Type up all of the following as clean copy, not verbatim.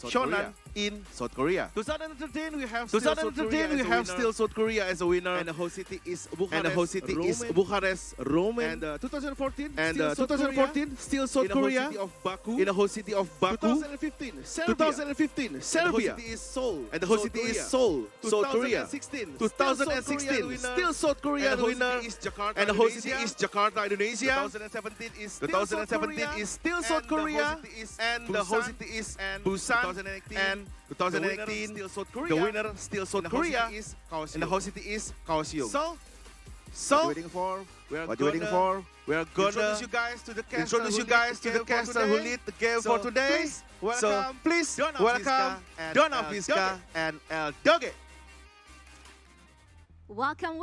Shonan in South Korea. 2013 we have 2013 we have still South Korea as a winner, and the host city is Bucharest, Rome, and 2014 and still 2014 still South Korea in the host city of Baku. in the host city of Baku. 2015 Serbia, and the host city is Seoul, and the host city is Seoul, South Korea. 2016 still South Korea the winner, and the host city is Jakarta, and the host city is Jakarta, Indonesia. 2017 is still South Korea, 2017 is South Korea, and the host city is Busan, and 2018 still South the Korea, winner still South Korea, and the host city is Kaohsiung. So, what you waiting for? what you waiting for? We are gonna Introduce you guys to the caster who lead the game for today. So please welcome Donna Fiska and El Doge. Welcome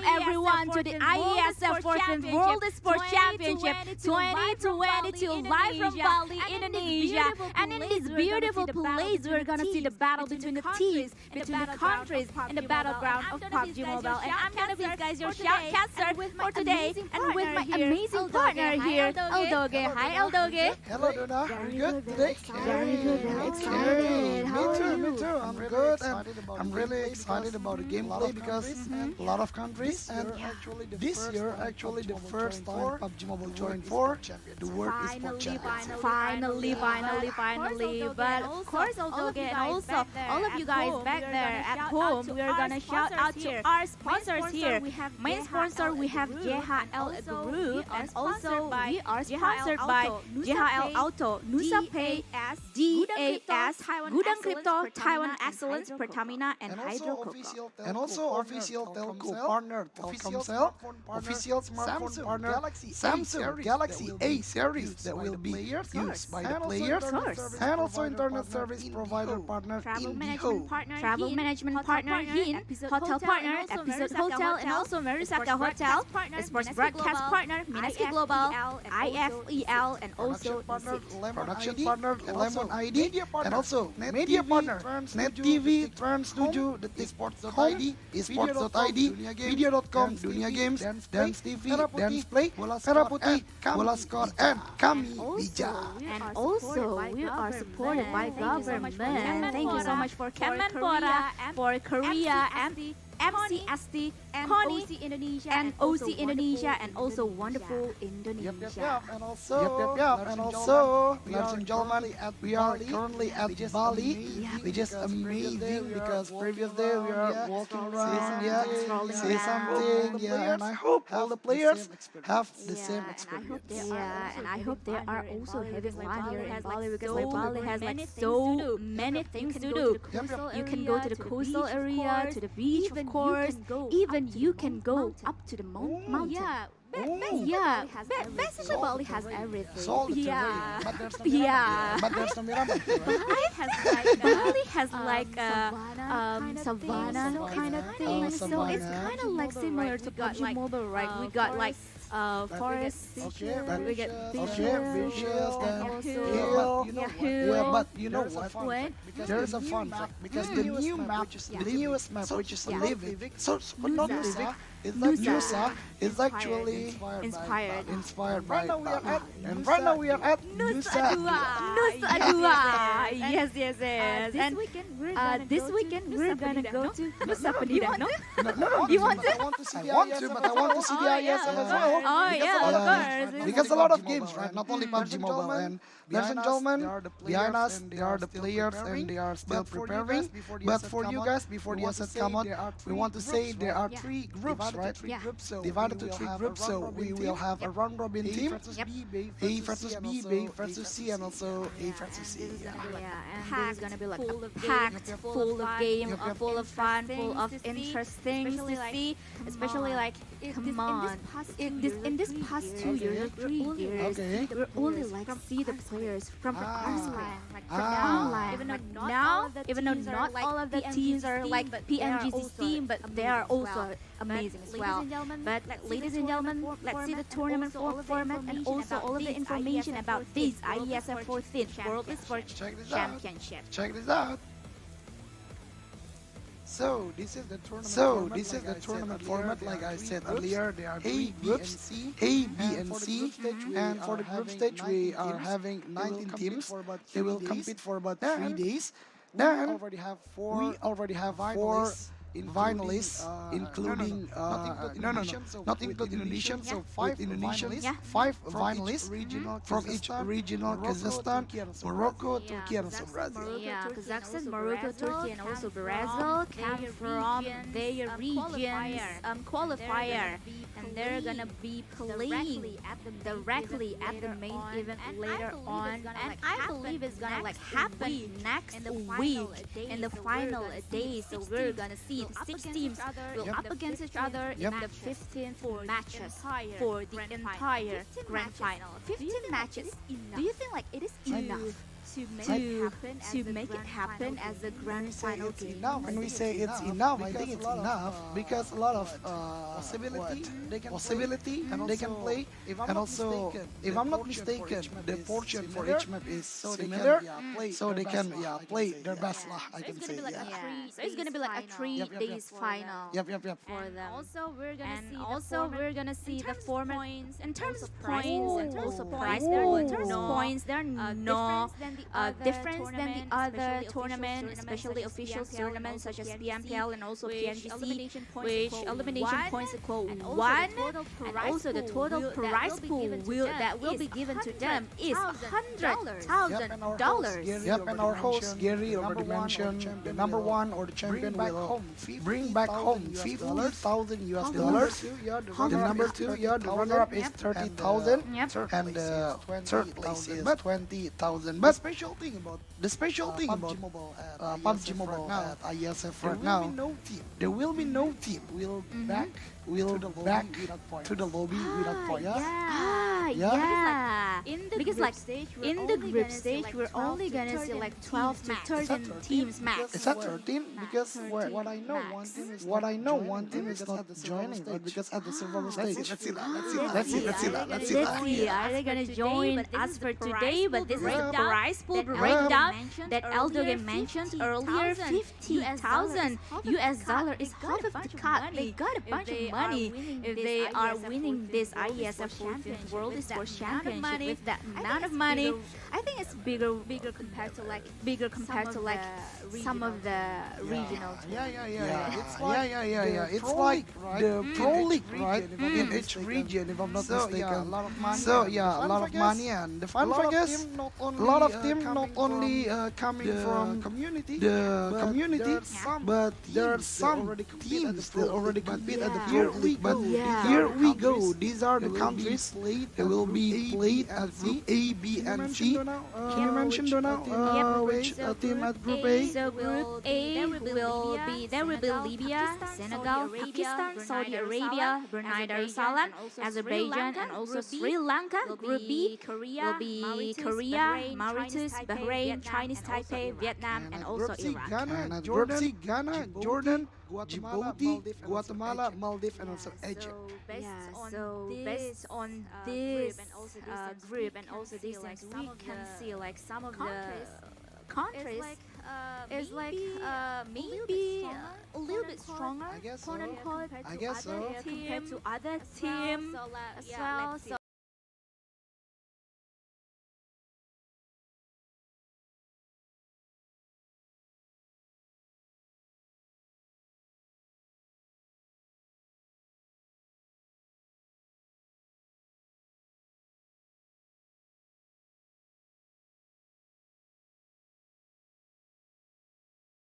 everyone to the Iesf 14th World Sports Championship 2022 live from Bali, Indonesia. And in this beautiful place, we're gonna see the battle between the teams, between the countries in the battleground of PUBG Mobile. And I'm gonna be guys your shoutcaster for today, and with my amazing partner here, El Doge. Hi, El Doge. Hello, Donna. Very good today. Very good. Excited. How are Me you? too. I'm good, and I'm really excited about the gameplay because a lot of countries, and this year actually the first time PUBG Mobile joined for the World Esports Championship. Finally. But of course, El Doge, and also all of you guys back there at home, we are gonna shout out to our sponsors here. Main sponsor, we have JHL Group, and also we are sponsored by JHL Auto, Nusa Pay, DAS, Gudang Crypto, Taiwan Excellence, Pertamina, and Hydro Coco. And also official telco partner Telkomsel, official smartphone partner Samsung Galaxy A series that will be used by the players, and also internet service provider partner IndiHo. Travel management partner HIN, hotel partner Episode Hotel, and also Merisaka Hotel, sports broadcast partner Minaski Global, IFEL, and also Production partner Lemon ID, and also media partner Net TV, Trans Studio, the Esports.id, Esports.id, Video.com, Dunia Games, Dance TV, Dance Play, Merah Putih, Bola Score, and Kami Bija. And also, we are supported by government. Thank you so much for Kemenpora, for Korea, MCST, Koni, and OC Indonesia, and also wonderful Indonesia. And also, ladies and gentlemen, we are currently at Bali, which is amazing because previous day we are walking around, see something, and I hope all the players have the same experience. And I hope they are also having fun here in Bali, because Bali has like so many things to do. You can go to the coastal area, to the beach, of course. Even you can go up to the mountain. Basically Bali has everything. So but there's no Miramar. Bali has like a savanna kind of thing. So it's kind of like similar to PUBG Mobile, right? We got like forests, we get beaches, and hill. But you know what? There is a fun fact because the new map, the newest map, which is Livik, but not Livik. It's like Nusa is actually inspired by and right now we are at Nusa Dua. Yes. And this weekend we're gonna go to Nusa Penida. No? You want to? I want to see the ISF as well. Oh yeah, of course. Because a lot of games, right? Not only PUBG Mobile. And ladies and gentlemen, behind us, there are the players and they are still preparing. But for you guys, before the asset come out, we want to say there are 3 groups, right? Divided to 3 groups. So we will have a round robin team, A versus B, B versus C, and also A versus C. And this is gonna be like packed, full of game, full of fun, full of interesting to see. Especially like, come on, in this past 2 years or 3 years, we're only like see the players from the online, even though not all of the teams are like PMGC's team, but they are also amazing as well. But ladies and gentlemen, let's see the tournament format and also all of the information about this Iesf 14th World Esports Championship. Check this out. So this is the tournament So format. this is Like the I said tournament earlier, format. there Like are I three said groups. earlier, there are A, three B, and groups, C. A, B, And and for the C. group stage, we And for the are group having stage, we 19 are teams. having They will 19 compete teams. for about They 3 will days. compete for about 3 Then days. we Then already have we four already have four finalists, including finalists, including not include Indonesian. So not with include Indonesian, Indonesian. so So five with Indonesian, finalists five from each finalists regional from each Kazakhstan, regional Morocco, Kazakhstan, Turkey, and so Morocco, Yeah, Turkey, and also Brazil. Yeah, Kazakhstan, Morocco, Turkey, and also Brazil come from their regions qualifier, and they're gonna be playing directly at the main event later on. And I believe it's gonna like happen next week in the final day. So we're gonna see the 6 teams will up against each other in the 15 matches for the entire grand final. 15 matches. Do you think like it is enough to make it happen as a grand final It's game? enough. When we say it's enough, I think it's enough because a lot of possibility possibility and they can also, play. if I'm And not also, mistaken, if the I'm not portion for mistaken, each map the is portion for similar. each map is So they can, similar, play so their they best can lah, I can play say, their yeah. best lah. I So can it's say, gonna be like yeah. so it's gonna be like a three Yep, yep, days final. Yep, yep, yep. For them. And And also we're gonna see the format in terms of points and points, also also price. price. There There are are no points. there are no difference than the other tournament, especially official tournaments such as PMPL and also PNGC, which elimination points equal 1, and also the total prize pool that will be given to them is $100,000. Yep, and our host Gary already mentioned the number one or the champion will bring back home $50,000. The number two, yeah, the runner-up is 30,000, Yep. and the third place is 20,000. The But special thing about the special thing about PUBG Mobile at PUBG Iesf Mobile right now, at Iesf there right will now, be no team there will be no team will will to the back lobby without points. to the lobby without points. Yeah. Because like In the group stage, we're only gonna see like 12 to 13 teams max. Is that 13? Because What I know, one team is what not I know, joining one team because is at not the survival joining, but stage. because at the survival stage. Let's see that. Let's see Let's that. see, let's see that. let's see. Are they gonna join us for today? But this is the prize pool breakdown that Eldogan mentioned earlier. 50,000 US dollar is half of the cut. They got a bunch of money if they are winning this IESF 14th World Esports Championship with that amount of money. I think it's bigger compared to like some of the regional teams. Yeah, It's like It's Pro like League, right? the In Pro each League, region, right? if I'm In not each mistaken. region, if I'm not So, yeah, mistaken. a lot of money. So and yeah, a fun lot for of guys. money and the A fun lot for of guys. team not A only, lot of uh, team coming not only from coming the from community, the but community, there are some but there are teams that some already compete at the teams Pro that already League, but compete at the yeah. Pro here we League. But go. Yeah. here we go. Countries These are the that will be countries played that at will Group be A, played B, at and Group C. A, B, Can you and mention C. Donna, Can you mention which, Donna team which team at Group A? So Group A will be there will be Libya, Senegal, Pakistan, Saudi Arabia, Brunei Darussalam, Azerbaijan, and also Sri Lanka. Group B will be Korea, Mauritius, Bahrain, Chinese Taipei, Vietnam, and also Group C, Iraq. Ghana, And at Jordan, Group C, Ghana, Djibouti, Jordan, Guatemala, Djibouti, Maldives, Maldives, and also and Egypt. also Egypt. So based on this group and also this things, we can see like some of the countries is like maybe a little bit stronger, I guess quote so. unquote, I guess so. compared to other teams as well. So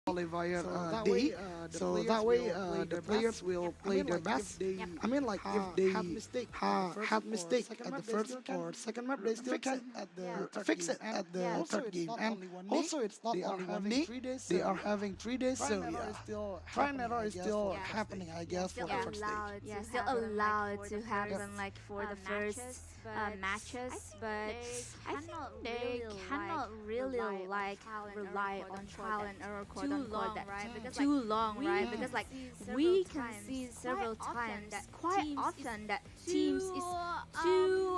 Qualifier that day. way, So that way the players will play their best. I mean, like if they had mistake had mistake at the first or second map, they still can fix it at the third game. And also, it's not only one day; they are having 3 days. So yeah, try and error is still happening, I guess, for the first stage. yeah, still allowed to happen like for the first matches, but I think they cannot really like rely on trial and error, quote unquote, that too long, right? Because like we can see several times, quite often, that teams is too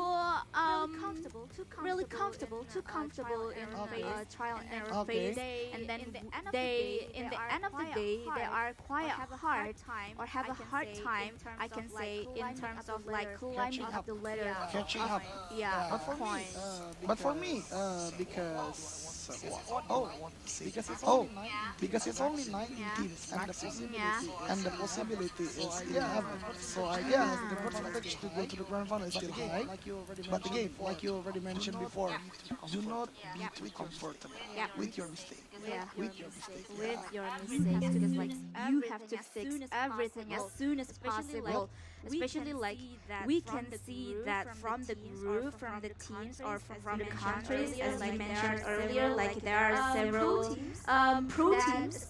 really comfortable, too comfortable in trial and error phase, and then they in the end of the day they are quite hard or have a hard time, I can say, in terms of like climbing up the ladder, Catching up. yeah, point. But for me, because it's only 19 teams and the possibility is 11. So I guess the percentage to go to the grand final is still high. But again, like you already mentioned before, do not be too comfortable with your mistake. Yeah, With your mistake. with your mistakes, because like you have to fix everything as soon as possible, especially like we can see that from the group, from the teams, or from the countries, as I mentioned earlier, like there are several pro teams,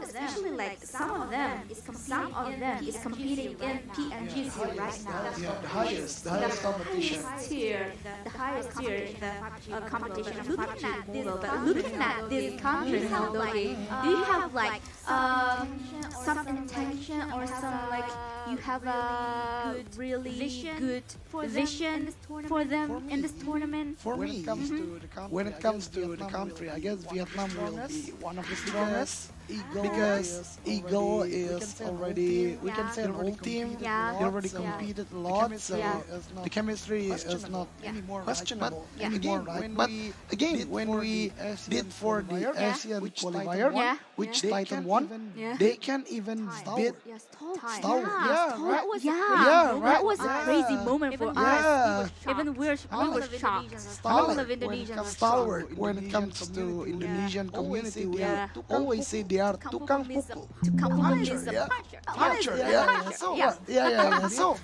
especially like some of them is competing in PNGC right now. Yeah, the highest competition. The highest tier in the competition of PUBG Mobile. But looking at these countries, do you have like some intention or some like you have a really good vision for them in this tournament? For me, when it comes to the country, I guess Vietnam will be one of the strongest. Because Eagle is already, we can say, an old team. They already competed a lot, so the chemistry is not questionable anymore, right? But again, when we did for the Asian qualifier, which Titan won, they can even beat Stalwart. That was a crazy moment for us. Even we were shocked. All of Indonesians. Stalwart, when it comes to Indonesian community, we always say they are tukang pukul. Puncher, yeah. So, So,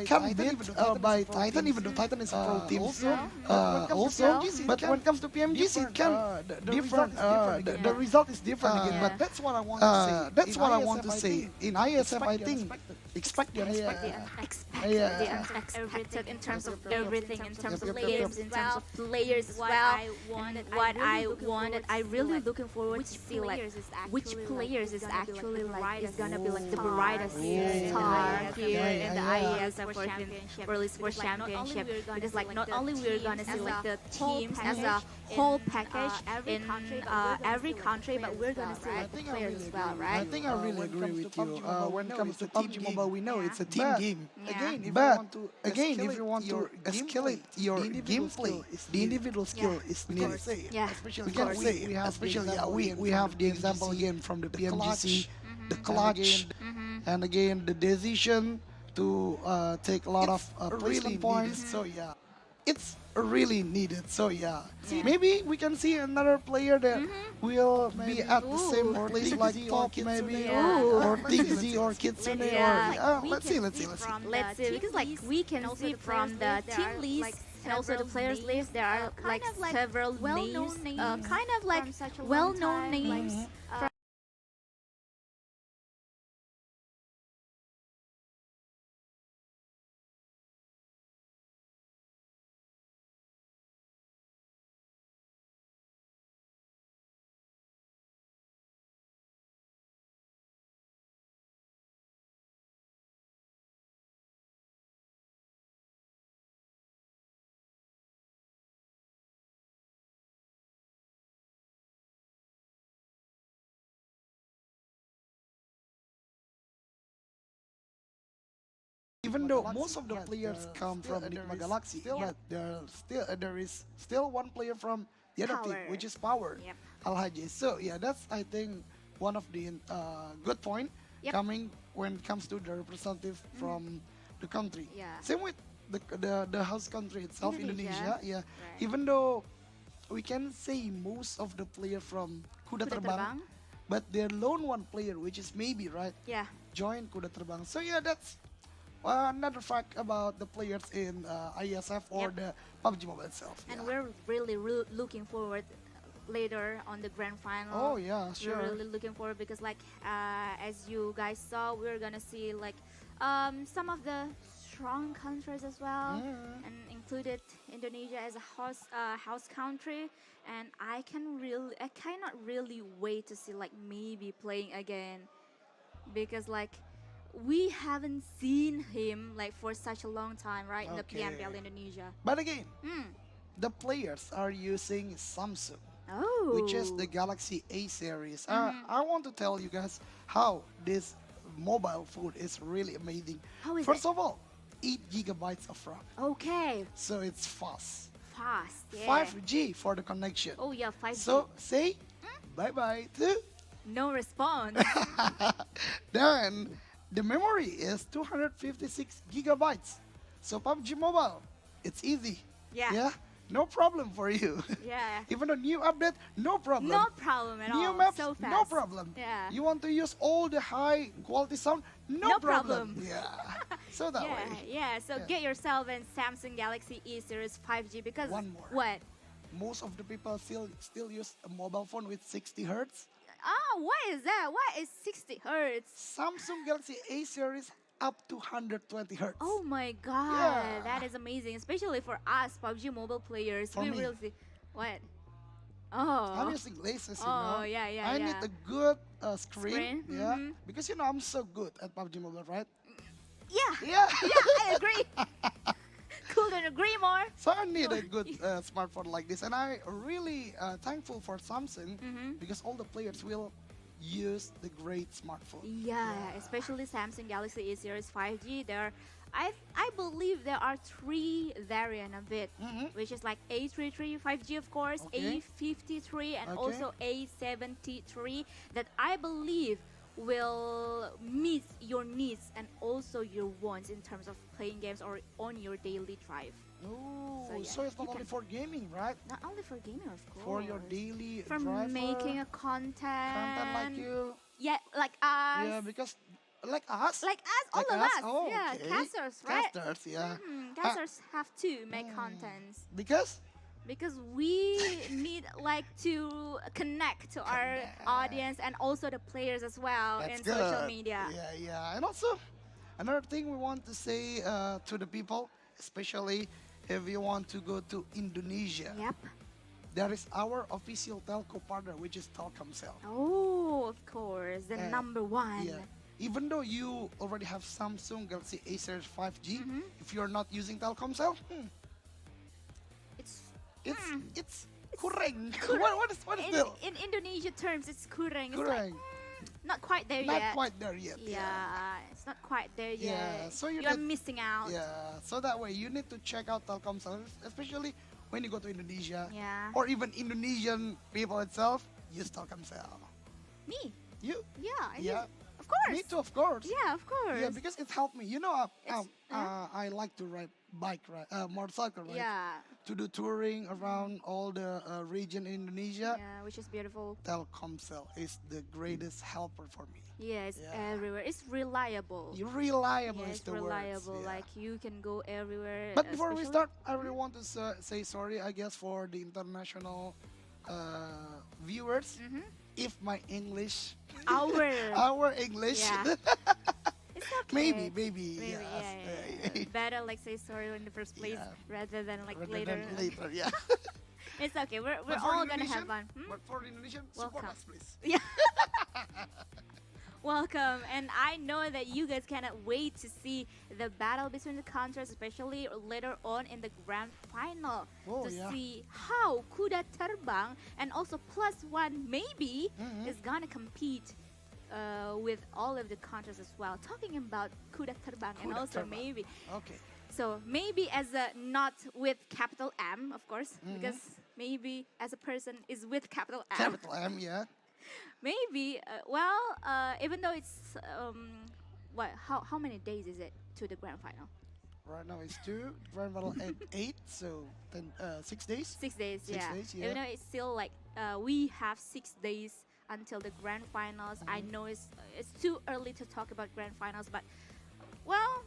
can beat by Titan, even though Titan is a pro team also. But when it comes to PMGC, it can different. The result is different again. But that's what I want to say. That's what I want to say. In Iesf, I think expect the Unexpected in terms of everything, in terms of games, in terms of players as well. What I wanted, I really looking forward to see like which players is actually like is gonna be like the brightest star here in the Iesf World Sports Championship, because like not only we're gonna see like the teams as a whole package in every country, but we're gonna see like the players as well, right? I think I really agree with you. When it comes to PUBG Mobile, we know it's a team game. Again, if you want to escalate your gameplay, the individual skill is needed. Yeah, We can say, especially we have the example again from the PMGC, the clutch, and again the decision to take a lot of placement points. So it's really needed. So maybe we can see another player that will be at the same place like Top maybe, or TZ or Kitsune, or let's see. Let's see, because like we can see from the team list and also the players list, there are like several names, kind of like well-known names. Even though most of the players come from Enigma Galaxy, but there is still one player from the other team, which is Power, Al Haji. So that's I think one of the good point coming when it comes to the representative from the country. Same with the host country itself, Indonesia. Even though we can say most of the player from Kuda Terbang, but their lone one player, which is maybe join Kuda Terbang. So that's another fact about the players in Iesf or the PUBG Mobile itself. And we're really looking forward later on the grand final. Oh yeah, sure. We're really looking forward because like as you guys saw, we're gonna see like some of the strong countries as well, and included Indonesia as a house country. And I cannot really wait to see like maybe playing again, because like we haven't seen him like for such a long time, right? In the Okay. PNPL Indonesia. But again, Mm. the players are using Samsung, Oh. which is the Galaxy A series. I want to tell you guys how this mobile phone is really amazing. How is First it? of all, 8 gigabytes of RAM, Okay. so it's fast. Fast. Yeah. 5G for the connection. Oh yeah, 5G. So say bye bye to. No response. Then the memory is 256 gigabytes. So PUBG Mobile, it's easy. Yeah. Yeah. No problem for you. Yeah. Even a new update, no problem. No problem at New all. maps, So fast. no problem. Yeah. You want to use all the high quality sound, no, No problem. problem. Yeah. So that Yeah, way. yeah. So Yeah. get yourself a Samsung Galaxy E series 5G, because One more. what? Most of the people still use a mobile phone with 60 hertz. Oh, what is that? What is 60 hertz? Samsung Galaxy A series up to 120 hertz. Oh my god, Yeah. that is amazing, especially for us PUBG Mobile players. For we me. really what? Oh. I'm using lasers, you Oh, know. yeah, yeah, I need yeah. a good screen, Screen, yeah, mhm. because you know I'm so good at PUBG Mobile, right? Yeah. Yeah. Yeah, I agree. Couldn't agree more. So I need a good smartphone like this, and I really thankful for Samsung Mhm. because all the players will use the great smartphone. Yeah, especially Samsung Galaxy A series 5G. I believe there are 3 variant of it, which is like A33 5G, of course, Okay. A53, and Okay. also A73, that I believe will meet your needs and also your wants in terms of playing games or on your daily drive. Oh, So, yeah, so it's not you only can- for gaming, right? Not only for gaming, of course. For your daily for driver, making a content. content like you. Yeah, like us. Yeah, because like us. Like us, all Like of us? us. Oh, Yeah, okay. casters, right? Casters, yeah. Casters have to make contents Because because we need like to connect to our audience and also the players as well that's in good. social media. Yeah, yeah. And also, another thing we want to say to the people, especially if you want to go to Indonesia, Yep. there is our official telco partner, which is Telkomsel. Oh, of course, the Uh, number one. Yeah. Even though you already have Samsung Galaxy A series 5G, if you're not using Telkomsel, it's kurang. What is In Indonesia terms, it's kurang. It's kurang? like not quite there Not yet. quite there yet. Yeah, it's not quite there yet. Yeah, so you are need- missing out. Yeah, so that way you need to check out Telkomsel, especially when you go to Indonesia, Yeah. or even Indonesian people itself use Telkomsel. Me? You? Yeah. Yeah. Of course. Me too, of course. Yeah, of course. Yeah, because it helped me. You know, It's- I like to ride motorcycle, right? Yeah. To do touring around all the region in Indonesia. Yeah, which is beautiful. Telkomsel is the greatest helper for me. Yeah, it's Yeah. everywhere. It's reliable. Reliable Yeah, is it's the reliable. words. Yeah. Like you can go everywhere. But before we especially- start, I really want to say sorry, I guess, for the international viewers. If my English, our English, Yeah. It's okay. maybe, Maybe, yes. yeah. Better like say sorry in the first place Yeah. rather than like Rather later. than later, yeah. It's okay. We're But for all gonna have Indonesian- fun. But for the Indonesian, support Welcome. us, please. Yeah. Welcome, and I know that you guys cannot wait to see the battle between the countries, especially later on in the grand final, Oh, to yeah. see how Kuda Terbang and also +1 maybe is gonna compete with all of the countries as well. Talking about Kuda Terbang and Kuda also Terbang. maybe. Okay. So maybe as a not with capital M, of course, because maybe as a person is with capital M. Capital M, yeah. Maybe. Even though it's how many days is it to the grand final? Right now it's 2, grand final at 8, so 6 days. 6 days. 6 Yeah. days, Even yeah. though it's still like we have 6 days until the grand finals. I know it's too early to talk about grand finals, but well,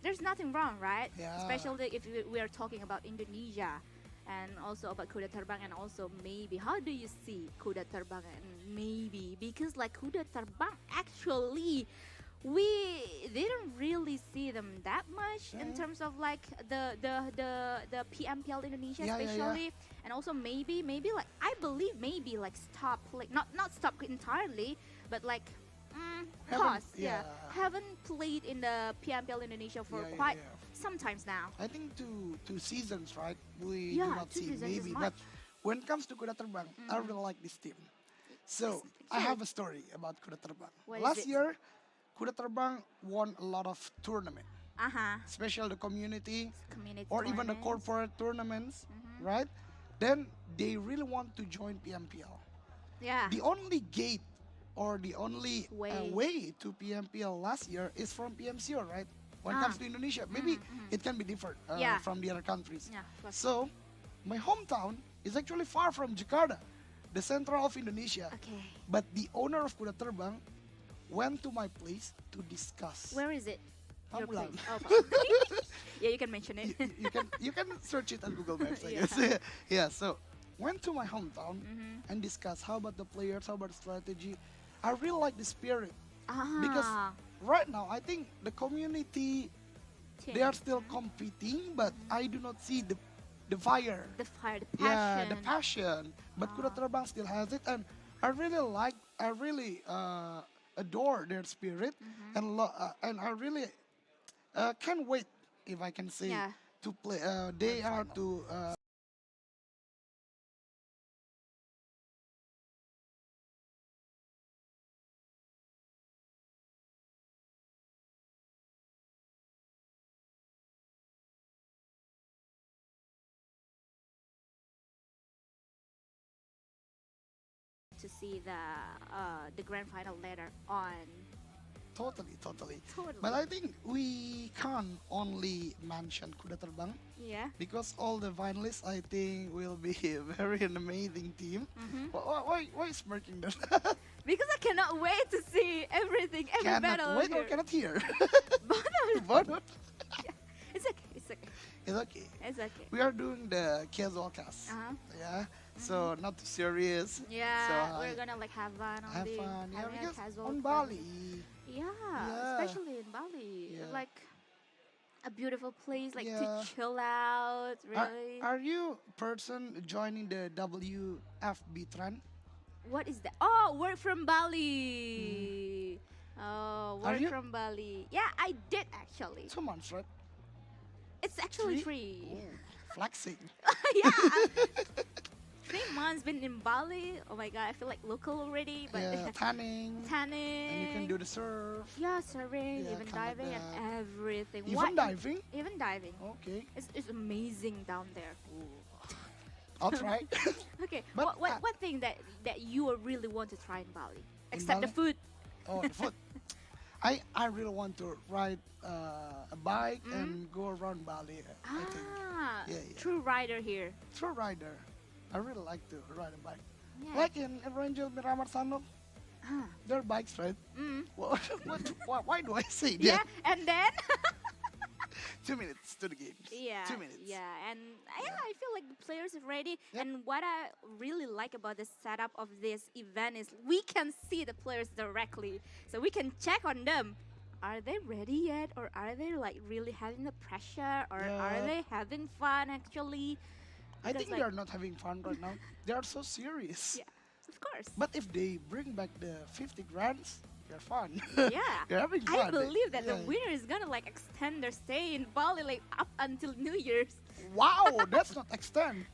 there's nothing wrong, right? Yeah. Especially if we are talking about Indonesia. And also about Kuda Terbang, and also maybe how do you see Kuda Terbang and maybe because like Kuda Terbang actually we didn't really see them that much in terms of like the PMPL Indonesia especially, and also maybe like I believe maybe like stop like not stop entirely, but like pause. Haven't played in the PMPL Indonesia for quite sometimes now. I think two seasons, right? We Yeah, do not 2 see seasons is maybe, much. but when it comes to Kuda Terbang, I really like this team. So I have a story about Kuda Terbang. What is Last it? year, Kuda Terbang won a lot of tournament, Uh-huh. especially the community Community or even the tournaments. corporate tournaments, right? Then they really want to join PMPL. Yeah. The only gate or the only Way. way to PMPL last year is from PMCO, right? When it comes to Indonesia, maybe it can be different Yeah. from the other countries. Yeah, of course. So, my hometown is actually far from Jakarta, the center of Indonesia. Okay. But the owner of Kuda Terbang went to my place to discuss. Where is it? Your Pamulang. place. Oh, yeah, you can mention it. You can search it on Google Maps, I Yeah. guess. Yeah, so went to my hometown and discuss how about the players, how about the strategy. I really like the spirit because right now I think the community they are still competing, but I do not see the fire. The fire, the passion. Yeah, the passion. But Kuda Terbang still has it, and I really adore their spirit, and I really can't wait if I can say Yeah. to play. They are to. To see the grand final later on. Totally. Totally. But I think we can't only mention Kuda Terbang Yeah. because all the finalists I think will be a very an amazing team. Why smirking that? Because I cannot wait to see everything, every battle Cannot wait here. or cannot hear? Both. Both. It's okay. It's okay. It's okay. It's okay. We are doing the casual cast. Yeah. So not too serious. Yeah, So, we're gonna like have fun have only. fun. Yeah, Having a because casual on fun. Bali. Yeah, Yeah. especially in Bali. Yeah. Like a beautiful place like Yeah. to chill out, really. Are you person joining the WFB trend? What is that? Oh, work from Bali. Oh, Are work you? from Bali. Yeah, I did actually. 2 months, right? It's actually Three? 3. Flexing. Yeah. 3 months been in Bali. Oh my god, I feel like local already. But Yeah, tanning. tanning. And you can do the surf. Yeah, surfing, Yeah, even kind of diving, and that. everything. Even diving? Even diving. Okay. It's amazing down there. I'll try. Okay, But, what thing that you really want to try in Bali? In Except the Bali? food. Oh, the food. I really want to ride a bike and go around Bali. I think. Ah, Yeah, yeah. true rider here. True rider. I really like to ride a bike. Yeah. Like in Rangel Miramar Sanok, Ah. there are bikes, right? Mm. Why do I say Yeah, that? and then 2 minutes to the game. yeah, 2 minutes. yeah, and I feel like the players are ready. Yep. And what I really like about the setup of this event is we can see the players directly, so we can check on them. Are they ready yet, or are they like really having the pressure, or are Yeah. they having fun actually? I Because, think like- they are not having fun right now. They are so serious. Yeah, of course. But if they bring back the 50 grands, they're fun. Yeah, They're having I fun. believe that the Yeah. winner is gonna like extend their stay in Bali like up until New Year's. Wow, that's not extend.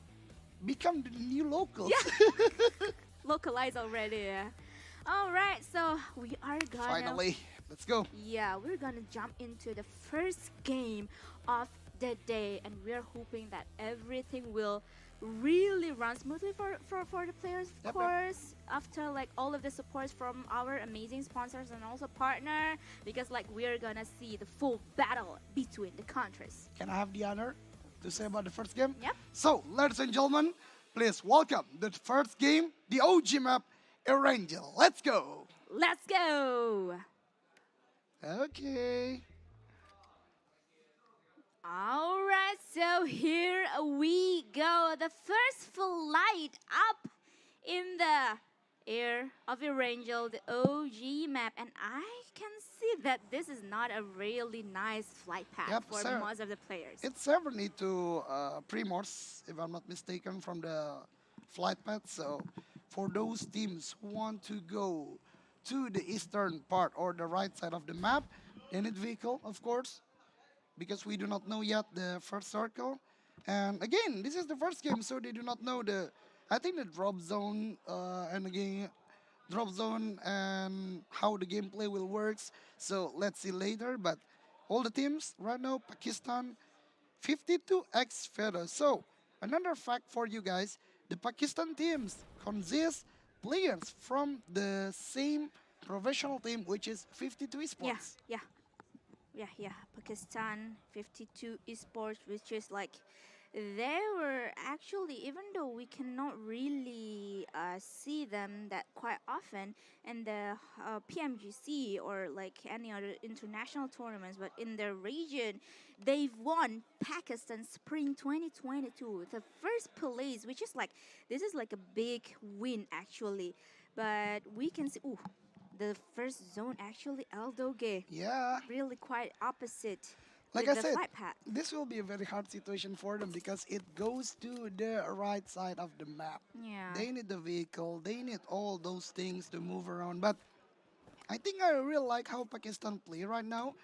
Become the new locals. Yeah. Localized already. Yeah. All right, so we are gonna. Finally, let's go. Yeah, we're gonna jump into the first game of the day, and we're hoping that everything will really run smoothly for the players, of Yep, yep. course, after like all of the supports from our amazing sponsors and also partner, because like we're gonna see the full battle between the countries. Can I have the honor to say about the first game? Yep. So, ladies and gentlemen, please welcome the first game, the OG map, Erangel. Let's go. Let's go! Okay. All right, so here we go. The first flight up in Air of Erangel, the OG map, and I can see that this is not a really nice flight path Yep, for sir. most of the players. It's severely to Primors, if I'm not mistaken, from the flight path. So for those teams who want to go to the eastern part or the right side of the map, they need vehicle, of course, because we do not know yet the first circle. And again, this is the first game, so they do not know the, I think the drop zone, and again, drop zone and how the gameplay will works. So let's see later. But all the teams right now, Pakistan 52x feathers. So another fact for you guys, the Pakistan teams consist players from the same professional team, which is 52 Yeah, Esports. yeah. Pakistan 52 esports, which is like they were actually, even though we cannot really see them that quite often in the PMGC or like any other international tournaments, but in their region, they've won Pakistan Spring 2022, the first place, which is like this is like a big win actually. But we can see, ooh, the first zone actually Aldoge Yeah, really quite opposite like with I the said, flight path. this will be a very hard situation for them because it goes to the right side of the map. Yeah. They need the vehicle, they need all those things to move around. But I think I really like how Pakistan play right now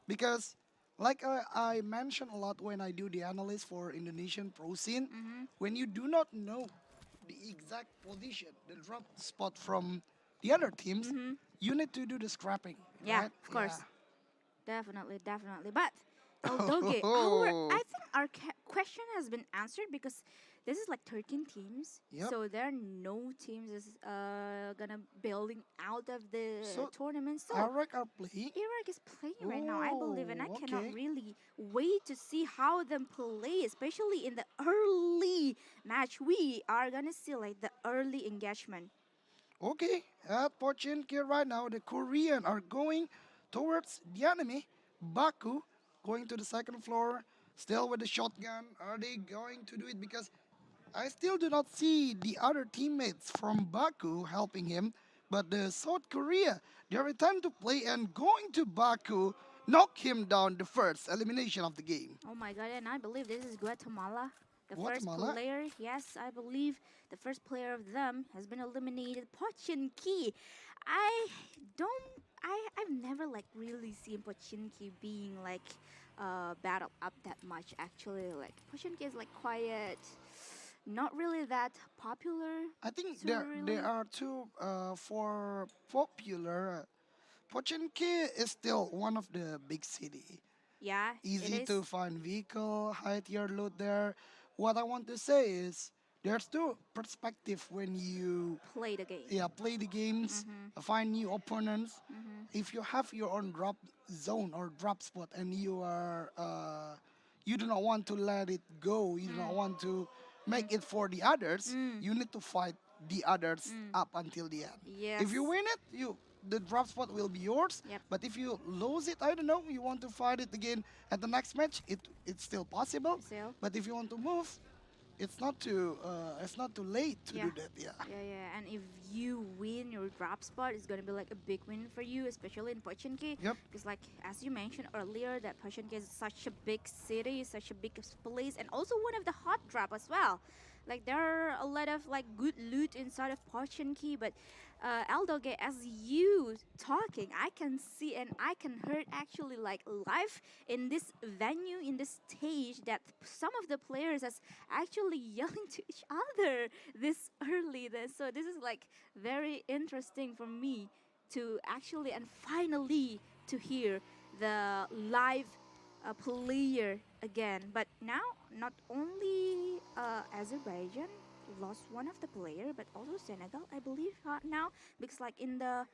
because, like I mentioned a lot when I do the analysis for Indonesian pro scene, when you do not know the exact position, the drop spot from the other teams, you need to do the scrapping. Yeah, right? of course. Definitely. But Yeah. Eldoge, I think our question has been answered because this is like 13 teams. Yep. So there are no teams is gonna building out of the So, tournament. So Iraq are playing. Iraq is playing right now, I believe, and I Oh, cannot okay. really wait to see how them play, especially in the early match. We are gonna see like the early engagement. Okay, at Pochinki right now, the Korean are going towards the enemy. Baku going to the second floor, still with the shotgun. Are they going to do it? Because I still do not see the other teammates from Baku helping him. But the South Korea, they return to play and going to Baku, knock him down the first elimination of the game. Oh my god, and I believe this is Guatemala. The first Guatemala? player, yes, I believe the first player of them has been eliminated. Pochinki. I don't I've never like really seen Pochinki being like battle up that much actually. Like Pochinki is like quiet, not really that popular. I think So there really, are two for popular. Pochinki is still one of the big city. yeah, it Easy is. to find vehicle, high tier loot there. What I want to say is there's two perspective when you Play the game. play the games, find new opponents. If you have your own drop zone or drop spot and you are you do not want to let it go, you do not want to make it for the others, you need to fight the others up until the end. If you Yes. win it, the drop spot will be yours. Yep. But if you lose it, I don't know, you want to fight it again at the next match, it's still possible. Still. But if you want to move, it's not too late to Yeah. do that. Yeah. Yeah. And if you win your drop spot, it's gonna be like a big win for you, especially in Pochinki. Yep. Because like as you mentioned earlier, that Pochinki is such a big city, such a big place, and also one of the hot drop as well. Like there are a lot of like good loot inside of Pochinki, but Aldoge, as you talking, I can see and I can hear actually like live in this venue, in this stage, that some of the players is actually yelling to each other this early. So this is like very interesting for me to actually and finally to hear the live player again. But now not only Azerbaijan lost one of the player, but also Senegal, I believe, now, because like in the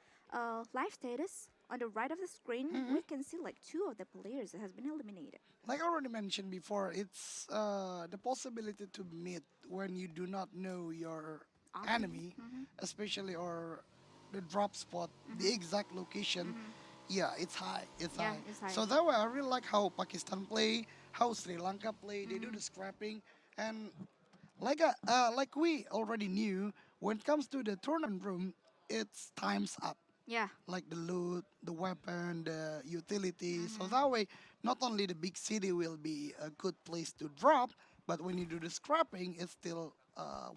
live status on the right of the screen, we can see like two of the players that has been eliminated. Like I already mentioned before, it's the possibility to meet when you do not know your enemy, especially or the drop spot, the exact location. Yeah, it's high. It's Yeah, high. it's high. So that way, I really like how Pakistan play, how Sri Lanka play. They do the scrapping, and like we already knew when it comes to the tournament room, it's times up. Yeah. Like the loot, the weapon, the utility. So that way, not only the big city will be a good place to drop, but when you do the scrapping, it's still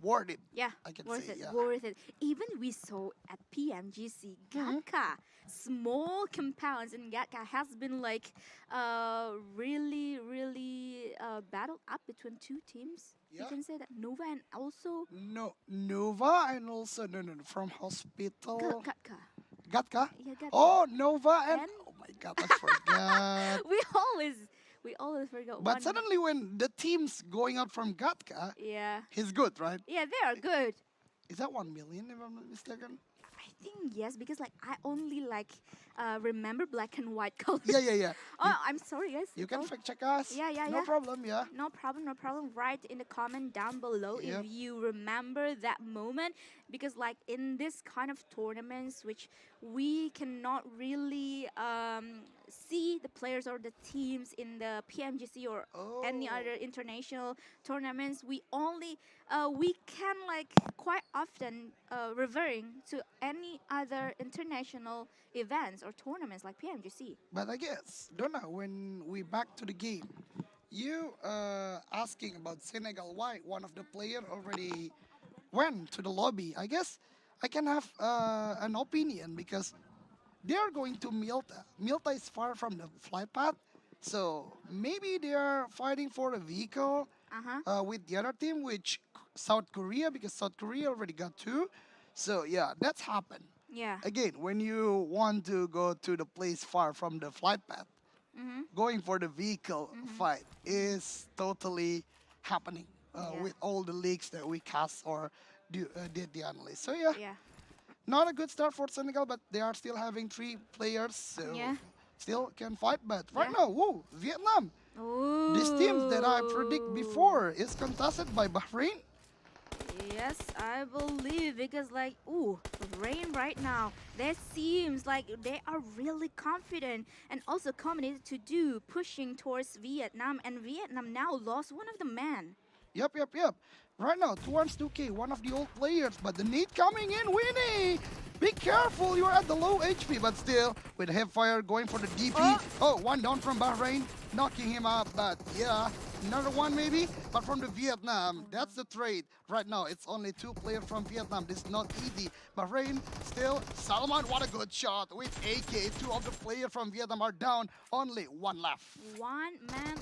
worth it. Yeah, I can worth say, it, yeah. worth it. Even we saw at PMGC, Gatka, small compounds in Gatka has been like really battled up between two teams. You Yeah. can say that Nova and also No, Nova and also no, from hospital. Gatka. Gatka? Yeah, Gatka. Oh, Nova and, And- oh my God, I forgot. We always forgot But one. suddenly when the team's going out from Gatka, Yeah. he's good, right? Yeah, they are good. Is that 1 million if I'm not mistaken? I think yes, because like I only like remember black and white colors. Yeah. Oh, I'm sorry, guys. You can Oh. fact check us. Yeah. No problem, yeah. No problem, no problem. Write in the comment down below Yep. if you remember that moment. Because like in this kind of tournaments, which we cannot really see the players or the teams in the PMGC or any Oh. other international tournaments, we only we can like quite often referring to any other international events or tournaments like PMGC. But I guess, Donna, when we back to the game, you asking about Senegal, why one of the player already went to the lobby. I guess I can have an opinion because they are going to Milta. Milta is far from the flight path, so maybe they are fighting for a vehicle with the other team, which South Korea, because South Korea already got two. So yeah, that's happened. Yeah. Again, when you want to go to the place far from the flight path, going for the vehicle fight is totally happening Yeah. with all the leaks that we cast or did the analysis. So yeah, Yeah. not a good start for Senegal, but they are still having 3 players, so Yeah. still can fight. But right Yeah. now, whoa, Vietnam. Ooh. This team that I predict before is contested by Bahrain. Yes, I believe because like rain right now. That seems like they are really confident and also committed to do pushing towards Vietnam, and Vietnam now lost one of the men. Yep. Right now, 2-2K, one of the old players, but the need coming in, Winnie! Be careful, you're at the low HP, but still, with Hepfire going for the DP. Oh, one down from Bahrain, knocking him up, but yeah, another one maybe, but from the Vietnam, that's the trade. Right now, it's only 2 players from Vietnam, this is not easy. Bahrain, still, Salman, what a good shot with AK. 2 of the players from Vietnam are down, only 1 left. One man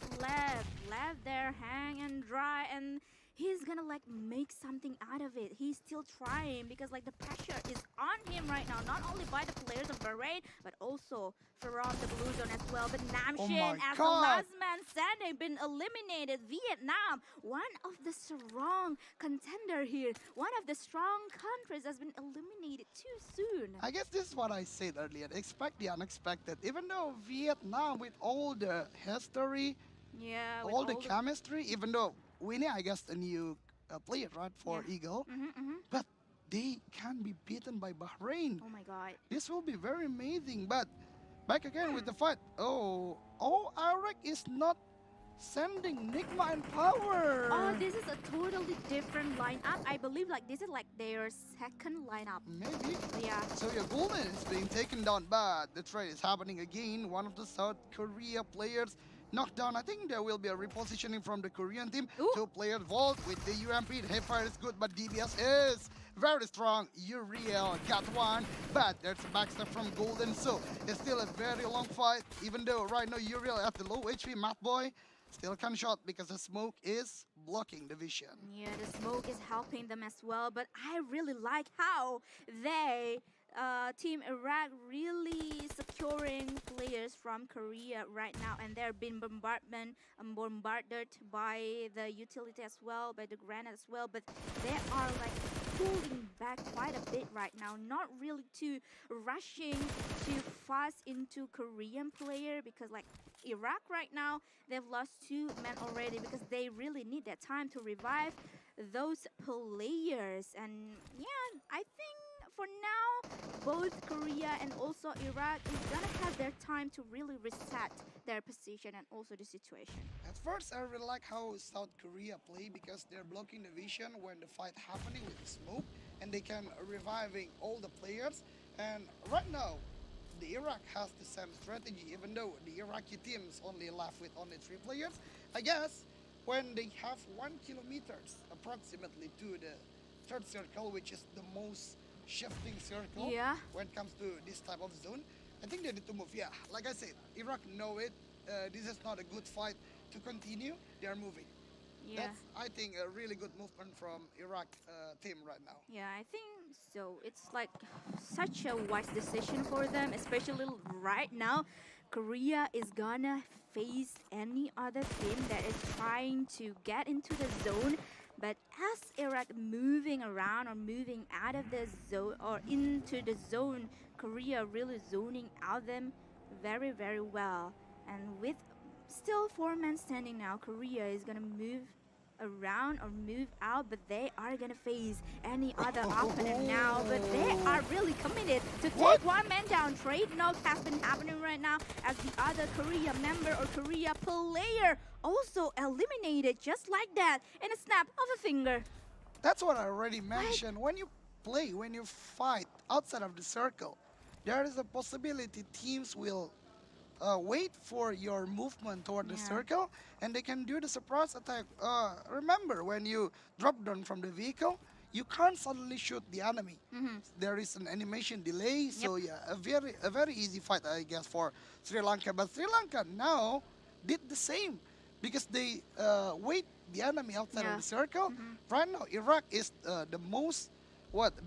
left there hang and dry, and he's gonna like make something out of it. He's still trying because like the pressure is on him right now, not only by the players of Bahrain, but also from the blue zone as well. But Namshin, as the God. last man standing, been eliminated. Vietnam, one of the strong contender here, one of the strong countries has been eliminated too soon. I guess this is what I said earlier. Expect the unexpected. Even though Vietnam, with all the history, Yeah, with all the chemistry, even though Winnie, I guess, a new player, right, for Yeah. Eagle, but they can be beaten by Bahrain. Oh my god. This will be very amazing. But back again with the fight. Oh, Iraq is not sending Nigma and Power. Oh, this is a totally different lineup. I believe like this is like their second lineup. Maybe. Yeah. So yeah, Golden is being taken down, but the trade is happening again. One of the South Korea players knocked down. I think there will be a repositioning from the Korean team. Ooh. 2 players vault with the UMP. The Hipfire is good, but DBS is very strong. Uriel got one, but there's a backstab from Golden. So it's still a very long fight, even though right now Uriel at the low HP, Matt Boy still can't shot because the smoke is blocking the vision. Yeah, the smoke is helping them as well. But I really like how they, Team Iraq, really securing players from Korea right now, and they're being bombarded by the utility as well, by the granite as well. But they are like pulling back quite a bit right now, not really too rushing too fast into Korean player, because like Iraq right now, they've lost 2 men already because they really need that time to revive those players. And yeah, I think for now, both Korea and also Iraq is gonna have their time to really reset their position and also the situation. At first, I really like how South Korea play because they're blocking the vision when the fight happening with the smoke. and they can reviving all the players. And right now, the Iraq has the same strategy, even though the Iraqi teams only left with only 3 players. I guess when they have 1 kilometers approximately to the third circle, which is the most shifting circle Yeah. when it comes to this type of zone, I think they need to move. Yeah, like I said, Iraq know it. This is not a good fight to continue. They are moving. Yeah. That's, I think, a really good movement from Iraq team right now. Yeah, I think so. It's like such a wise decision for them, especially right now. Korea is gonna face any other team that is trying to get into the zone. But as Iraq moving around or moving out of the zone or into the zone, Korea really zoning out them very, very well. And with still 4 men standing now, Korea is gonna move around or move out, but they are gonna face any other opponent now. But they are really committed to take 1 man down. Trade knock has been happening right now as the other Korea member or Korea player also eliminated just like that in a snap of a finger. That's what I already mentioned. When you play, when you fight outside of the circle, there is a possibility teams will wait for your movement toward the Yeah. circle, and they can do the surprise attack. Remember, when you drop down from the vehicle, you can't suddenly shoot the enemy. There is an animation delay, so yeah, a very easy fight, I guess, for Sri Lanka. But Sri Lanka now did the same because they wait the enemy outside Yeah. of the circle. Right now, Iraq is the most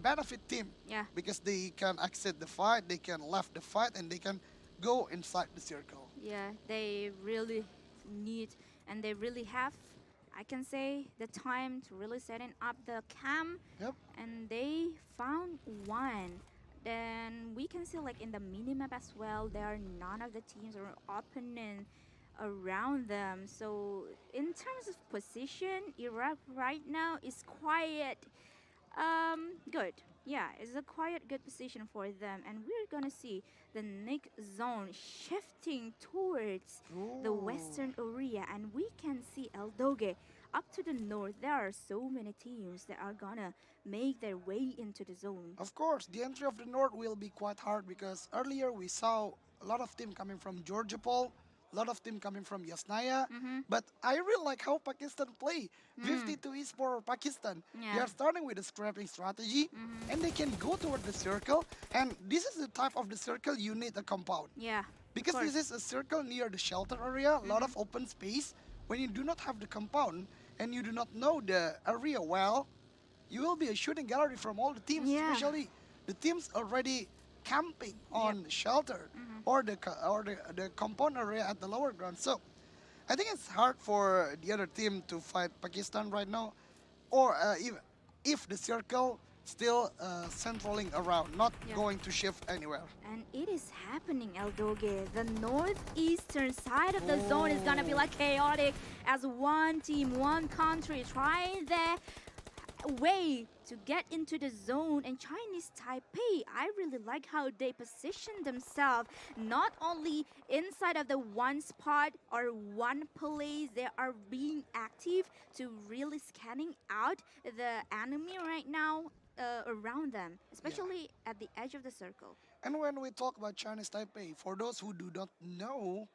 benefit team Yeah. because they can exit the fight, they can left the fight, and they can go inside the circle. Yeah, they really need and they really have, I can say, the time to really setting up the camp. Yep. And they found one. Then we can see like in the minimap as well, there are none of the teams or opponent around them. So in terms of position, Iraq right now is quite good. Yeah, it's a quite good position for them, and we're gonna see the next zone shifting towards the western area, and we can see El Doge up to the north. There are so many teams that are gonna make their way into the zone. Of course, the entry of the north will be quite hard because earlier we saw a lot of team coming from Georgia Pol, a lot of team coming from Yasnaya. But I really like how Pakistan play. 52 is for Pakistan. They Yeah. are starting with a scrapping strategy, and they can go toward the circle. And this is the type of the circle you need a compound. Yeah, Because course. this is a circle near the shelter area, a lot of open space. When you do not have the compound and you do not know the area well, you will be a shooting gallery from all the teams, Yeah. especially the teams already camping on the shelter or the compound area at the lower ground. So I think it's hard for the other team to fight Pakistan right now, or if the circle still centraling around, not Yeah. going to shift anywhere. And it is happening, El Doge. The northeastern side of the zone is gonna be like chaotic as one team, one country trying their way to get into the zone. And Chinese Taipei, I really like how they position themselves not only inside of the one spot or one place. They are being active to really scanning out the enemy right now around them, especially at the edge of the circle. And when we talk about Chinese Taipei, for those who do not know,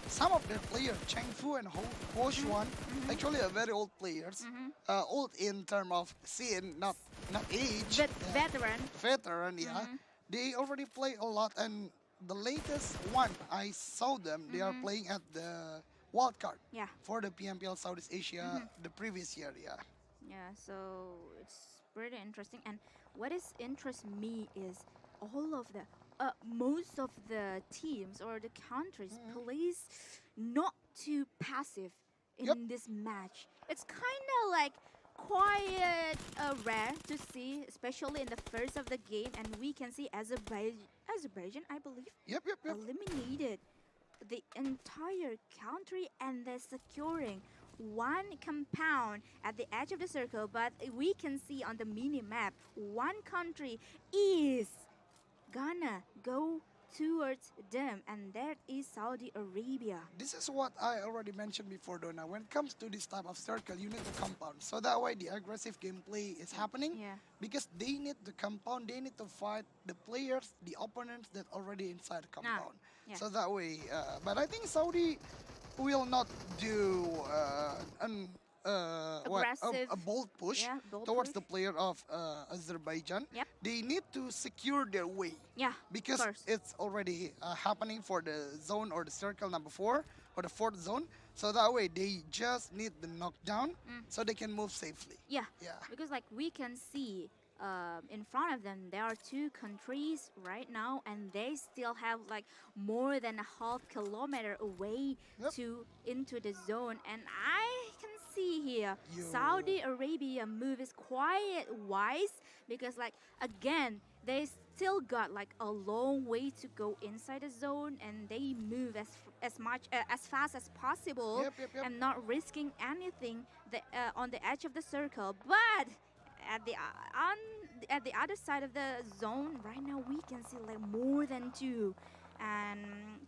some of their players, Cheng Fu and Ho Xuan, actually are very old players. Old in terms of scene, not age. But veteran. Veteran, yeah. They already play a lot, and the latest one I saw them, they are playing at the wild card Yeah. for the PMPL Southeast Asia the previous year, yeah. Yeah, so it's pretty interesting. And what is interests me is all of the most of the teams or the countries plays not too passive in Yep. this match. It's kind of like quite rare to see, especially in the first of the game. And we can see Azerbaijan, I believe, Yep. eliminated the entire country, and they're securing one compound at the edge of the circle. But we can see on the mini map, one country is gonna go towards them, and that is Saudi Arabia. This is what I already mentioned before, Donna. When it comes to this type of circle, you need the compound. So that way the aggressive gameplay is happening. Yeah. Because they need the compound, they need to fight the players, the opponents that already inside the compound. yeah. So that way, but I think Saudi will not do a bold push Yeah, bold towards push. the player of Azerbaijan. Yep. They need to secure their way. Yeah, Because of course. it's already happening for the zone or the circle number 4 or the 4th zone. So that way they just need the knockdown so they can move safely. Yeah. Yeah. Because like we can see in front of them there are two countries right now, and they still have like more than a half kilometer away Yep. to into the zone, and I can see here Yo. Saudi Arabia move is quite wise, because like again they still got like a long way to go inside the zone, and they move as fast as possible Yep, yep, yep. and not risking anything on the edge of the circle. But at the other side of the zone right now we can see like more than 2 and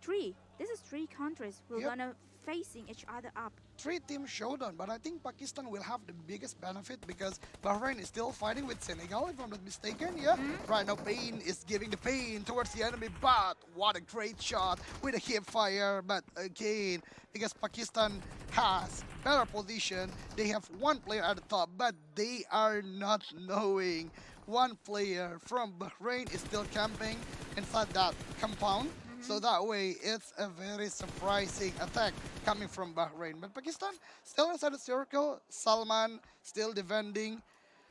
3. This is 3 countries we're Yep. gonna facing each other up. 3-team showdown, but I think Pakistan will have the biggest benefit because Bahrain is still fighting with Senegal, if I'm not mistaken. Yeah, right now Pain is giving the pain towards the enemy, but what a great shot with a hip fire. But again, because Pakistan has better position, they have one player at the top, but they are not knowing one player from Bahrain is still camping inside that compound. So that way, it's a very surprising attack coming from Bahrain. But Pakistan still inside the circle. Salman still defending.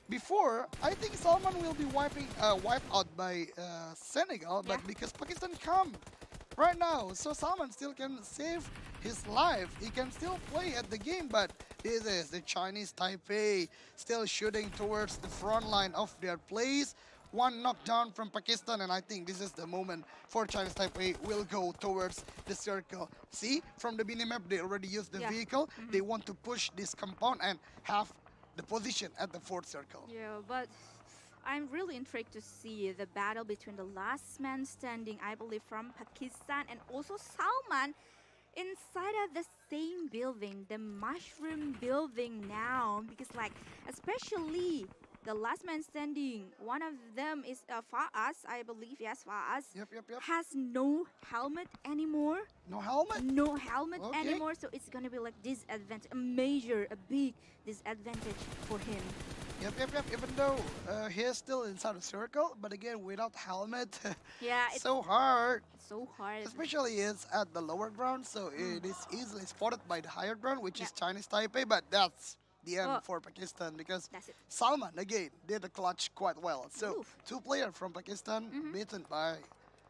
Before, I think Salman will be wiped out by Senegal, but Yeah. because Pakistan come right now, so Salman still can save his life. He can still play at the game, but this is the Chinese Taipei still shooting towards the front line of their plays. One knockdown from Pakistan, and I think this is the moment for Chinese Taipei will go towards the circle. See, from the minimap, they already used the Yeah. vehicle. They want to push this compound and have the position at the 4th circle. Yeah, but I'm really intrigued to see the battle between the last man standing, I believe, from Pakistan, and also Salman inside of the same building, the mushroom building now, because like especially the last man standing, one of them is Faaz, I believe, yes, Faaz, Yep. has no helmet anymore. No helmet? No helmet Okay. anymore, so it's gonna be like disadvantage, a big disadvantage for him. Yep. Even though he is still inside the circle, but again, without helmet, Yeah, it's so hard. so hard. Especially it's at the lower ground, so it is easily spotted by the higher ground, which is Yeah. Chinese Taipei, but that's the end Oh. for Pakistan because That's it. Salman again did the clutch quite well. So Oof. 2 players from Pakistan beaten by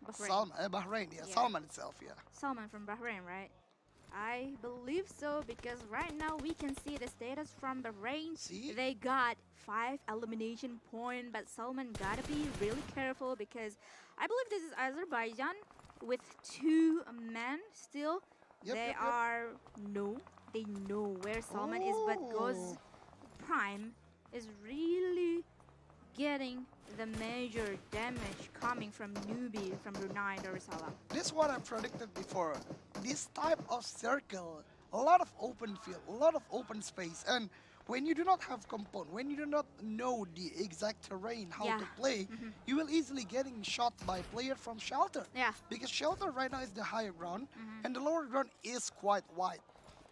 Bahrain. Bahrain, yeah, Yeah. Salman itself, yeah. Salman from Bahrain, right? I believe so, because right now we can see the status from Bahrain. See? They got 5 elimination points, but Salman gotta be really careful because I believe this is Azerbaijan with 2 men still. Yep. They know where Salman is, but Goz Oh. Prime is really getting the major damage coming from newbie from Brunei Darussalam. This is what I predicted before. This type of circle, a lot of open field, a lot of open space, and when you do not have compound, when you do not know the exact terrain, how Yeah. to play, you will easily getting shot by player from shelter. Yeah. Because shelter right now is the higher ground, and the lower ground is quite wide.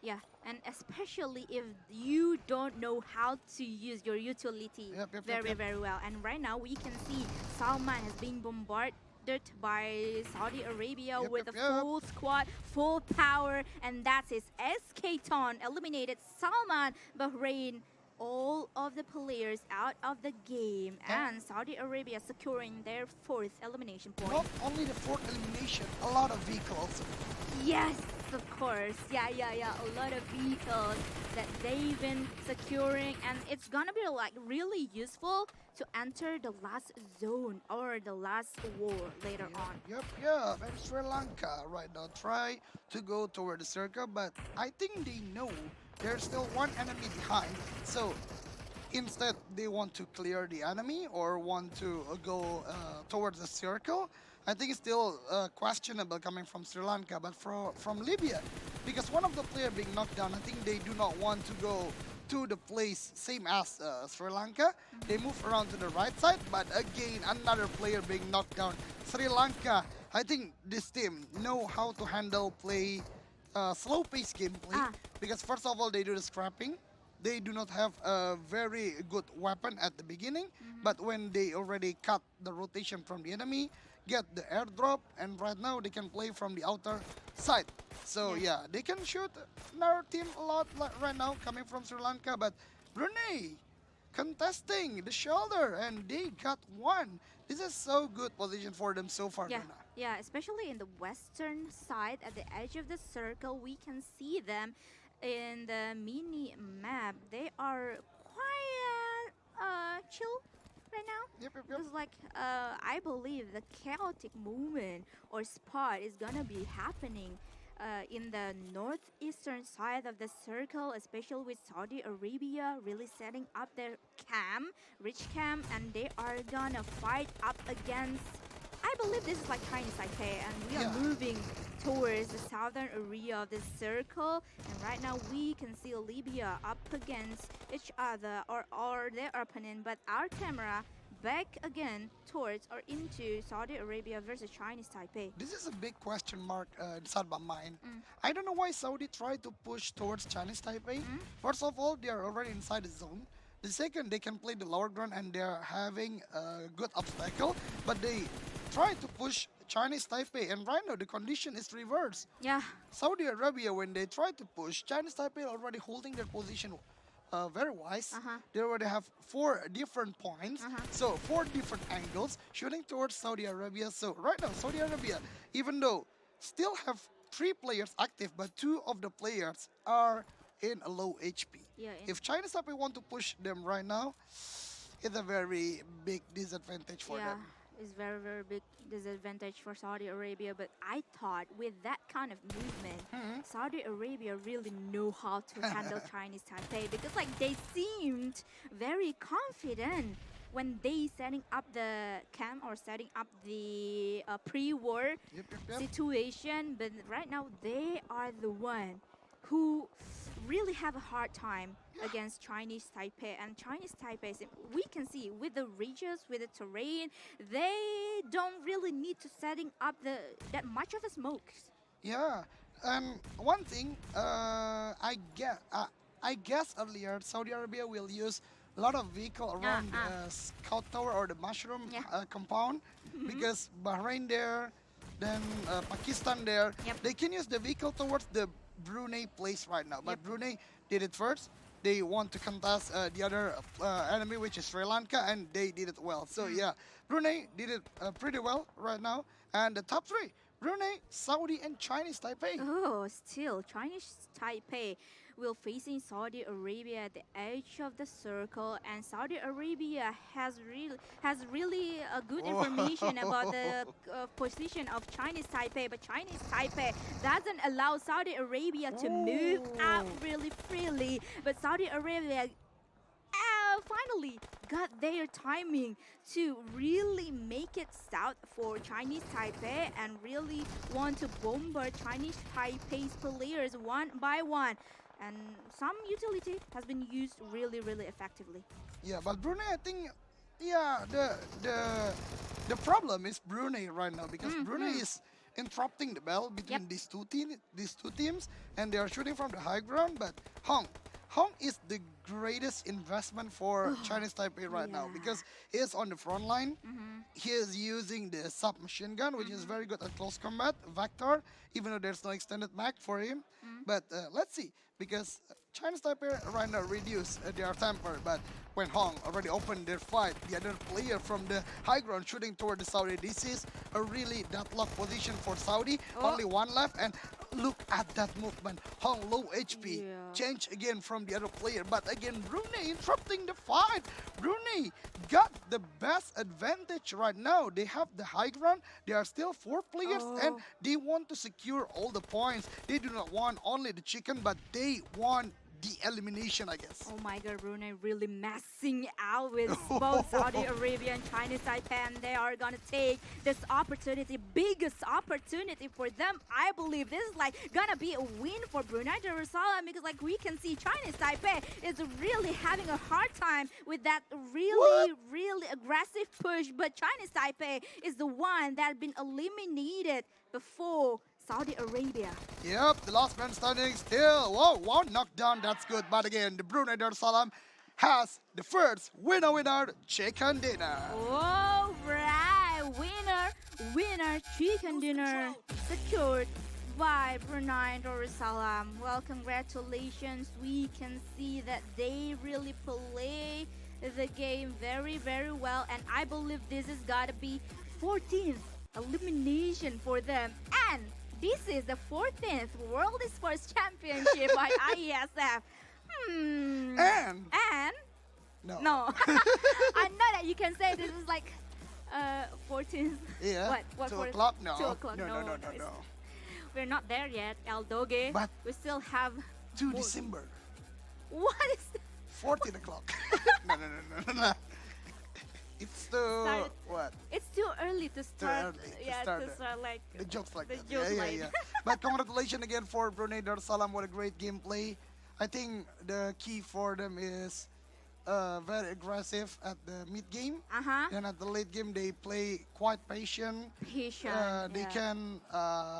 Yeah, and especially if you don't know how to use your utility Yep. very well. And right now we can see Salman has been bombarded by Saudi Arabia Yep, with yep, a yep. full squad, full power, and that's his SK Ton eliminated Salman. Bahrain, all of the players out of the game, and Saudi Arabia securing their 4th elimination point. Not only the 4th elimination, a lot of vehicles. Yes, of course. Yeah. A lot of vehicles that they've been securing, and it's gonna be like really useful to enter the last zone or the last war later on. Yep. And Sri Lanka right now try to go toward the circle, but I think they know there's still one enemy behind. So instead, they want to clear the enemy or want to go towards the circle. I think it's still questionable coming from Sri Lanka, but from Libya, because one of the player being knocked down, I think they do not want to go to the place same as Sri Lanka. They move around to the right side, but again another player being knocked down. Sri Lanka, I think this team know how to handle play slow-paced gameplay because first of all they do the scrapping. They do not have a very good weapon at the beginning, but when they already cut the rotation from the enemy, get the airdrop, and right now they can play from the outer side. So yeah, they can shoot another team a lot right now coming from Sri Lanka, but Brunei contesting the shoulder and they got one. This is so good position for them so far. Yeah, Luna. yeah, especially in the western side at the edge of the circle, we can see them in the mini map. They are quite chill right now. Yep. It's like I believe the chaotic movement or spot is gonna be happening in the northeastern side of the circle, especially with Saudi Arabia really setting up their rich camp, and they are gonna fight up against. I believe this is like Chinese Taipei, and we are moving towards the southern area of this circle. And right now we can see Libya up against each other or their opponent, but our camera back again towards or into Saudi Arabia versus Chinese Taipei. This is a big question mark inside my mind. I don't know why Saudi tried to push towards Chinese Taipei. First of all, they are already inside the zone. The second, they can play the lower ground and they are having a good obstacle, but they try to push Chinese Taipei, and right now the condition is reversed. Yeah. Saudi Arabia, when they try to push, Chinese Taipei already holding their position very wise. They already have 4 different points, so 4 different angles shooting towards Saudi Arabia. So right now, Saudi Arabia, even though still have 3 players active, but 2 of the players are in a low HP. Yeah. If Chinese Taipei want to push them right now, it's a very big disadvantage for them. It's very, very big disadvantage for Saudi Arabia. But I thought with that kind of movement, Saudi Arabia really know how to handle Chinese Taipei, because like they seemed very confident when they setting up the camp or setting up the pre-war situation. But right now they are the one who really have a hard time against Chinese Taipei. And Chinese Taipei, we can see with the regions, with the terrain, they don't really need to setting up that much of a smoke. Yeah, and one thing I guess earlier Saudi Arabia will use a lot of vehicle around the scout tower or the mushroom compound, because Bahrain there, then Pakistan there, they can use the vehicle towards the Brunei place right now. But Brunei did it first. They want to contest the other enemy, which is Sri Lanka, and they did it well. So yeah, Brunei did it pretty well right now. And the top 3, Brunei, Saudi, and Chinese Taipei. Oh, still Chinese Taipei will facing Saudi Arabia at the edge of the circle, and Saudi Arabia has really good information about the position of Chinese Taipei, but Chinese Taipei doesn't allow Saudi Arabia to move out really freely. But Saudi Arabia finally got their timing to really make it south for Chinese Taipei and really want to bombard Chinese Taipei's players one by one. And some utility has been used really, really effectively. Yeah, but Brunei, I think, the problem is Brunei right now, because Brunei is interrupting the battle between these two teams, and they are shooting from the high ground. But Hong is the greatest investment for Chinese Taipei right now, because he is on the front line. He is using the submachine gun, which is very good at close combat, Vector, even though there's no extended mag for him. But let's see, because Chinese Taipei right now reduce their temper, but when Hong already opened their fight, the other player from the high ground shooting toward the Saudi. This is a really deadlock position for Saudi. Only one left, and look at that movement. Hong low HP, change again from the other player, but again Brunei interrupting the fight. Brunei got the best advantage right now. They have the high ground. There are still 4 players, and they want to secure all the points. They do not want only the chicken, but they want the elimination, I guess. Oh my god, Brunei really messing out with both Saudi Arabia and Chinese Taipei, and they are gonna take this opportunity, biggest opportunity for them. I believe this is like gonna be a win for Brunei Darussalam, because like we can see Chinese Taipei is really having a hard time with that really aggressive push, but Chinese Taipei is the one that had been eliminated before Saudi Arabia. Yep, the last man standing still. Whoa, one knockdown, that's good. But again, the Brunei Darussalam has the first winner, chicken dinner. All right, winner, chicken dinner secured by Brunei Darussalam. Well, congratulations. We can see that they really play the game very, very well, and I believe this is gotta be 14th elimination for them, and this is the 14th World Esports Championship by Iesf. And No. I know that you can say this is like 14th. Yeah. What 2 for- o'clock? No. 2 o'clock. No. We're not there yet, El Doge. But we still have 2 more. December, What is that? 14 o'clock. No. It's too Start- what? It's too early to start. early to yeah, start to the- start like The jokes like the that. jokes Yeah. like- But congratulations again for Brunei Darussalam. What a great gameplay. I think the key for them is very aggressive at the mid game. And at the late game, they play quite patient. Patient. They yeah. can,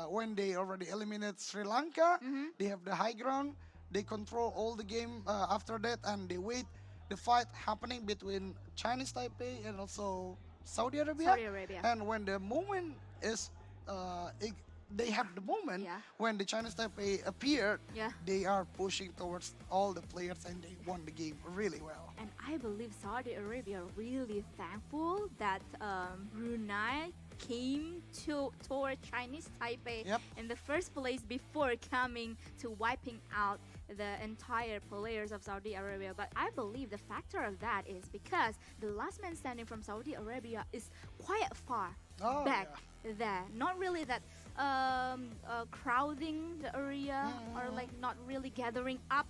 when they already eliminate Sri Lanka, Mm-hmm. they have the high ground. They control all the game after that, and they wait the fight happening between Chinese Taipei and also Saudi Arabia. Saudi Arabia. And when the moment is, they have the moment Yeah. when the Chinese Taipei appeared, Yeah. they are pushing towards all the players and they won the game really well. And I believe Saudi Arabia are really thankful that Brunei came toward Chinese Taipei Yep. in the first place before coming to wiping out the entire players of Saudi Arabia. But I believe the factor of that is because the last man standing from Saudi Arabia is quite far Oh, back there. Not really that crowding the area or like not really gathering up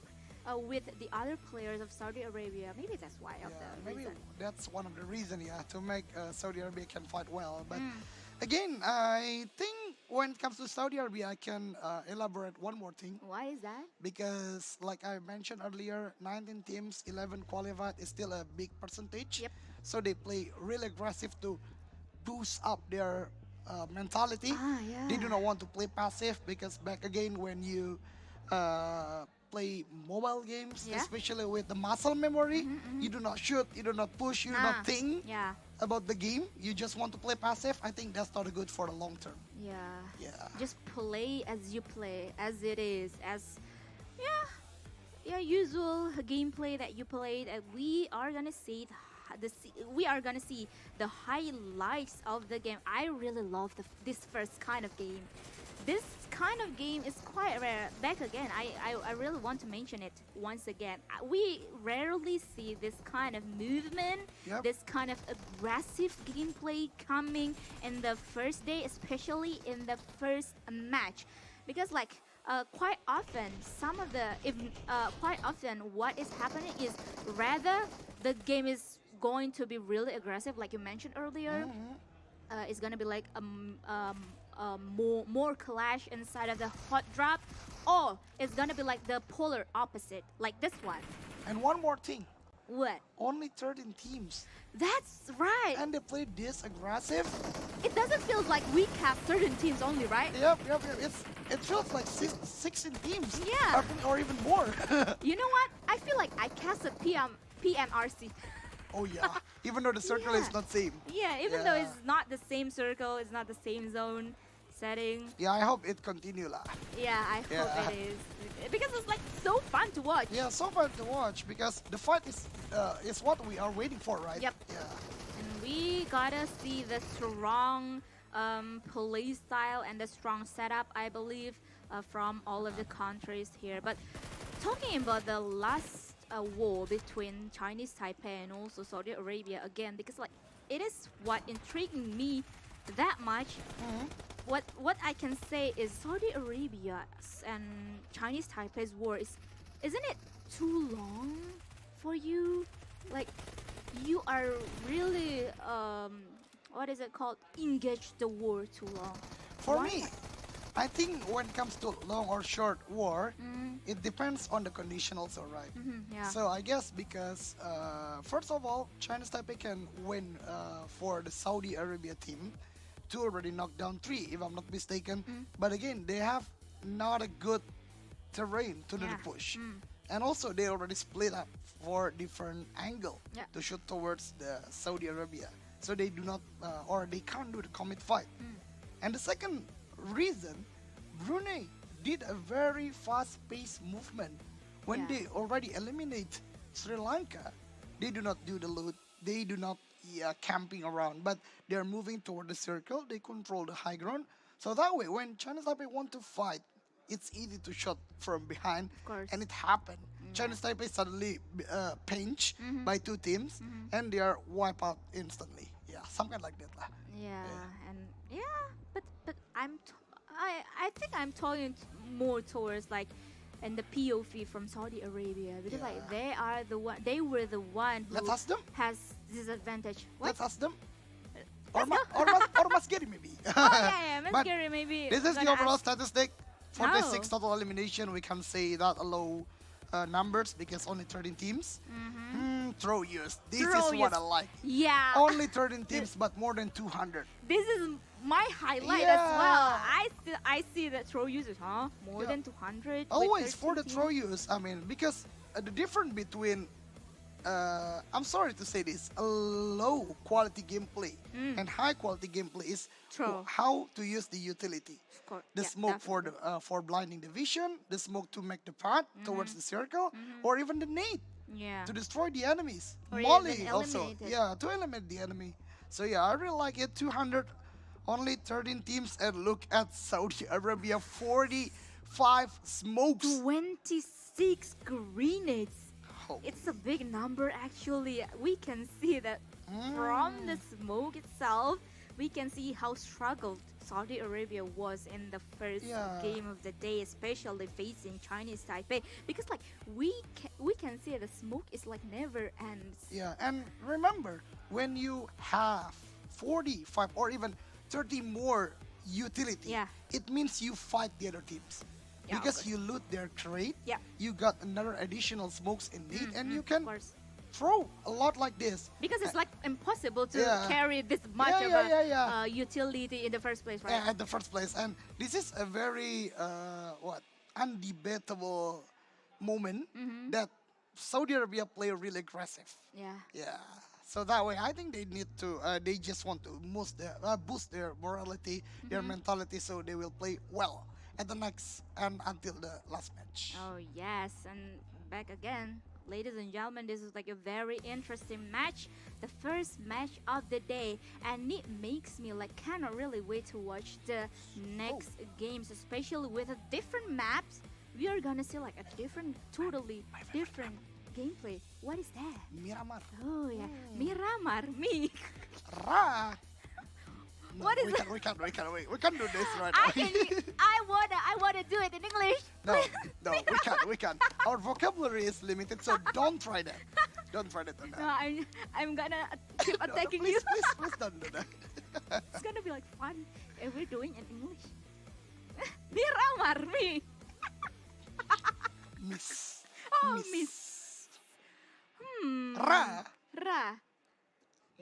with the other players of Saudi Arabia. Maybe that's why of the Maybe reason. that's one of the reasons, to make Saudi Arabia can fight well. But again, I think when it comes to Saudi Arabia, I can elaborate one more thing. Why is that? Because like I mentioned earlier, 19 teams, 11 qualified is still a big percentage. Yep. So they play really aggressive to boost up their mentality. Yeah. They do not want to play passive, because back again when you play mobile games, Yeah. especially with the muscle memory, you do not shoot, you do not push, you do not think Yeah. about the game. You just want to play passive. I think that's not good for the long term. Yeah. Yeah. Just play as you play, as it is, as usual gameplay that you played, and we are gonna see the highlights of the game. I really love this first kind of game. This kind of game is quite rare. Back again, I really want to mention it once again. We rarely see this kind of movement, Yep. this kind of aggressive gameplay coming in the first day, especially in the first match. Because like quite often, quite often what is happening is rather the game is going to be really aggressive, like you mentioned earlier. It's gonna be like more clash inside of the hot drop, or it's gonna be like the polar opposite, like this one. And one more thing, What? only 13 teams, That's right. and they play this aggressive. It doesn't feel like we have certain teams only, right? Yep. It feels like 16 teams. Yeah. Or even more. You know what? I feel like I cast a PMRC. Oh yeah. Even though the circle is Yeah. not same. Yeah, even though Yeah. it's not the same circle, it's not the same zone setting. Yeah, I hope it continue lah. Yeah, I hope Yeah. it is. Because it's like so fun to watch. Yeah, so fun to watch, because the fight is what we are waiting for, right? Yep. Yeah. And we gotta see the strong play style and the strong setup, I believe, from all of the countries here. But talking about the last war between Chinese Taipei and also Saudi Arabia again, because like it is what intriguing me that much. What I can say is Saudi Arabia and Chinese Taipei's war isn't it too long for you? Like, you are really what is it called? Engaged the war too long. For Why? me, I think when it comes to long or short war, it depends on the condition also, right? Yeah. So I guess because first of all, China's Taipei can win for the Saudi Arabia team. Two already knocked down three, if I'm not mistaken. But again, they have not a good terrain to do the push. And also, they already split up for different angle Yeah. to shoot towards the Saudi Arabia. So they do not, or they can't do the commit fight. And the second reason, Brunei did a very fast-paced movement. When Yeah. they already eliminate Sri Lanka, they do not do the loot, they do not camping around, but they're moving toward the circle, they control the high ground. So that way, when China's Taipei want to fight, it's easy to shot from behind, course. and it happened. China's Taipei suddenly pinched by two teams, and they are wiped out instantly. Yeah, something like that lah. Yeah, and but I think I'm talking more towards like in the POV from Saudi Arabia because like Yeah. they were the one who Let's ask them. has disadvantage. What? Let's ask them. Let's Or Masgeri maybe. Oh yeah, Miss But Gary maybe. This is the gonna overall ask- statistic. 46 No. total elimination. We can say that a low numbers because only 13 teams. Throw years. This Throw is what years. I like. Yeah. Only 13 teams, but more than 200. This is my highlight as well. Yeah. I see that throw users, huh? More Yeah. than 200. with Always for 13 the throw use. I mean, because the difference between, I'm sorry to say this, a low quality gameplay and high quality gameplay is Throw. how to use the utility. Of course. The Yeah, smoke for the definitely. for blinding the vision, the smoke to make the path towards the circle, or even the nade Yeah. to destroy the enemies. Or Molly even also, eliminate it. yeah, to eliminate the enemy. So yeah, I really like it. 200, only 13 teams, and look at Saudi Arabia, 45 smokes. 26 grenades. Oh, It's a big number actually. We can see that from the smoke itself, we can see how struggled Saudi Arabia was in the first Yeah. game of the day, especially facing Chinese Taipei. Because like we can see the smoke is like never ends. yeah, and remember, when you have 45 or even 30 more utility, Yeah. it means you fight the other teams. Yeah, of Because course. you loot their crate, Yeah. you got another additional smokes in need, and you Of can course. throw a lot like this. Because it's like impossible to Yeah. carry this much Yeah, of yeah, a yeah. utility in the first place, right? At the first place, and this is a very undebatable moment that Saudi Arabia play really aggressive. Yeah. Yeah. So that way, I think they need to. They just want to boost their morality, their mentality, so they will play well at the next and until the last match. Oh yes, and back again. Ladies and gentlemen, this is like a very interesting match. The first match of the day, and it makes me like cannot really wait to watch the next games, especially with a different maps. We are gonna see like a totally different gameplay. What is that? Miramar. Oh yeah, Miramar, me. Ra. No, What is we it? can't we can't do this right I now. can. I wanna do it in English. No, we can't. Our vocabulary is limited, so don't try that. Don't try that. No, I'm gonna keep No, attacking please, you. please don't do that. It's gonna be like fun if we're doing in English. Miramar, me. Miss. Oh, miss. Ra. Ra.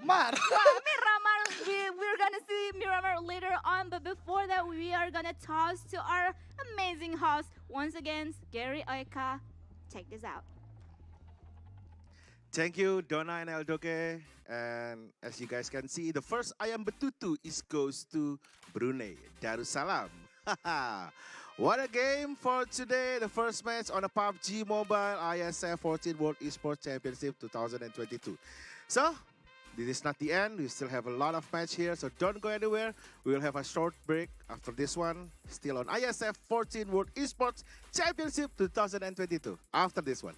Mar. Miramar. We're gonna see Miramar later on, but before that, we are gonna toss to our amazing host once again, Gary Oika. Check this out. Thank you, Donna and Eldoke. And as you guys can see, the first ayam betutu goes to Brunei Darussalam. What a game for today. The first match on the PUBG Mobile Iesf 14 World Esports Championship 2022. So, this is not the end. We still have a lot of match here, so don't go anywhere. We will have a short break after this one. Still on Iesf 14 World Esports Championship 2022. After this one.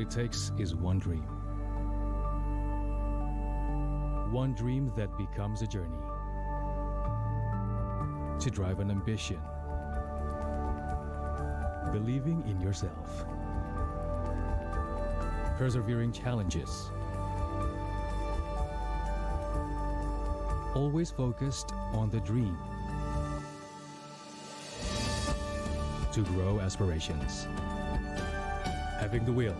it takes is one dream. One dream that becomes a journey. To drive an ambition. Believing in yourself. Persevering challenges. Always focused on the dream. To grow aspirations. Having the will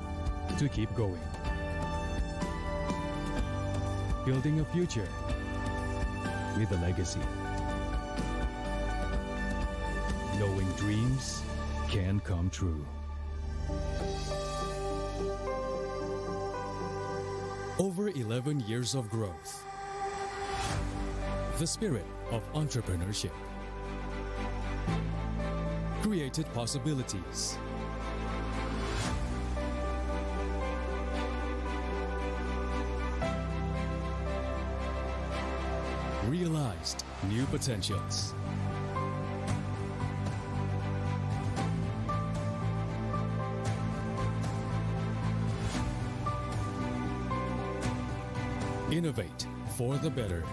to keep going. Building a future with a legacy. Knowing dreams can come true. Over 11 years of growth. The spirit of entrepreneurship created possibilities. Realized new potentials. Innovate for the better.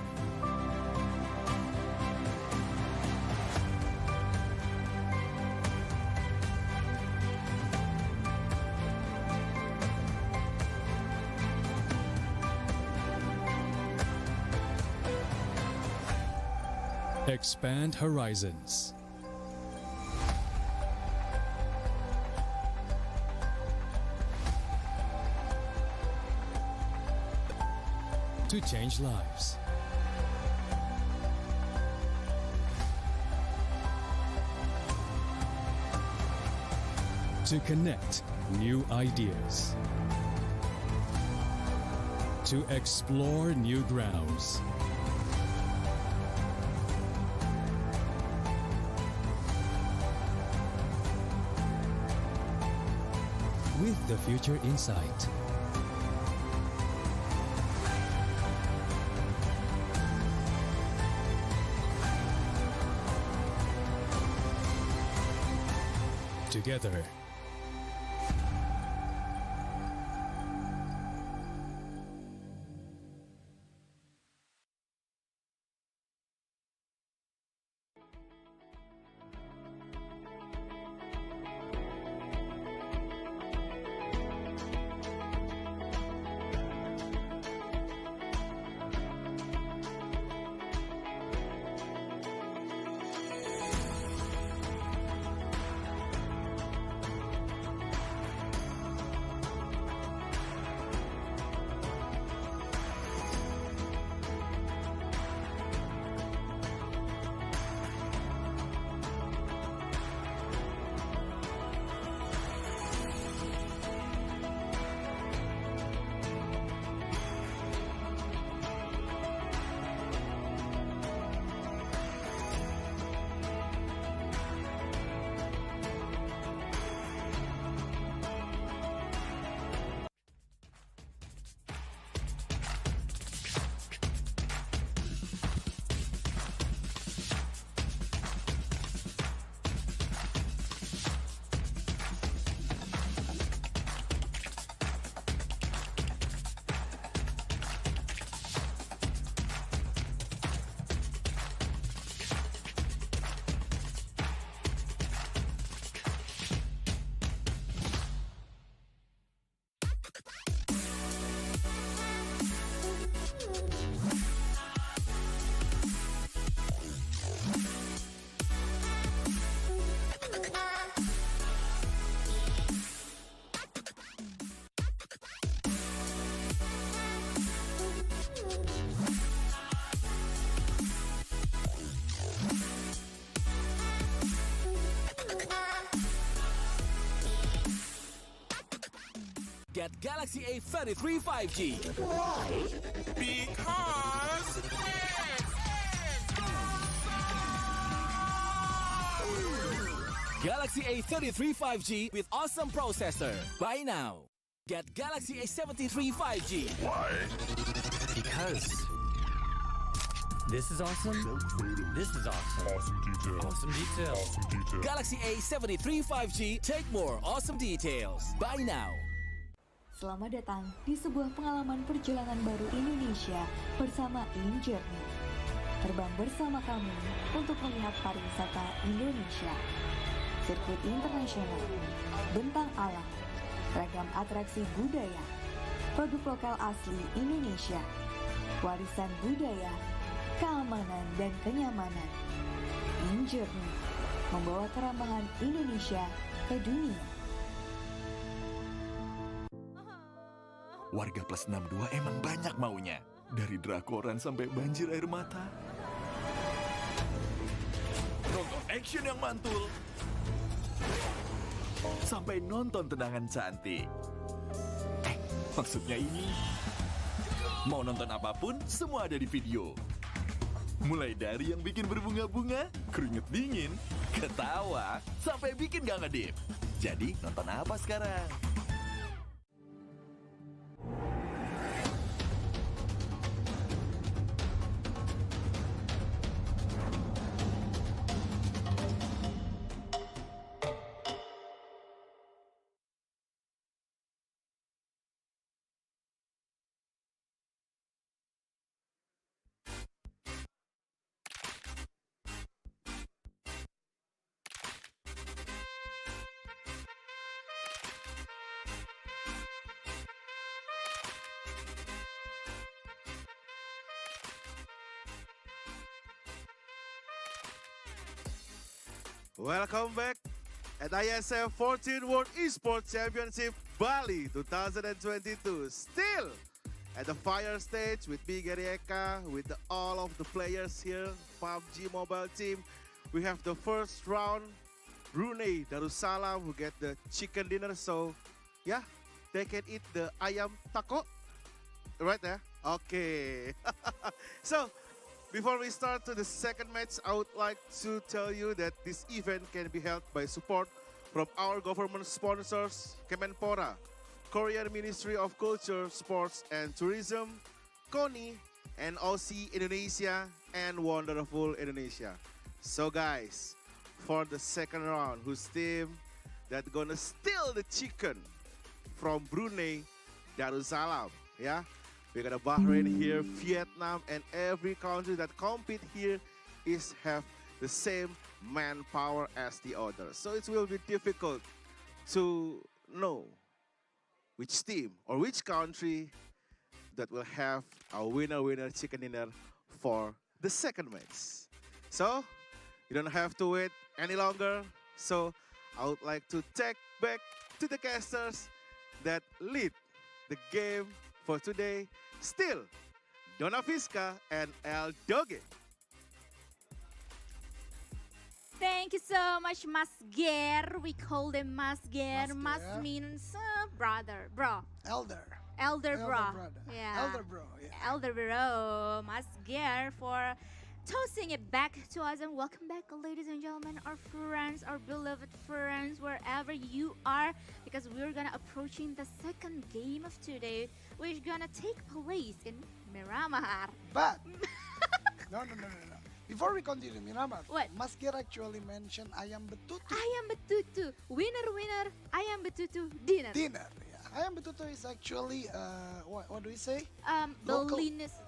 Expand horizons. To change lives. To connect new ideas. To explore new grounds. With the future in sight. Together. Get Galaxy A33 5G. Why? Because Galaxy A33 5G with awesome processor. Buy now. Get Galaxy A73 5G. Why? Because this is awesome. This is awesome. Awesome detail. Awesome detail. Awesome detail. Galaxy A73 5G. Take more awesome details. Buy now. Selamat datang di sebuah pengalaman perjalanan baru Indonesia bersama Journey. Terbang bersama kami untuk melihat pariwisata Indonesia. Sirkuit internasional, bentang alam, ragam atraksi budaya, produk lokal asli Indonesia, warisan budaya, keamanan dan kenyamanan. Journey membawa kerambahan Indonesia ke dunia. Warga plus 62 emang banyak maunya. Dari drakoran sampai banjir air mata. Nonton action yang mantul. Sampai nonton tendangan cantik. Maksudnya ini. Mau nonton apapun, semua ada di video. Mulai dari yang bikin berbunga-bunga, keringet dingin, ketawa, sampai bikin gak ngedip. Jadi nonton apa sekarang? Welcome back at Iesf 14 World Esports Championship Bali 2022. Still at the fire stage with Big Eka, with all of the players here, PUBG Mobile team. We have the first round, Brunei Darussalam who get the chicken dinner. So yeah, they can eat the ayam taco. Right there? Okay. So before we start to the second match, I would like to tell you that this event can be held by support from our government sponsors, Kemenpora, Korean Ministry of Culture, Sports and Tourism, KONI, and OC Indonesia, and Wonderful Indonesia. So guys, for the second round, whose team that gonna steal the chicken from Brunei Darussalam, yeah? We got Bahrain here, Vietnam, and every country that compete here have the same manpower as the others. So it will be difficult to know which team or which country that will have a winner chicken dinner for the second match. So you don't have to wait any longer. So I would like to take back to the casters that lead the game for today. Still, Dona Fisca and El Doge. Thank you so much, Mas Ger. We call them Mas Ger. Mas means brother, bro. Elder bro. Brother. Yeah. Elder bro. Yeah. Elder bro. Mas Ger for tossing it back to us, and welcome back, ladies and gentlemen, our friends, our beloved friends, wherever you are, because we're gonna approaching the second game of today, which is gonna take place in Miramar. But no. Before we continue, Miramar, What? Masker actually mentioned ayam betutu. Ayam betutu, winner, ayam betutu dinner. Dinner. Yeah. Ayam betutu is actually what do we say?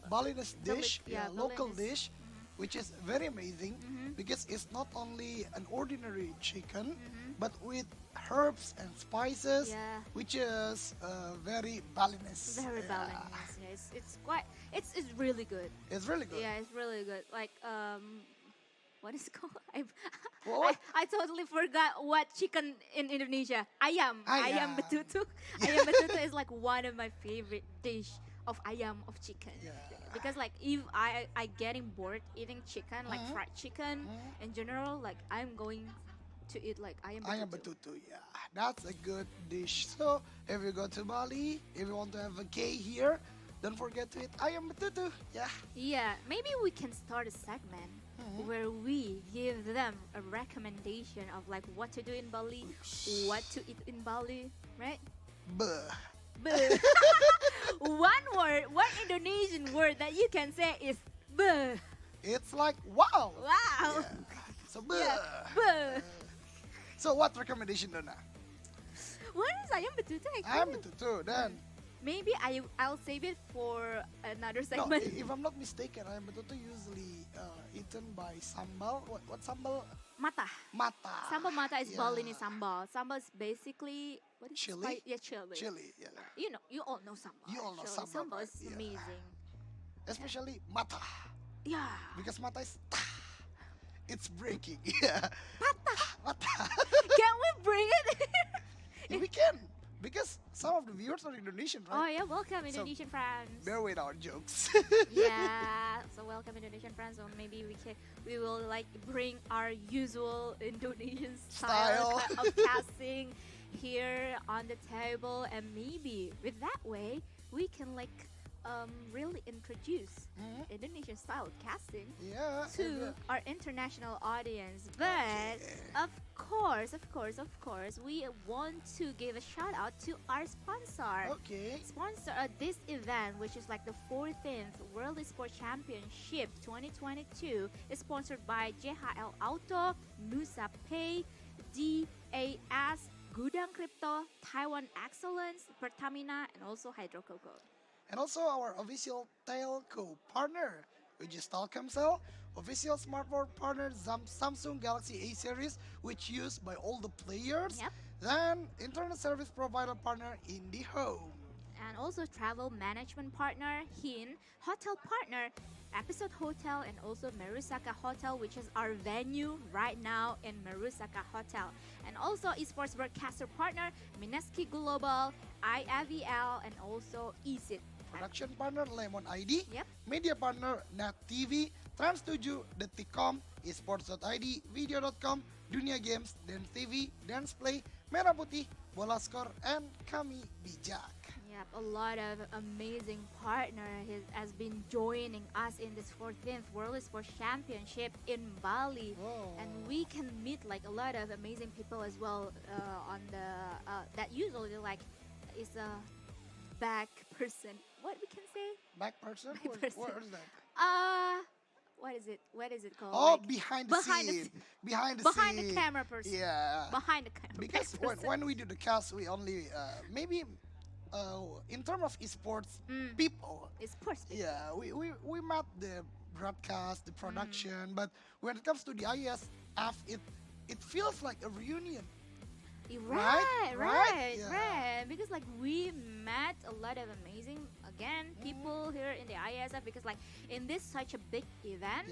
Balinese dish, local Balinese. dish, which is very amazing because it's not only an ordinary chicken, but with herbs and spices, which is very Balinese. Very Balinese. Yes, it's really good. It's really good. Yeah, it's really good. Like what is it called? What? I totally forgot what chicken in Indonesia. Ayam Ayam. betutu. Ayam betutu is like one of my favorite dish of ayam, of chicken. Yeah. Because like if I getting bored eating chicken, like fried chicken in general, like I'm going to eat like ayam betutu. Ayam betutu, yeah, that's a good dish. So if you go to Bali, if you want to have a K here, don't forget to eat ayam betutu. Yeah. Yeah, maybe we can start a segment where we give them a recommendation of like what to do in Bali, what to eat in Bali, right? Buh. Buh. one Indonesian word that you can say is buh. It's like wow. Wow. Yeah. So buh. Yeah, buh. So what recommendation, Donna? What is ayam betutu? Ayam betutu. Then maybe I'll save it for another no, segment. if I'm not mistaken, ayam betutu usually eaten by sambal. What sambal? Mata. Mata. Sambal mata is Yeah. Balinese sambal. Sambal is basically what is Chili? Yeah, chili. Chili. Yeah. You all know sambal. You all know actually. sambal, Sambal right? is Yeah. amazing. Especially mata. Yeah. Because mata is it's breaking. Yeah. Mata. Can we bring it? Yeah, we can. Because some of the viewers are Indonesian, Oh right? yeah, welcome So, Indonesian friends. Bear with our jokes. Yeah, so welcome Indonesian friends. So maybe we will like bring our usual Indonesian style of casting here on the table, and maybe with that way we can like really introduce Indonesian style casting Yeah. to our international audience. But of course, we want to give a shout out to our sponsor. Okay. Sponsor this event, which is like the 14th World Esports Championship 2022, is sponsored by JHL Auto, Nusa Pay, DAS, Gudang Crypto, Taiwan Excellence, Pertamina, and also Hydro Coco. And also our official telco partner, which is Telkomsel, official smartphone partner Samsung Galaxy A series, which used by all the players. Yep. Then internet service provider partner IndiHome. And also travel management partner HIN, hotel partner Episode Hotel, and also Merusaka Hotel, which is our venue right now in Merusaka Hotel. And also esports broadcaster partner Mineski Global, IAVL, and also Iesf. Production partner Lemon ID. Yep. Media partner Net TV, Trans7, Detikcom, esports.id, video.com, Dunia Games, Dance TV, Dance Play, Merah Putih, Bola Skor, and Kami Bijak. Yep, a lot of amazing partner has been joining us in this 14th World Esports Championship in Bali, and we can meet like a lot of amazing people as well on the that usually like is a back person. What we can say? Back person? Back person. What is that? What is it? What is it called? Oh, Like, behind the scene. Behind the behind scene. the camera person. Yeah. Behind the camera. Because when we do the cast, we only maybe in terms of esports people. Esports people. Yeah, we met the broadcast, the production, but when it comes to the Iesf, it feels like a reunion. Right. Yeah. Because like we met a lot of amazing people here in the Iesf, because like in this such a big event,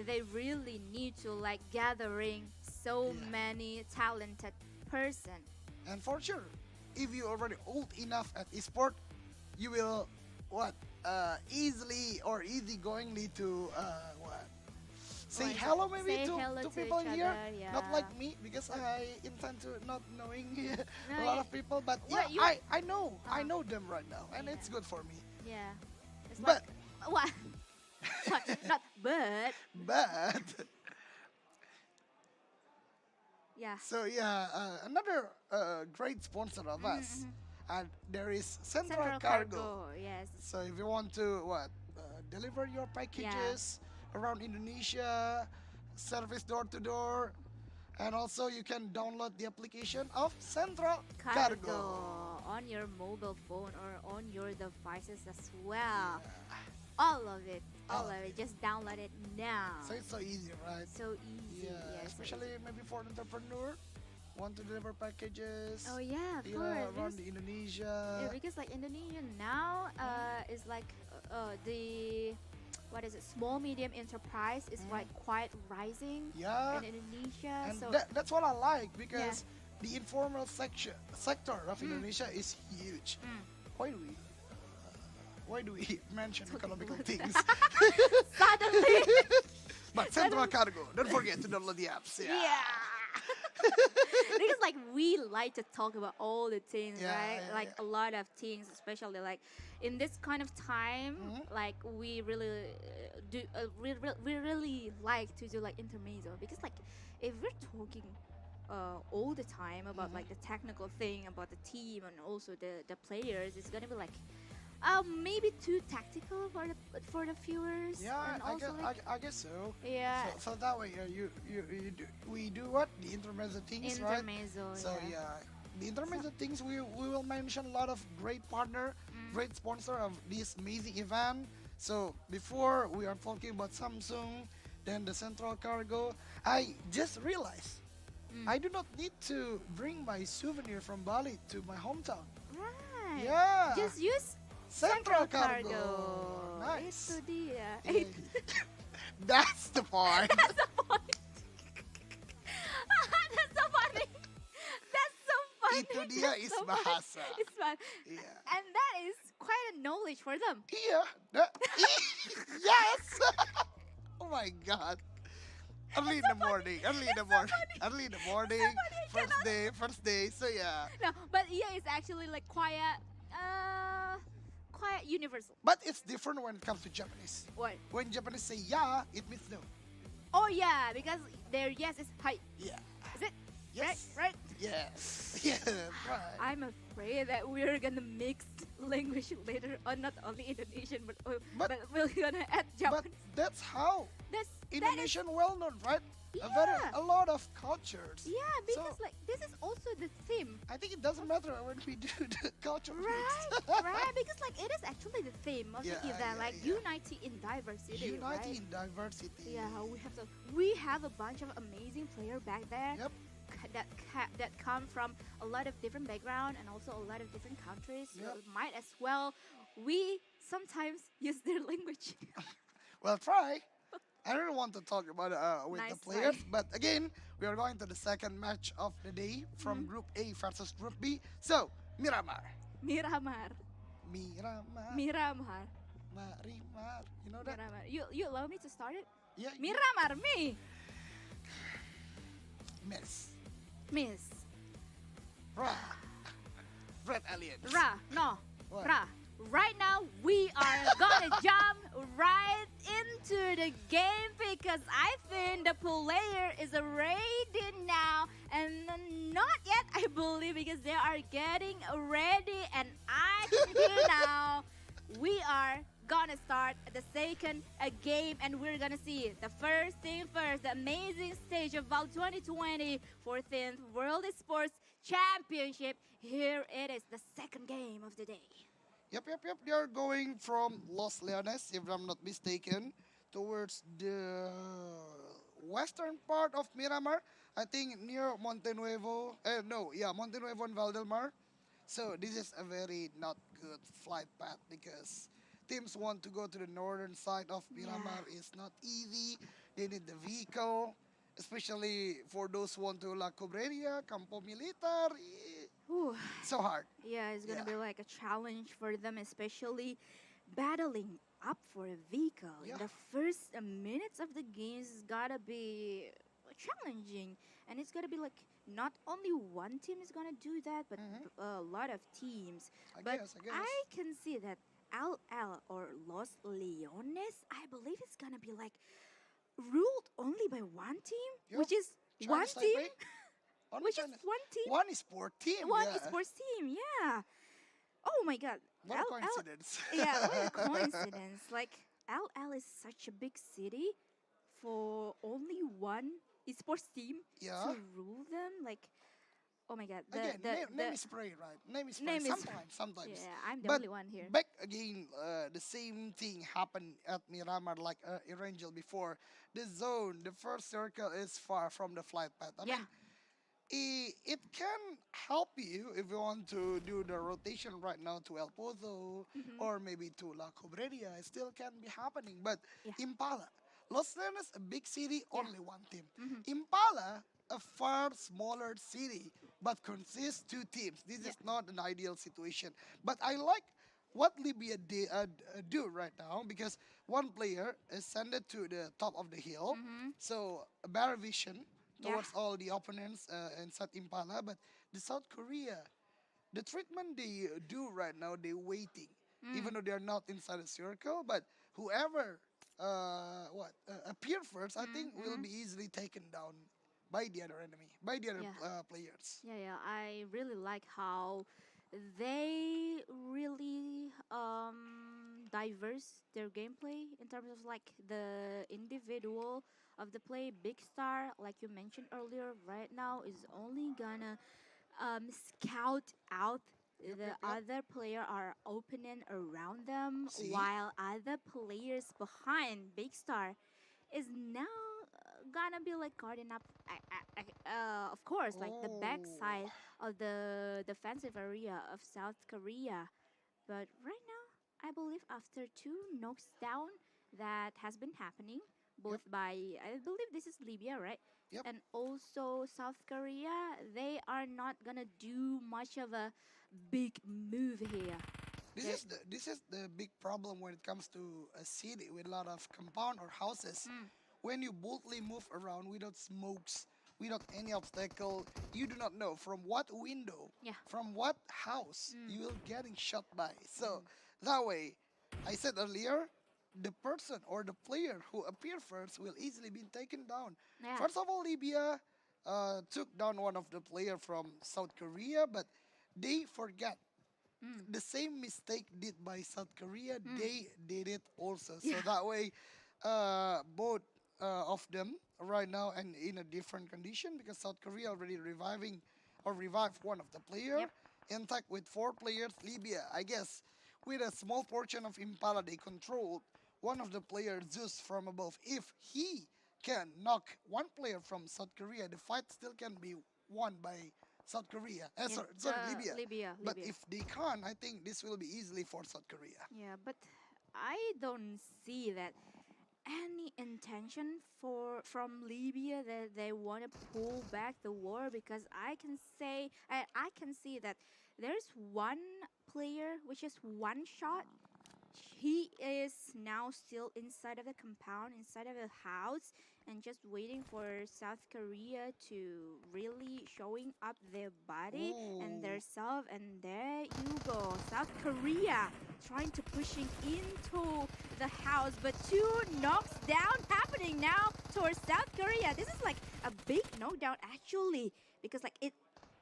they really need to like gathering so many talented person. And for sure, if you're already old enough at esport, you will easygoingly to say hello maybe to people each here. other, yeah. Not like me, because I intend to not knowing No, a lot of people, but What, yeah, you- I know them right now, and it's good for me. Yeah. It's But like, what? Not but. but Yeah. so yeah, another great sponsor of us, and there is Central Cargo. Yes. So if you want to deliver your packages around Indonesia, service door to door, and also you can download the application of Central Cargo. On your mobile phone or on your devices as well. All of it. Just download it now. So it's so easy, right? So easy. Yeah, Yes, so especially easy. maybe for entrepreneur, want to deliver packages. Oh yeah, of yeah, course. around Because, Indonesia. because like Indonesia now is like the small medium enterprise is like quite rising Yeah. in Indonesia. And So that's what I like, because the informal sector of Indonesia is huge. Why do we mention economical things? suddenly, But Central Cargo, don't forget to download the apps. yeah. Because like we like to talk about all the things, Yeah, right? yeah, Like a lot of things, especially like in this kind of time, like we really we really like to do like intermezzo, because like if we're talking all the time about like the technical thing about the team and also the players, it's gonna be like maybe too tactical for the viewers. Yeah, and I also guess, like, I guess so. yeah. So that way, we do what, the intermezzo things, right? Intermezzo, So yeah. the intermediate things, we will mention a lot of great partner, great sponsor of this amazing event. So before we are talking about Samsung, then the Central Cargo, I just realized I do not need to bring my souvenir from Bali to my hometown. Right. Yeah. Just use Central Cargo. Nice. Itu dia. Yeah. That's the part. That's the point. That's so funny. That's so funny. Itu dia That's is so bahasa. funny. It's fun. Yeah. And that is quite a knowledge for them. Yeah. Yes. Oh my God. Early in the morning. Early in the morning. First day. So yeah. No, but yeah, it's actually like quite universal. But it's different when it comes to Japanese. What? When Japanese say yeah, it means no. Oh yeah, because their yes is hi. Yeah. Is it? Yes. Right? Yes. Yeah. Right. I'm afraid that we're gonna mix language later on, not only Indonesian, but we're gonna add But Japanese. that's how That is Indonesian well known, right? Yeah. A lot of cultures. Yeah, because So- like this is also the theme. I think it doesn't matter when we do the culture mix. Right, because like it is actually the theme of Yeah, the event, yeah, like yeah. uniting in diversity. Uniting right? in diversity. Yeah, we have a bunch of amazing players back there. Yep. That come from a lot of different background and also a lot of different countries. So Yep. might as well we sometimes use their language. Well, try. I don't want to talk about with the Nice players, try. but again, we are going to the second match of the day from Mm-hmm. Group A versus Group B. So, Miramar. Miramar. Marimar. You know that? Miramar. You allow me to start it? Yeah. Miramar, me. Miss. Miss. Ra. Red Aliens. Ra, no. What? Ra. Right now, we are gonna jump right into the game because I think the player is ready now. And not yet, I believe, because they are getting ready. And I can hear now we are gonna start the second game, and we're gonna see the first thing first, the amazing stage of VAL 2020 14th World Sports Championship. Here it is, the second game of the day. Yep. They are going from Los Leones, if I'm not mistaken, towards the western part of Miramar. I think near Monte Nuevo. Monte Nuevo and Valdelmar. So this is a very not good flight path because teams want to go to the northern side of Miramar. It's not easy. They need the vehicle, especially for those who want to La Cobreria, Campo Militar. Whew. So hard. Yeah, it's gonna Yeah. be like a challenge for them, especially battling up for a vehicle. In Yeah. the first minutes of the game is gotta be challenging, and it's gotta be like not only one team is gonna do that, but a lot of teams. I but guess. I can see that LL or Los Leones, I believe it's gonna be like ruled only by one team, Yep. which is one Chinese team, Taipei. Only which is China. one team. One is sport team. One yeah. sports team, yeah. Oh my God. What a coincidence. Yeah, what a coincidence. Like, LL is such a big city for only one esports team Yeah. to rule them. Like, oh my God. Again, name is spray, right? Name is spray. Name is- Sometimes. Yeah, I'm the But only one here. back again, the same thing happened at Miramar like Erangel before. The zone, the first circle is far from the flight path. I Yeah. mean, it can help you if you want to do the rotation right now to El Pozo or maybe to La Cobreria. It still can be happening. But Yeah. Impala, Los Leones, a big city, only one team. Impala, a far smaller city, but consists two teams. This is not an ideal situation. But I like what Libya do right now because one player ascended to the top of the hill, so a better vision towards all the opponents inside Impala. But the South Korea, the treatment they do right now, they're waiting, even though they're not inside the circle. But whoever appear first, I think will be easily taken down by the other enemy, by the other players. Yeah, I really like how they really diverse their gameplay in terms of like the individual of the play. Big Star, like you mentioned earlier, right now is only gonna scout out the other player or opponent around them, See? while other players behind Big Star is now gonna be like guarding up, of course, like the backside of the defensive area of South Korea. But right now, I believe after two knocks down that has been happening, both by, I believe this is Libya, right? Yep. And also South Korea, they are not gonna do much of a big move here. This is the big problem when it comes to a city with a lot of compound or houses. When you boldly move around without smokes, without any obstacle, you do not know from what window, from what house you will getting shot by. So that way, I said earlier, the person or the player who appear first will easily be taken down. Yeah. First of all, Libya took down one of the player from South Korea, but they forgot the same mistake did by South Korea, they did it also. So that way, both of them right now and in a different condition because South Korea already reviving or revived one of the player. In fact, with 4 players, Libya, I guess, with a small portion of Impala they controlled, one of the players Zeus from above. If he can knock one player from South Korea, the fight still can be won by South Korea. Sorry, Libya. But if they can't, I think this will be easily for South Korea. Yeah, but I don't see that any intention from Libya that they want to pull back the war, because I can say I can see that there's one player which is one shot. He is now still inside of the compound, inside of the house, and just waiting for South Korea to really showing up their body and their self. And there you go, South Korea trying to pushing into the house, but 2 knocks down happening now towards South Korea. This is like a big knockdown actually, because like it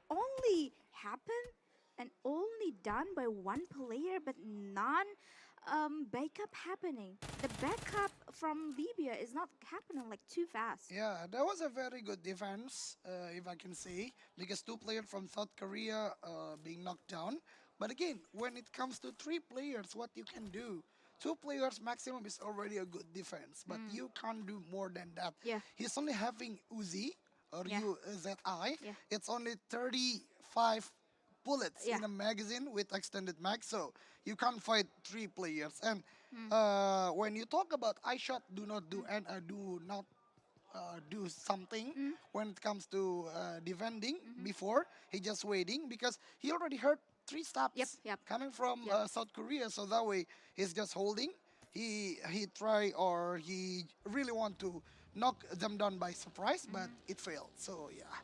only happened and only done by one player, but none backup happening. The backup from Libya is not happening like too fast. Yeah, that was a very good defense, if I can say, because 2 players from South Korea being knocked down. But again, when it comes to 3 players, what you can do? 2 players maximum is already a good defense, but you can't do more than that. Yeah. He's only having Uzi or UZI. Yeah. It's only 35 bullets Yeah. in a magazine with extended mag, so you can't fight 3 players. And when you talk about I shot, do not do and do not do something when it comes to defending. Before he just waiting because he already heard 3 steps coming from South Korea, so that way he's just holding. He try or he really want to knock them down by surprise, but it failed. So yeah,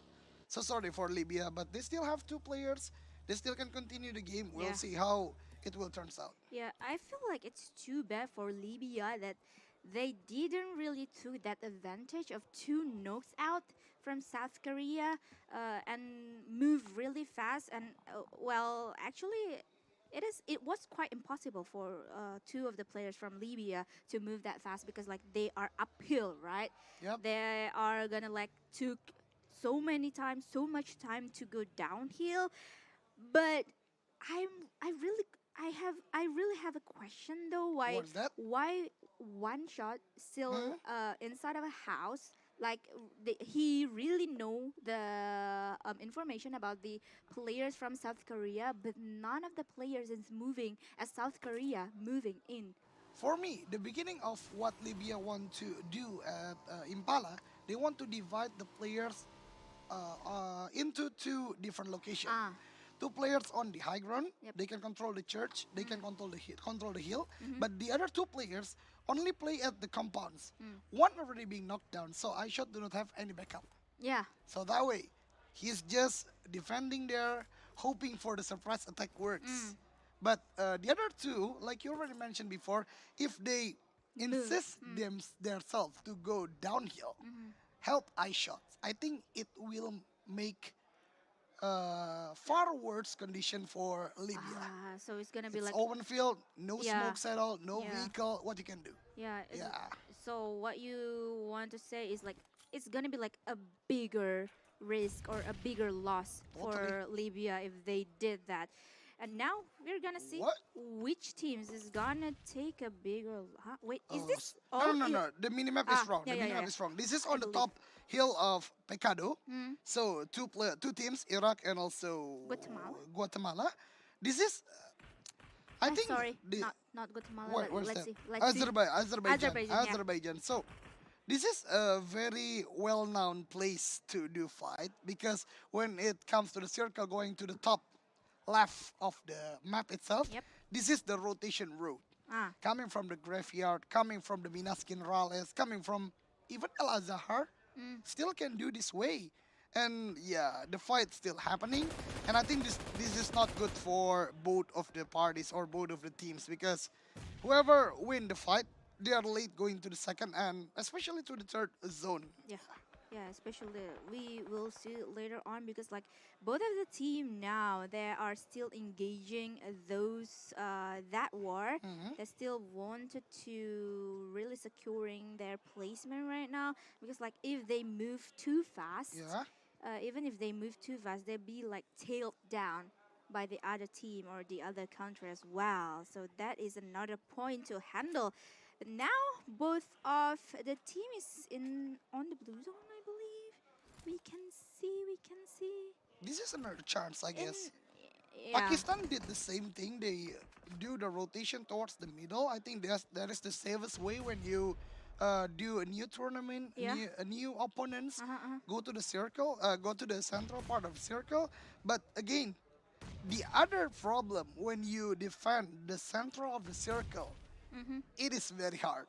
so sorry for Libya, but they still have 2 players. They still can continue the game. We'll see how it will turns out. Yeah, I feel like it's too bad for Libya that they didn't really took that advantage of 2 knocks out from South Korea and move really fast. And well, actually, it was quite impossible for 2 of the players from Libya to move that fast, because like they are uphill, right? Yep. They are gonna like took so much time to go downhill. But I really have a question though. What's that? Why one shot still inside of a house? Like he really know the information about the players from South Korea, but none of the players is moving as South Korea moving in. For me, the beginning of what Libya want to do at Impala, they want to divide the players into 2 different locations. 2 players on the high ground, they can control the church, they can control the hill. But the other 2 players only play at the compounds. One already being knocked down, so I shot do not have any backup. Yeah. So that way, he's just defending there, hoping for the surprise attack works. But the other 2, like you already mentioned before, if they insist themselves to go downhill, help eye shots, I think it will make far worse condition for Libya. So it's gonna be It's like open field, no smokes at all, no Yeah. vehicle. What you can do? So what you want to say is like it's gonna be like a bigger risk or a bigger loss for Libya if they did that. And now we're gonna see which teams is gonna take a bigger. Wait, is this? No. The minimap is wrong. The minimap is wrong. This is on the top hill of Pecado. So two teams, Iraq and also Guatemala. This is. I think. Sorry, not Guatemala. Where's let's that? see. Let's see. Azerbaijan. So. This is a very well-known place to do fight because when it comes to the circle going to the top left of the map itself, this is the rotation route. Coming from the graveyard, coming from the Minas Generales, coming from even El Azhar, still can do this way. And yeah, the fight's still happening. And I think this is not good for both of the parties or both of the teams because whoever win the fight, they are late going to the second and especially to the third zone. Yeah, especially we will see later on because like both of the team now they are still engaging those that war. They still wanted to really securing their placement right now because like if they move too fast, even if they move too fast, they'll be like tailed down by the other team or the other country as well. So that is another point to handle. Now both of the team is on the blue zone, I believe. We can see. This is another chance, I guess. Pakistan did the same thing. They do the rotation towards the middle. I think that is the safest way when you do a new tournament, a new opponents, go to the circle, go to the central part of the circle. But again, the other problem when you defend the center of the circle, it is very hard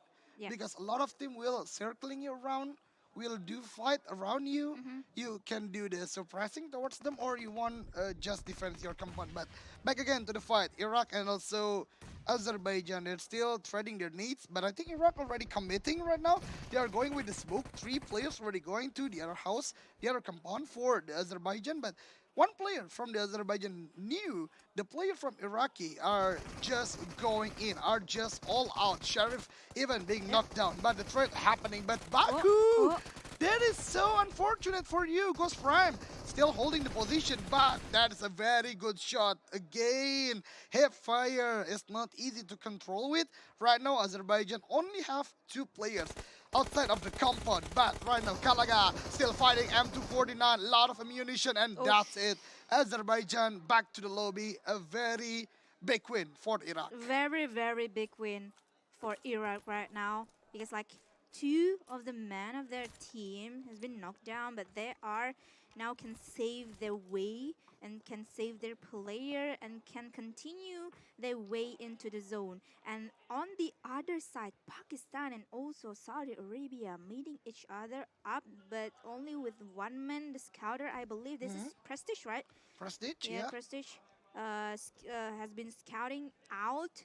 because a lot of team will circling you around, will do fight around you. You can do the suppressing towards them, or you want just defense your compound. But back again to the fight, Iraq and also Azerbaijan, they're still trading their needs. But I think Iraq already committing right now. They are going with the smoke. 3 players already going to the other house, the other compound for the Azerbaijan. But one player from the Azerbaijan knew the player from Iraqi are just going in, are just all out. Sheriff even being knocked down, but the trade happening. But Baku, that is so unfortunate for you. Ghost Prime still holding the position, but that is a very good shot. Again, hip fire is not easy to control with. Right now, Azerbaijan only have 2 players outside of the compound, but right now Kalaga still fighting M249, a lot of ammunition, and that's it. Azerbaijan back to the lobby, a very big win for Iraq. Very, very big win for Iraq right now because like 2 of the men of their team has been knocked down, but they are now can save their way and can save their player and can continue their way into the zone. And on the other side, Pakistan and also Saudi Arabia meeting each other up, but only with 1 man, the scouter. I believe this is Prestige, right? Prestige, yeah. Prestige has been scouting out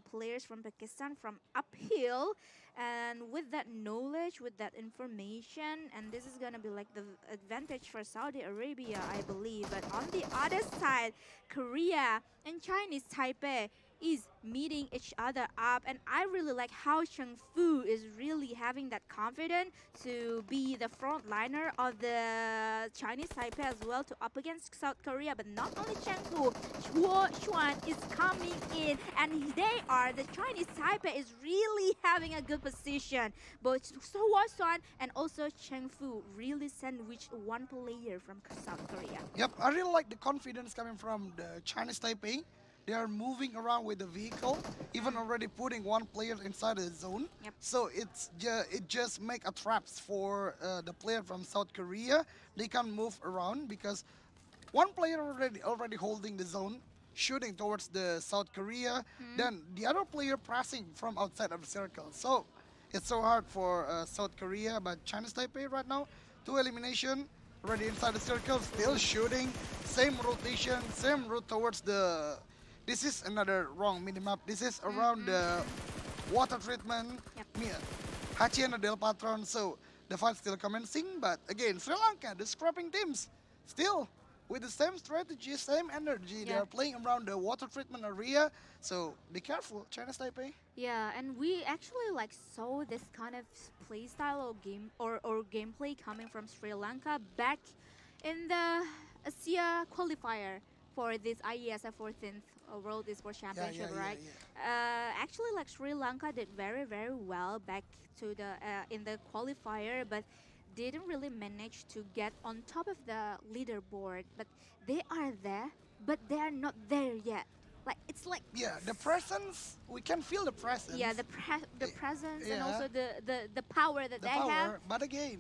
players from Pakistan from uphill, and with that knowledge, with that information, and this is gonna be like the advantage for Saudi Arabia, I believe. But on the other side, Korea and Chinese Taipei is meeting each other up, and I really like how Cheng Fu is really having that confidence to be the frontliner of the Chinese Taipei as well to up against South Korea. But not only Cheng Fu, Chuo Xuan is coming in, and the Chinese Taipei is really having a good position. Both Chuo Xuan and also Cheng Fu really sandwiched 1 player from South Korea. Yep, I really like the confidence coming from the Chinese Taipei. They are moving around with the vehicle, even already putting 1 player inside the zone. So it just make a traps for the player from South Korea. They can move around because 1 player already holding the zone, shooting towards the South Korea. Then the other player pressing from outside of the circle. So it's so hard for South Korea, but Chinese Taipei right now, 2 elimination, already inside the circle, still shooting. Same rotation, same route towards the. This is another wrong minimap. This is around the water treatment, Hacienda del Patron. So the fight still commencing, but again, Sri Lanka, the scrapping teams, still with the same strategy, same energy. They are playing around the water treatment area. So be careful, Chinese Taipei. Yeah, and we actually like saw this kind of play style or game or gameplay coming from Sri Lanka back In the Asia qualifier for this Iesf 14th World Esports Championship, right? Actually, like Sri Lanka did very, very well back to the in the qualifier, but didn't really manage to get on top of the leaderboard. But they are there, but they are not there yet. Like it's like The presence, we can feel the presence. yeah, the presence and also the power that they have. But again,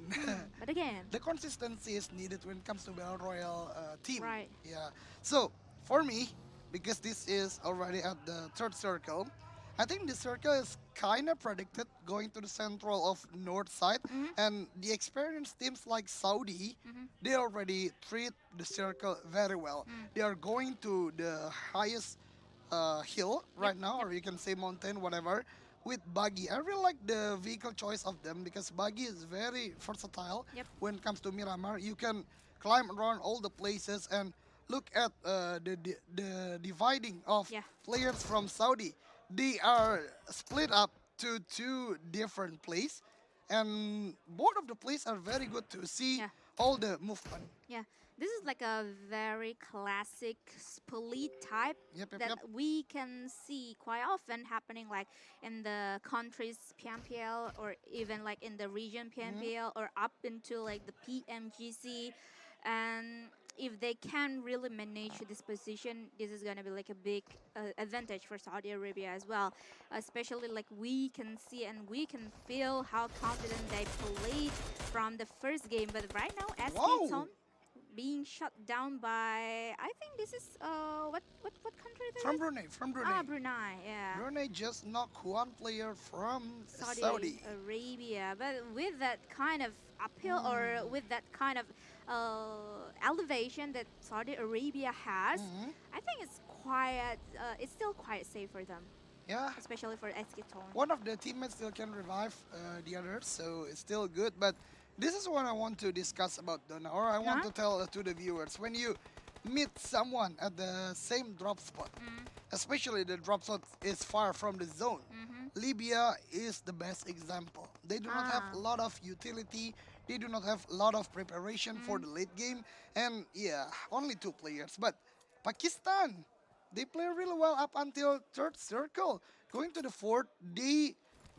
But again, the consistency is needed when it comes to Battle Royale team. Right. Yeah. So for me, because this is already at the third circle, I think the circle is kind of predicted going to the central of north side, and the experienced teams like Saudi, they already treat the circle very well. They are going to the highest hill right now, or you can say mountain, whatever, with buggy. I really like the vehicle choice of them because buggy is very versatile when it comes to Miramar. You can climb around all the places and look at the dividing of players from Saudi. They are split up to two different places, and both of the places are very good to see all the movement. yeah, this is like a very classic split type Yep, yep, that yep. we can see quite often happening like in the country's PMPL or even like in the region PMPL or up into like the PMGC. And if they can really manage this position, this is going to be like a big advantage for Saudi Arabia as well. Especially like we can see and we can feel how confident they played from the first game. But right now, SK Tom being shut down by, I think this is what country this From is? Brunei, from Brunei. Ah, Brunei, yeah. Brunei just knocked one player from Saudi. Arabia. But with that kind of uphill or with that kind of elevation that Saudi Arabia has, I think it's still quite safe for them. Yeah. Especially for SK Tone. One of the teammates still can revive the others, so it's still good. But this is what I want to discuss about Donna, or I want to tell to the viewers. When you meet someone at the same drop spot, especially the drop spot is far from the zone, Libya is the best example. They do not have a lot of utility. They do not have a lot of preparation for the late game. And yeah, only two players. But Pakistan, they play really well up until third circle. Going to the fourth, they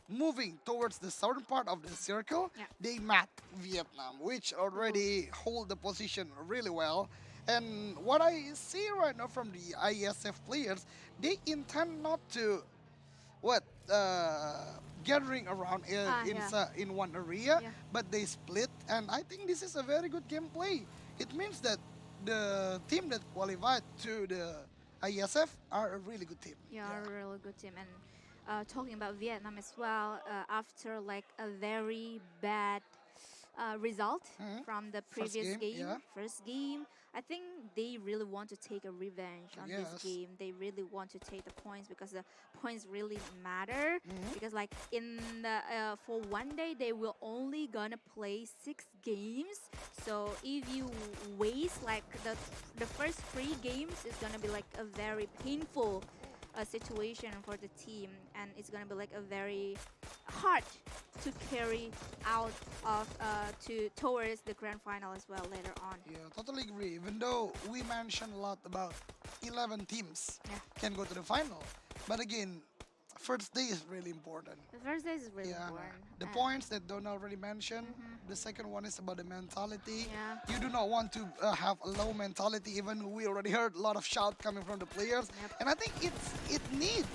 moving towards the southern part of the circle, they met Vietnam, which already hold the position really well. And what I see right now from the Iesf players, they intend not to gathering around in one area, but they split. And I think this is a very good gameplay. It means that the team that qualified to the Iesf are a really good team. Yeah, a really good team. And talking about Vietnam as well, after like a very bad result from the previous first game, I think they really want to take a revenge on this game. They really want to take the points because the points really matter. Because like in the for one day they will only gonna play 6 games. So if you waste like the first 3 games, it's gonna be like a very painful situation for the team, and it's gonna be like a very hard to carry out of towards the grand final as well later on. Yeah, totally agree. Even though we mentioned a lot about 11 teams can go to the final, but again, first day is really important. The first day is really important. The points that Donna already mentioned. The second one is about the mentality. You do not want to have a low mentality. Even we already heard a lot of shout coming from the players, and I think it needs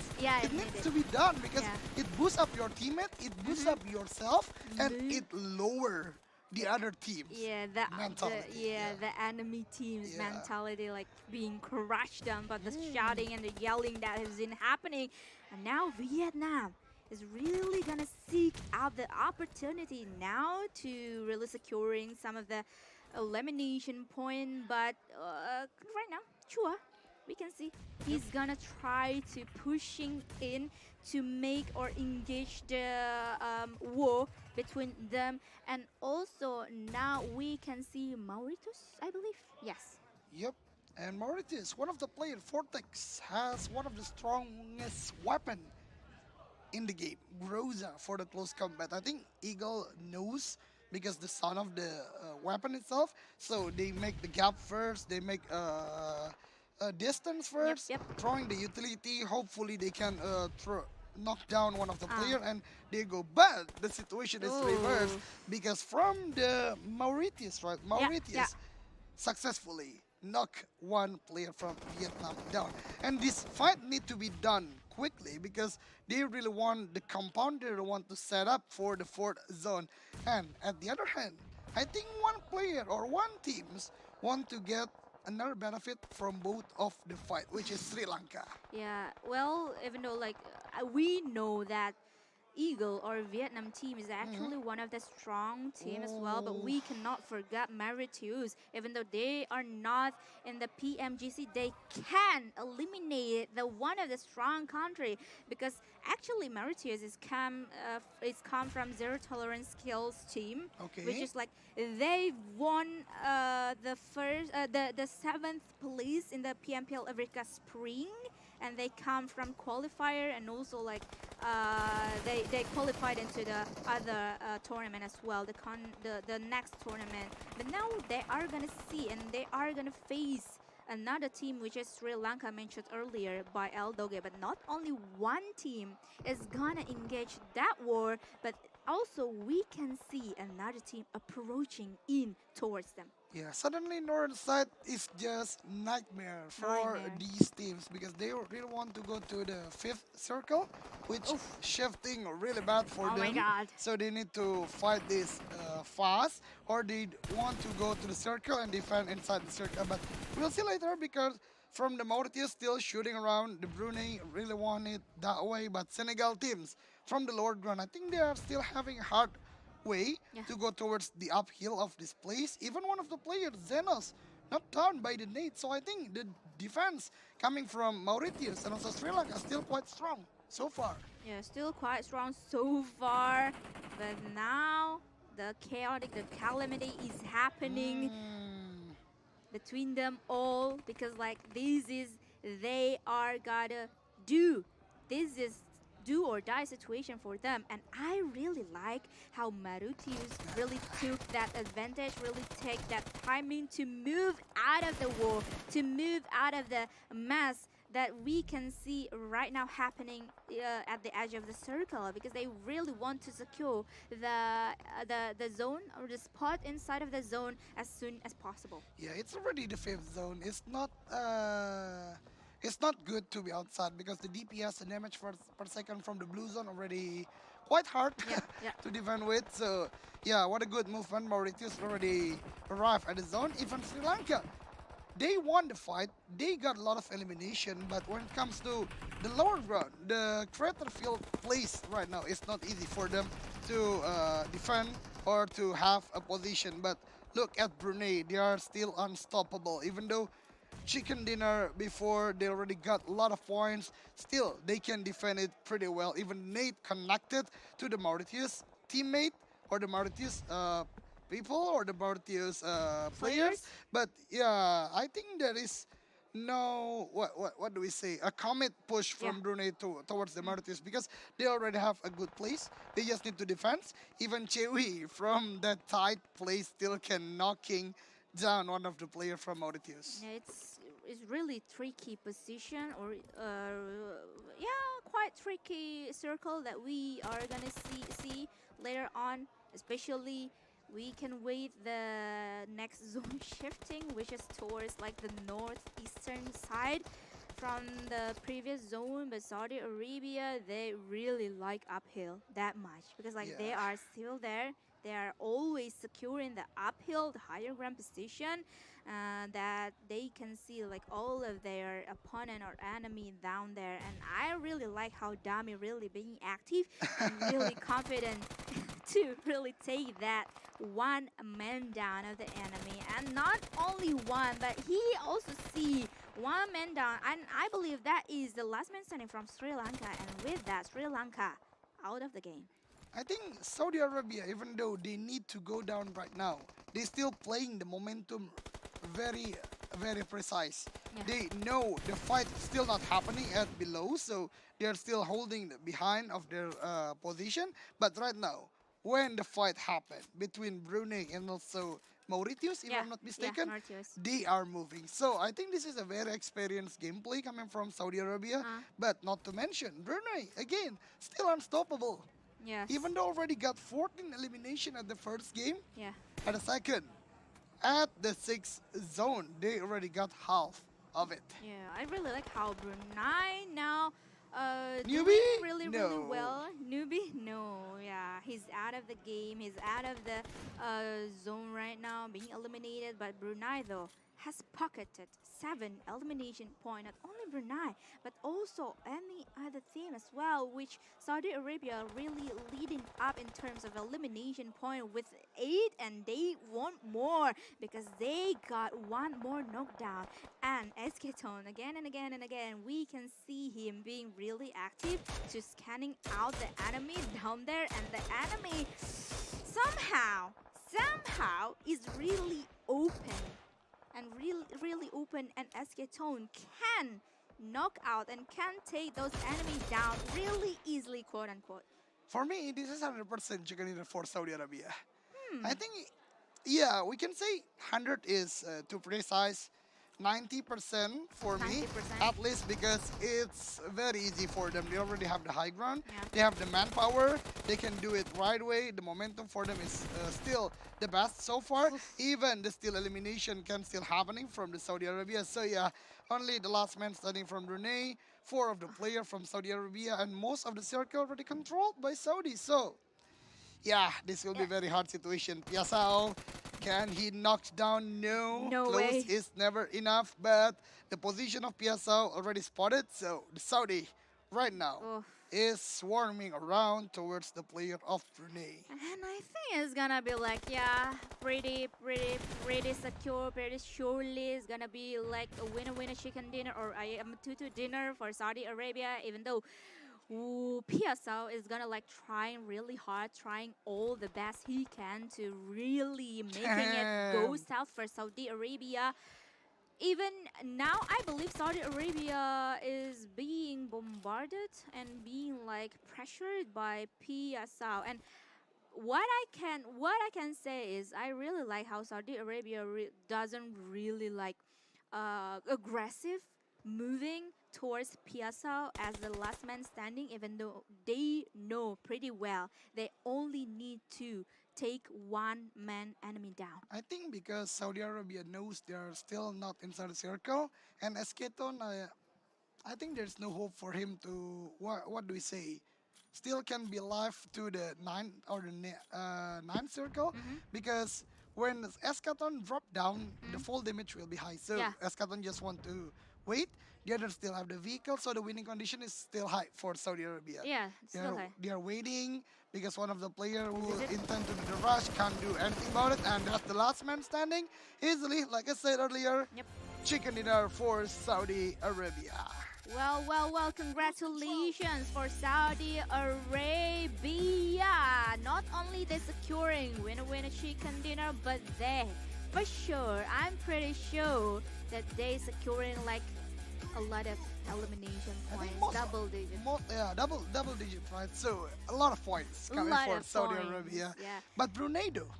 to be done because it boosts up your teammate, it boosts up yourself, and it lower the other teams. The enemy team's mentality, like being crushed down by the shouting and the yelling that has been happening. And now Vietnam is really gonna seek out the opportunity now to really securing some of the elimination point. But right now, Chua, we can see he's gonna try to pushing in to make or engage the war between them. And also now we can see Mauritius, I believe. Yes. Yep. And Mauritius, one of the players, Vortex, has one of the strongest weapon in the game, Groza, for the close combat. I think Eagle knows because the sound of the weapon itself. So they make the gap first. They make a distance first, Yep. throwing the utility. Hopefully they can knock down one of the Ah. player and they go. But the situation is reversed Ooh. because from the Mauritius, right? Mauritius yeah. successfully knock one player from Vietnam down. And this fight need to be done quickly because they really want the compounder want to set up for the fourth zone. And at the other hand, I think one player or one teams want to get another benefit from both of the fight, which is Sri Lanka. Yeah, well, even though like we know that Eagle or Vietnam team is actually one of the strong team as well, but we cannot forget Mauritius. Even though they are not in the PMGC, they can eliminate the one of the strong country because actually Mauritius is come from zero tolerance skills team, which Okay. is like they won the first the seventh place in the PMPL Africa Spring, and they come from qualifier and also like they qualified into the other tournament as well, the next tournament. But now they are gonna see and they are gonna face another team, which is Sri Lanka mentioned earlier by El Doge. But not only one team is gonna engage that war, but also we can see another team approaching in towards them. Yeah, suddenly north side is just nightmare for Nightmare. these teams because they really want to go to the fifth circle, which shifting really bad for Oh them. my God. So they need to fight this fast, or they want to go to the circle and defend inside the circle. But we'll see later because from the Mauritius still shooting around, the Brunei really want it that way. But Senegal teams from the lower ground, I think they are still having hard way Yeah. to go towards the uphill of this place. Even one of the players, Zenos, not down by the nade. So I think the defense coming from Mauritius and also Sri Lanka still quite strong so far. Yeah, still quite strong so far, but now the chaotic, the calamity is happening between them all because like this is they are gotta do. This is do or die situation for them, and I really like how Mauritius really took that advantage, really take that timing to move out of the war, to move out of the mess that we can see right now happening at the edge of the circle, because they really want to secure the zone or the spot inside of the zone as soon as possible. Yeah, it's already the fifth zone. It's not good to be outside because the DPS, the damage per second from the blue zone already quite hard Yeah. to defend with. So yeah, what a good movement. Mauritius already arrived at the zone. Even Sri Lanka, they won the fight. They got a lot of elimination, but when it comes to the lower ground, the crater field place right now is not easy for them to defend or to have a position. But look at Brunei, they are still unstoppable. Even though chicken dinner before they already got a lot of points, still they can defend it pretty well. Even Nate connected to the Mauritius teammate or the Mauritius people or the Mauritius players. But yeah, I think there is no what do we say, a commit push from Yeah. Brunei towards the Mauritius because they already have a good place. They just need to defend. Even Chewi from that tight place still can knocking down one of the player from Mauritius. Yeah, it's really tricky position, or yeah, quite tricky circle that we are gonna see later on. Especially, we can wait the next zone shifting, which is towards like the northeastern side from the previous zone. But Saudi Arabia, they really like uphill that much because like they Yeah. are still there. They are always securing the uphill, the higher ground position, that they can see like all of their opponent or enemy down there. And I really like how Dami really being active and really confident to really take that one man down of the enemy. And not only one, but he also see one man down. And I believe that is the last man standing from Sri Lanka. And with that, Sri Lanka out of the game. I think Saudi Arabia, even though they need to go down right now, they still playing the momentum very, very precise. Yeah. They know the fight is still not happening at below, so they are still holding the behind of their position. But right now, when the fight happened between Brunei and also Mauritius, if Yeah, I'm not yeah, mistaken, Mauritius. they are moving. So I think this is a very experienced gameplay coming from Saudi Arabia. But not to mention, Brunei, again, still unstoppable. Yes. Even though already got 14 elimination at the first game, Yeah. at the second, at the sixth zone, they already got half of it. Yeah, I really like how Brunei now Newbie? doing really, really No. well. Newbie? No, yeah. He's out of the game. He's out of the zone right now, being eliminated. But Brunei, though, has pocketed 7 elimination points. Not only Brunei, but also any other team as well, which Saudi Arabia really leading up in terms of elimination point with 8, and they want more because they got 1 more knockdown. And Esketon, again and again and again, we can see him being really active to scanning out the enemy down there, and the enemy somehow is really open. And really open, and Esketon can knock out and can take those enemies down really easily, quote unquote. For me, this is 100% chicken dinner for Saudi Arabia. I think, yeah, we can say 100 is too precise. 90% for me, 90%. at least, because it's very easy for them. They already have the high ground. Yeah. They have the manpower. They can do it right away. The momentum for them is still the best so far. Even the still elimination can still happening from the Saudi Arabia. So yeah, only the last man standing from Brunei, 4 of the player from Saudi Arabia, and most of the circle already controlled by Saudi. So yeah, this will be very hard situation. Piasao, can he knock down? No. No Close way. is never enough, but the position of Piasao already spotted. So the Saudi right now Oh. is swarming around towards the player of Brunei. And I think it's gonna be like, yeah, pretty secure, pretty surely it's gonna be like a winner chicken dinner or I am 2-2 dinner for Saudi Arabia, even though PSL is gonna like trying really hard, trying all the best he can to really making it go south for Saudi Arabia. Even now, I believe Saudi Arabia is being bombarded and being like pressured by PSL. And what I can say is I really like how Saudi Arabia doesn't really like aggressive moving towards PSL as the last man standing, even though they know pretty well they only need to take 1 man enemy down. I think because Saudi Arabia knows they are still not inside the circle, and Esketon, I think there's no hope for him to, what do we say, still can be alive to the 9 or the 9 circle, because when Esketon drop down, the fall damage will be high. So Yeah. Esketon just want to wait. The others still have the vehicle, so the winning condition is still high for Saudi Arabia. Yeah, it's still high. They are waiting because one of the player who intend to do the rush can't do anything about it, and that's the last man standing easily. Like I said earlier, Yep. chicken dinner for Saudi Arabia. Well, congratulations for Saudi Arabia. Not only they securing winner chicken dinner, but they, for sure, I'm pretty sure that they securing like a lot of elimination I think points, double digit. Double digit, right? So a lot of points coming Lot for of Saudi points, Arabia. yeah. But Brunei though,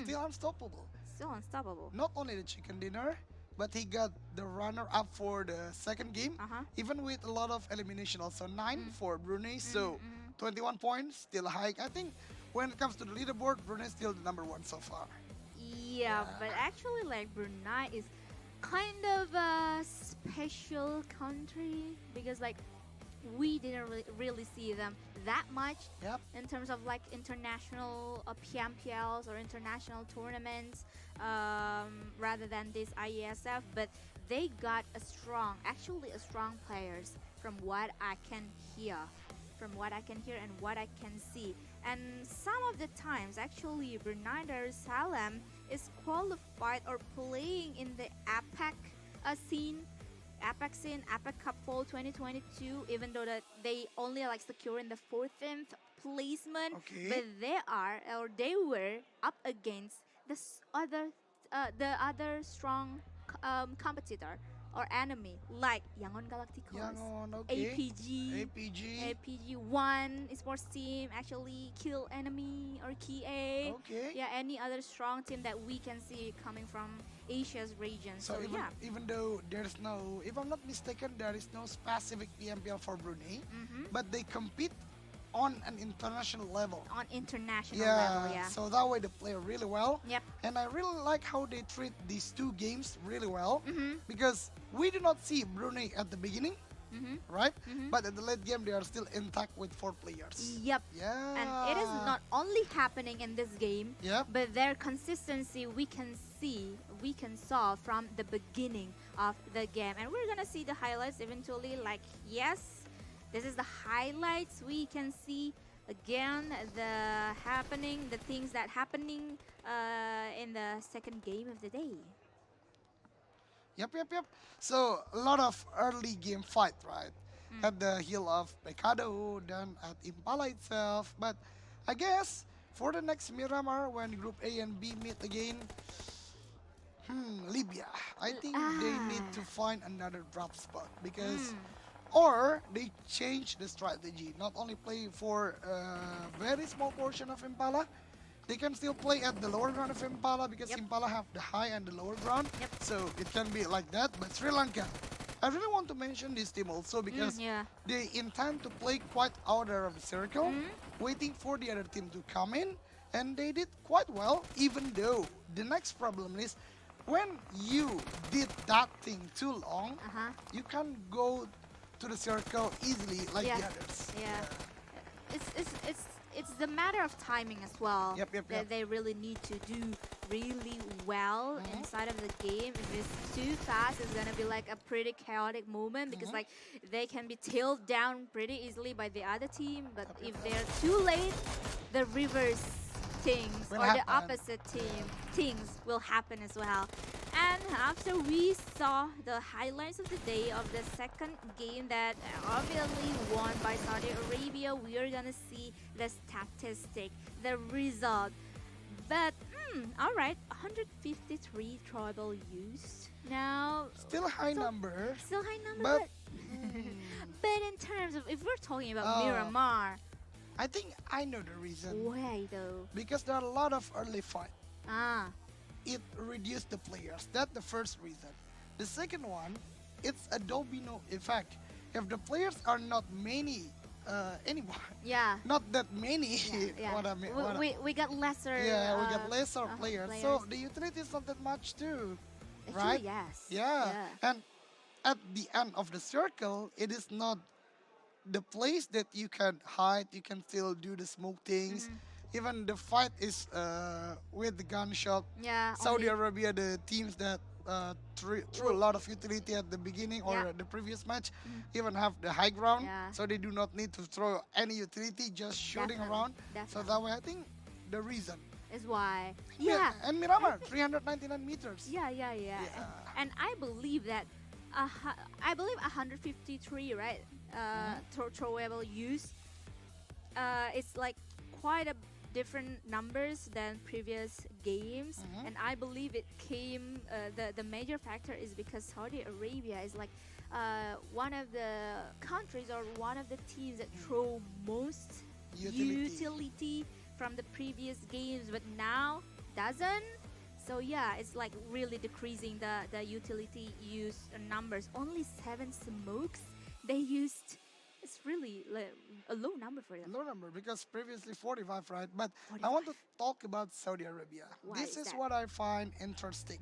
still unstoppable. So unstoppable. Not only the chicken dinner, but he got the runner-up for the second game, even with a lot of elimination. Also 9 for Brunei, so 21 points, still high. I think when it comes to the leaderboard, Brunei is still the number 1 so far. Yeah, but actually, like Brunei is kind of a special country because like we didn't really see them that much in terms of like international PMPLs or international tournaments rather than this Iesf, but they got actually a strong players from what I can hear and what I can see. And some of the times, actually, Brunei Darussalam is qualified or playing in the APEC scene, APEC Cup Fall 2022, even though that they only like securing the 14th placement, but they were up against the other strong competitor or enemy like Yangon Galacticos, Yangon, okay. APG, APG. APG1 sports team actually kill enemy or KA. Okay. Yeah, any other strong team that we can see coming from Asia's region. So even though there's no, if I'm not mistaken, there is no specific PMPL for Brunei, but they compete on an international level. On international level, yeah. So that way they play really well. Yep. And I really like how they treat these two games really well, because we do not see Brunei at the beginning, right? But at the late game, they are still intact with 4 players. Yep. Yeah. And it is not only happening in this game, Yep. but their consistency we can saw from the beginning of the game. And we're gonna see the highlights eventually. Like, yes, this is the highlights. We can see again the things that happening in the second game of the day. Yep. So a lot of early game fight, right? At the heel of Pecado, then at Impala itself. But I guess for the next Miramar, when Group A and B meet again, Libya. I think they need to find another drop spot, because or they change the strategy. Not only play for a very small portion of Impala, they can still play at the lower ground of Impala, because Impala have the high and the lower ground. So it can be like that. But Sri Lanka, I really want to mention this team also, because they intend to play quite outer of the circle, waiting for the other team to come in, and they did quite well, even though the next problem is when you did that thing too long, you can't go to the circle easily like the others. It's the matter of timing as well. Yep. They really need to do really well inside of the game. If it's too fast, it's gonna be like a pretty chaotic moment, because like they can be tailed down pretty easily by the other team. But if they're too late, the reverse things or the opposite things will happen as well. And after we saw the highlights of the day of the second game that obviously won by Saudi Arabia, we are gonna see the statistic, the result. But all right, 153 tribal used. Now still high number. Still high number, but in terms of, if we're talking about Miramar, I think I know the reason. Why though? Because there are a lot of early fight. It reduced the players. That's the first reason. The second one, it's a domino effect. If the players are not many anymore, not that many. What I mean, we got lesser. We got lesser players. So the utility is not that much too, right? Yes. Yeah. And at the end of the circle, it is not the place that you can hide. You can still do the smoke things. Even the fight is with the gunshot. Saudi Arabia, the teams that threw a lot of utility at the beginning or the previous match, even have the high ground, so they do not need to throw any utility, just shooting around. So that way, I think the reason is why. And Miramar, 399 meters. And I believe that, 153, right? Throwable use. It's like quite a different numbers than previous games, and I believe it came the major factor is because Saudi Arabia is like one of the countries or one of the teams that throw most utility from the previous games, but now doesn't. So it's like really decreasing the utility use numbers. Only 7 smokes they used. It's really a low number for them. Low number, because previously 45, right? But 45. I want to talk about Saudi Arabia. This is what I find interesting.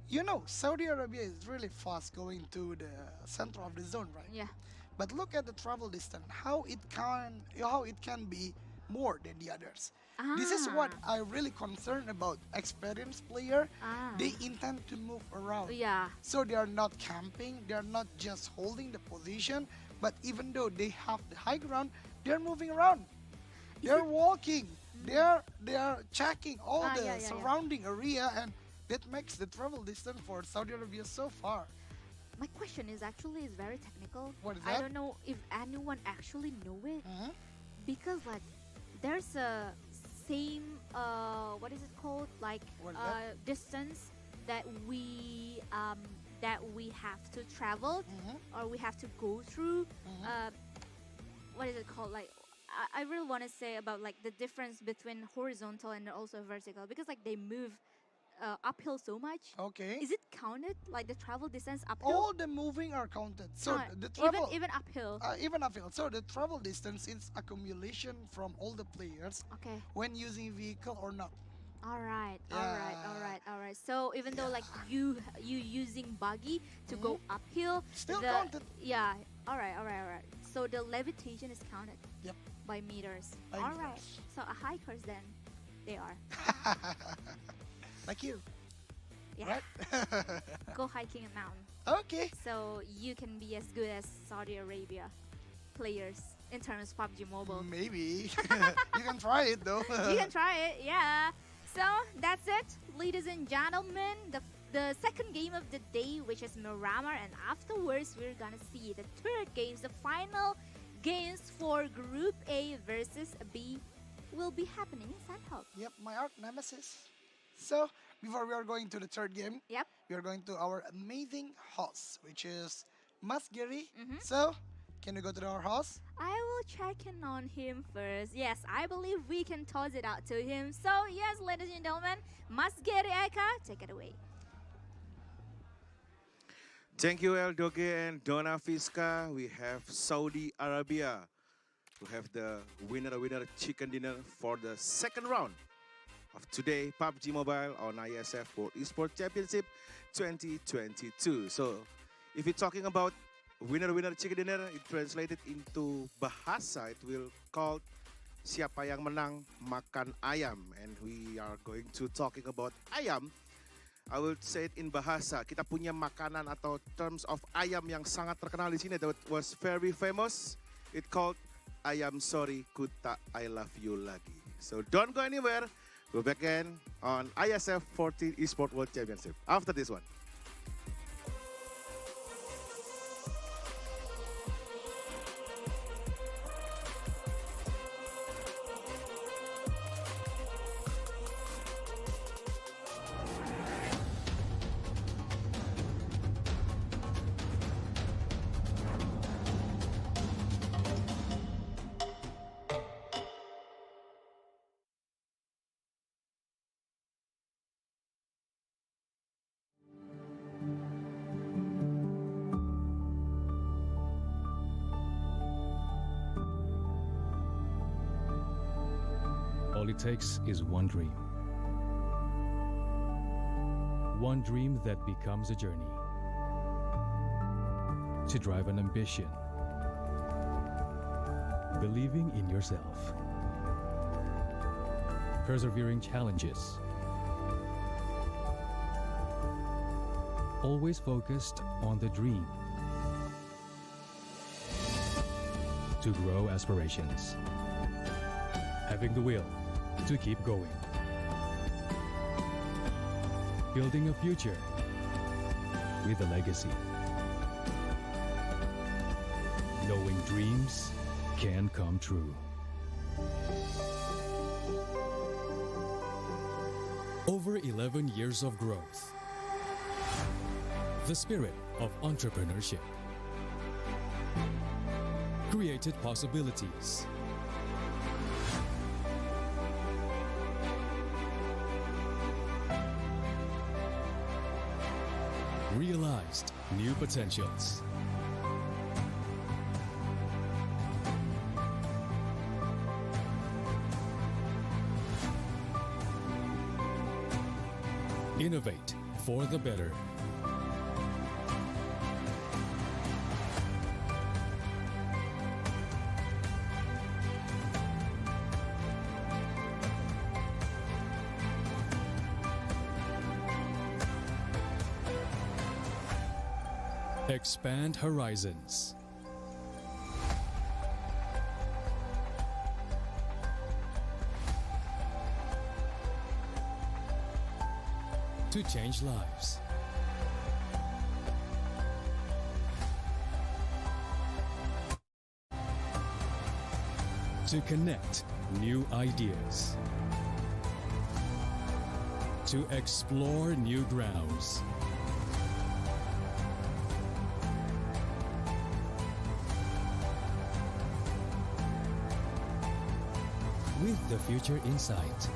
You know, Saudi Arabia is really fast going to the center of the zone, right? But look at the travel distance, how it can be more than the others. This is what I really concerned about. Experienced player, they intend to move around. So they are not camping, they are not just holding the position, but even though they have the high ground, they are moving around. They are walking. They are checking all the surrounding area, and that makes the travel distance for Saudi Arabia so far. My question is very technical. What is that? I don't know if anyone actually know it, because like there's a same what is it called, like distance that we have to travel or we have to go through. What is it called? Like I really want to say about like the difference between horizontal and also vertical, because like they move uphill so much. Okay. Is it counted like the travel distance uphill? All the moving are counted. So No, the travel, even uphill. even uphill. So the travel distance is accumulation from all the players Okay. when using vehicle or not. All right. Yeah. All right. So even though like you using buggy to go uphill, Still counted. Yeah. All right. So the levitation is counted. Yep. By meters. By All meters. right. So a hikers then, they are. Like you. Yeah. Right? Go hiking a mountain. Okay. So you can be as good as Saudi Arabia players in terms of PUBG Mobile. Maybe. You can try it though. You can try it, yeah. So that's it, ladies and gentlemen. The second game of the day, which is Miramar, and afterwards we're gonna see the third games, the final games for Group A versus B, will be happening in Sandhope. Yep, my arch nemesis. So before we are going to the third game, Yep. we are going to our amazing host, which is Mas Gary. So can we go to our host? I will check in on him first. Yes, I believe we can toss it out to him. So yes, ladies and gentlemen, Mas Gary Eka, take it away. Thank you, El Doge and Donna Fiska. We have Saudi Arabia, who have the winner chicken dinner for the second round of today PUBG Mobile on Iesf World Esports Championship 2022. So, if you're talking about winner chicken dinner, it translated into bahasa, it will called siapa yang menang makan ayam, and we are going to talking about ayam. I will say it in bahasa. Kita punya makanan atau terms of ayam yang sangat terkenal di sini that was very famous. It called ayam sorry ku tak I love you lagi. So don't go anywhere. We'll back again on ISF 14 Esports World Championship after this one. All it takes is one dream. One dream that becomes a journey. To drive an ambition. Believing in yourself. Persevering challenges. Always focused on the dream. To grow aspirations. Having the will to keep going. Building a future with a legacy. Knowing dreams can come true. Over 11 years of growth. The spirit of entrepreneurship. Created possibilities. Realized new potentials. Innovate for the better. Expand horizons. To change lives. To connect new ideas. to explore new grounds. With the future in sight.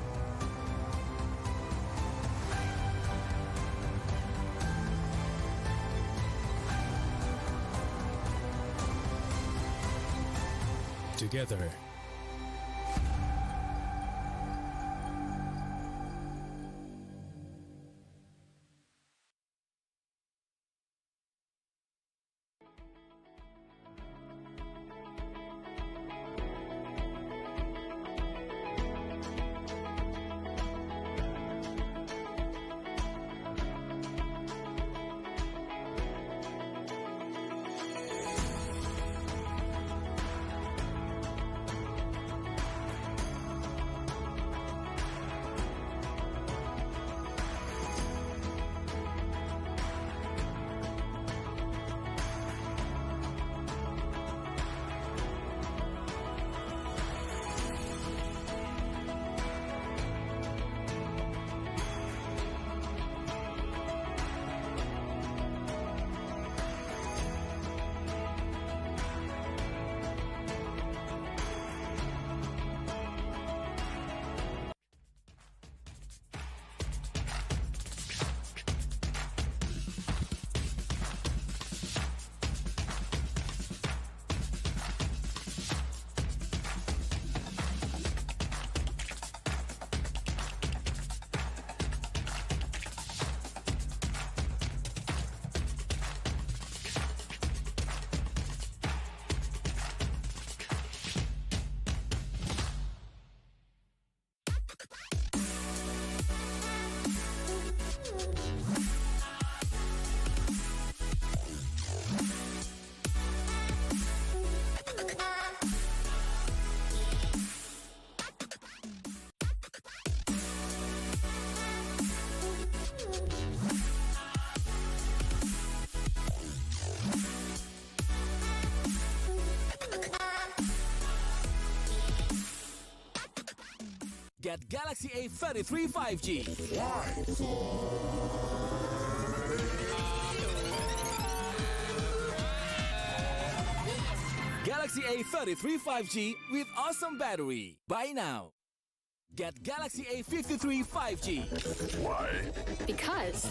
Together. Get Galaxy A33 5G. Galaxy A33 5G with awesome battery. Buy now. Get Galaxy A53 5G. Why? Because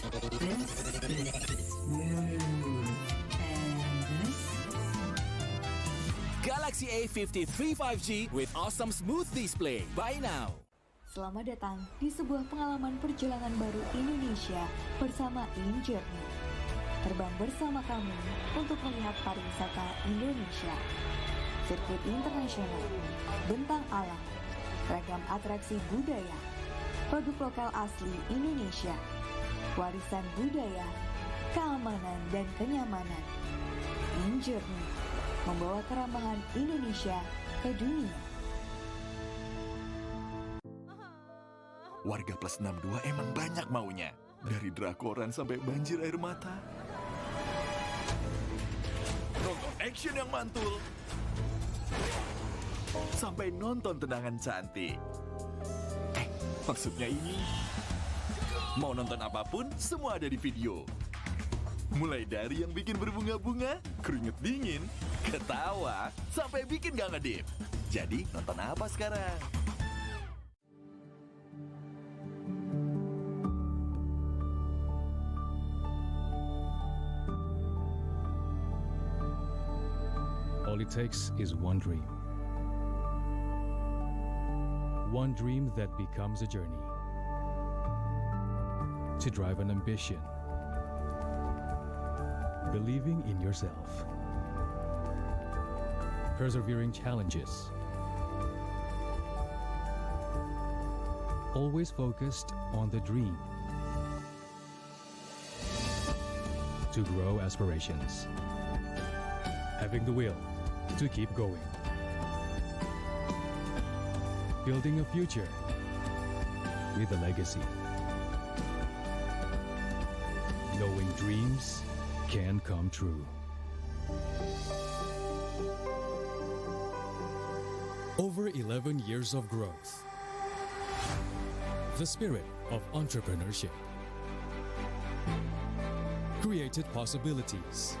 Galaxy A53 5G with awesome smooth display. Buy now. selamat datang di sebuah pengalaman perjalanan baru Indonesia bersama Journey. Terbang bersama kami untuk melihat pariwisata Indonesia. Sirkuit internasional, bentang alam, ragam atraksi budaya, produk lokal asli Indonesia, warisan budaya, keamanan dan kenyamanan. Journey membawa keramahan Indonesia ke dunia. Warga plus 62 emang banyak maunya. Dari drakoran sampai banjir air mata. Nonton action yang mantul. Sampai nonton tendangan cantik. Maksudnya ini. Mau nonton apapun, semua ada di video. Mulai dari yang bikin berbunga-bunga, keringet dingin, ketawa, sampai bikin gak ngedip. Jadi nonton apa sekarang? All it takes is one dream. One dream that becomes a journey. To drive an ambition. Believing in yourself. Persevering challenges. Always focused on the dream. To grow aspirations. Having the will to keep going. Building a future with a legacy. Knowing dreams can come true. Over 11 years of growth. The spirit of entrepreneurship. Created possibilities.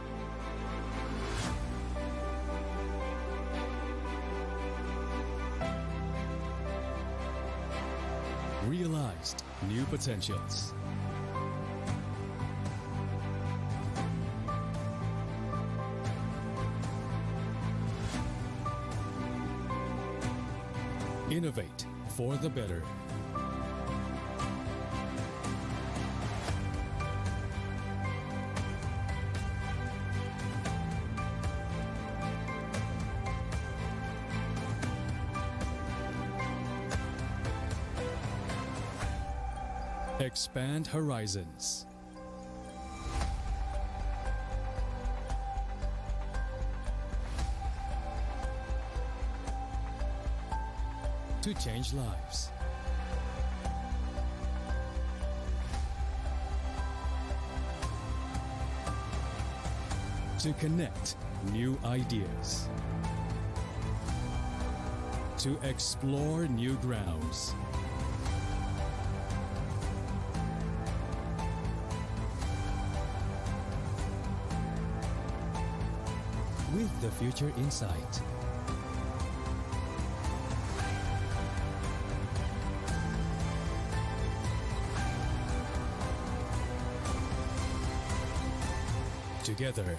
Realized new potentials. Innovate for the better. Expand horizons. To change lives. To connect new ideas. To explore new grounds. With the future in sight. Together.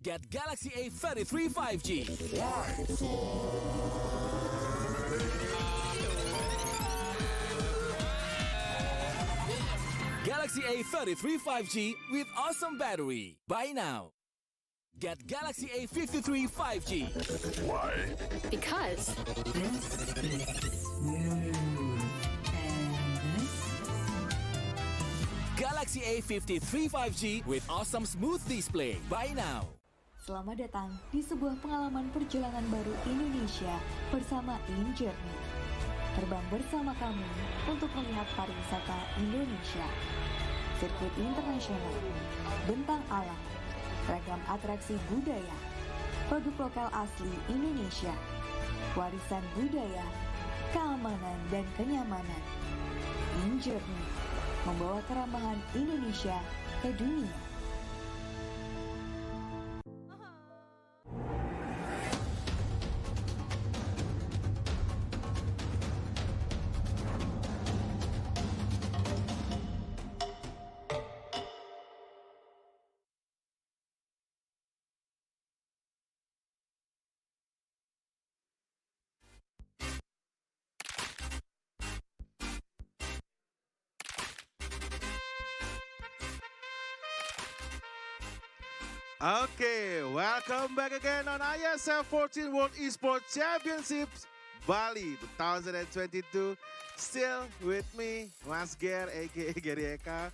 Get Galaxy A33 5G. Galaxy A33 5G with awesome battery. Buy now. Get Galaxy A53 5G. Why? Because Galaxy A53 5G with awesome smooth display. Buy now. selamat datang di sebuah pengalaman perjalanan baru Indonesia bersama Journey. Terbang bersama kami untuk melihat pariwisata Indonesia. Sirkuit internasional, bentang alam, ragam atraksi budaya, produk lokal asli Indonesia, warisan budaya, keamanan dan kenyamanan. Journey membawa kerambahan Indonesia ke dunia. Okay, welcome back again on Iesf 14 World Esports Championships Bali 2022. Still with me, Mas Ger, aka Gary Eka,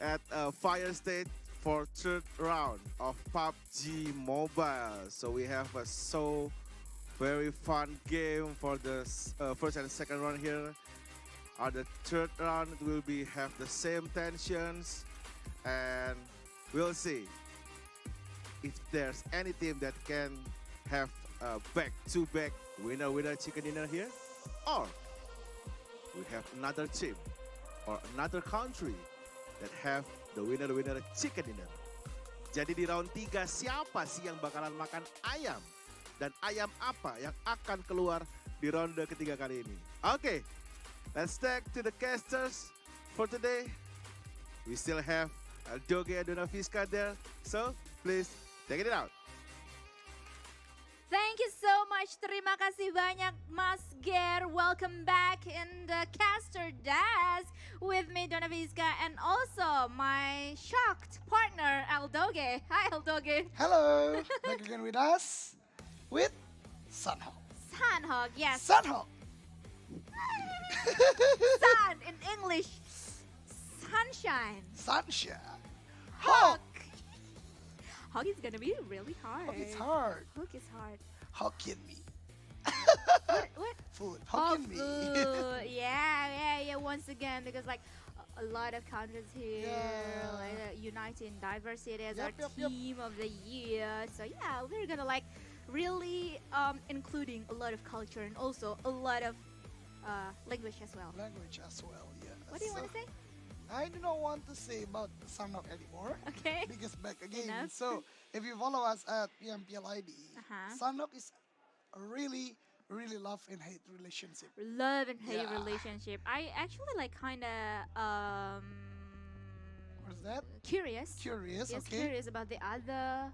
at Fire State for third round of PUBG Mobile. So we have a very fun game for the first and second round here. On the third round, it will have the same tensions, and we'll see if there's any team that can have a back-to-back winner chicken dinner here, or we have another team or another country that have the winner chicken dinner. Jadi di round 3 siapa sih yang bakalan makan ayam? Dan ayam apa yang akan keluar di ronde ketiga kali ini? Oke, let's take to the casters for today. We still have Doge and Donaviska there, so please take it out. Thank you so much. Terima kasih banyak Mas Ger. Welcome back in the caster desk with me Donaviska and also my shocked partner Aldoge. Hi Aldoge. Hello, back again with us with Sunhawk. Sunhawk, yes. Sunhawk. Sun in English. Sunshine. Sunshine. Hawk. Hawk is gonna be really hard. Hawk is hard. Hawk is hard. Hokkien me. What? Food. Oh, Hokkien me. food. Yeah. Once again, because like a lot of countries here, Yeah. like uniting diversity as our Yep. team of the year. So yeah, we're gonna like really including a lot of culture and also a lot of language as well. Language as well, yeah. What do you want to say? I do not want to say about Sunhawk anymore. Okay. Because back again. Enough. So if you follow us at PMPLID, Uh-huh. Sunhawk is a really love and hate relationship. Love and hate Yeah. relationship. I actually like kind of What's that? curious. Curious, Yes, okay. curious about the other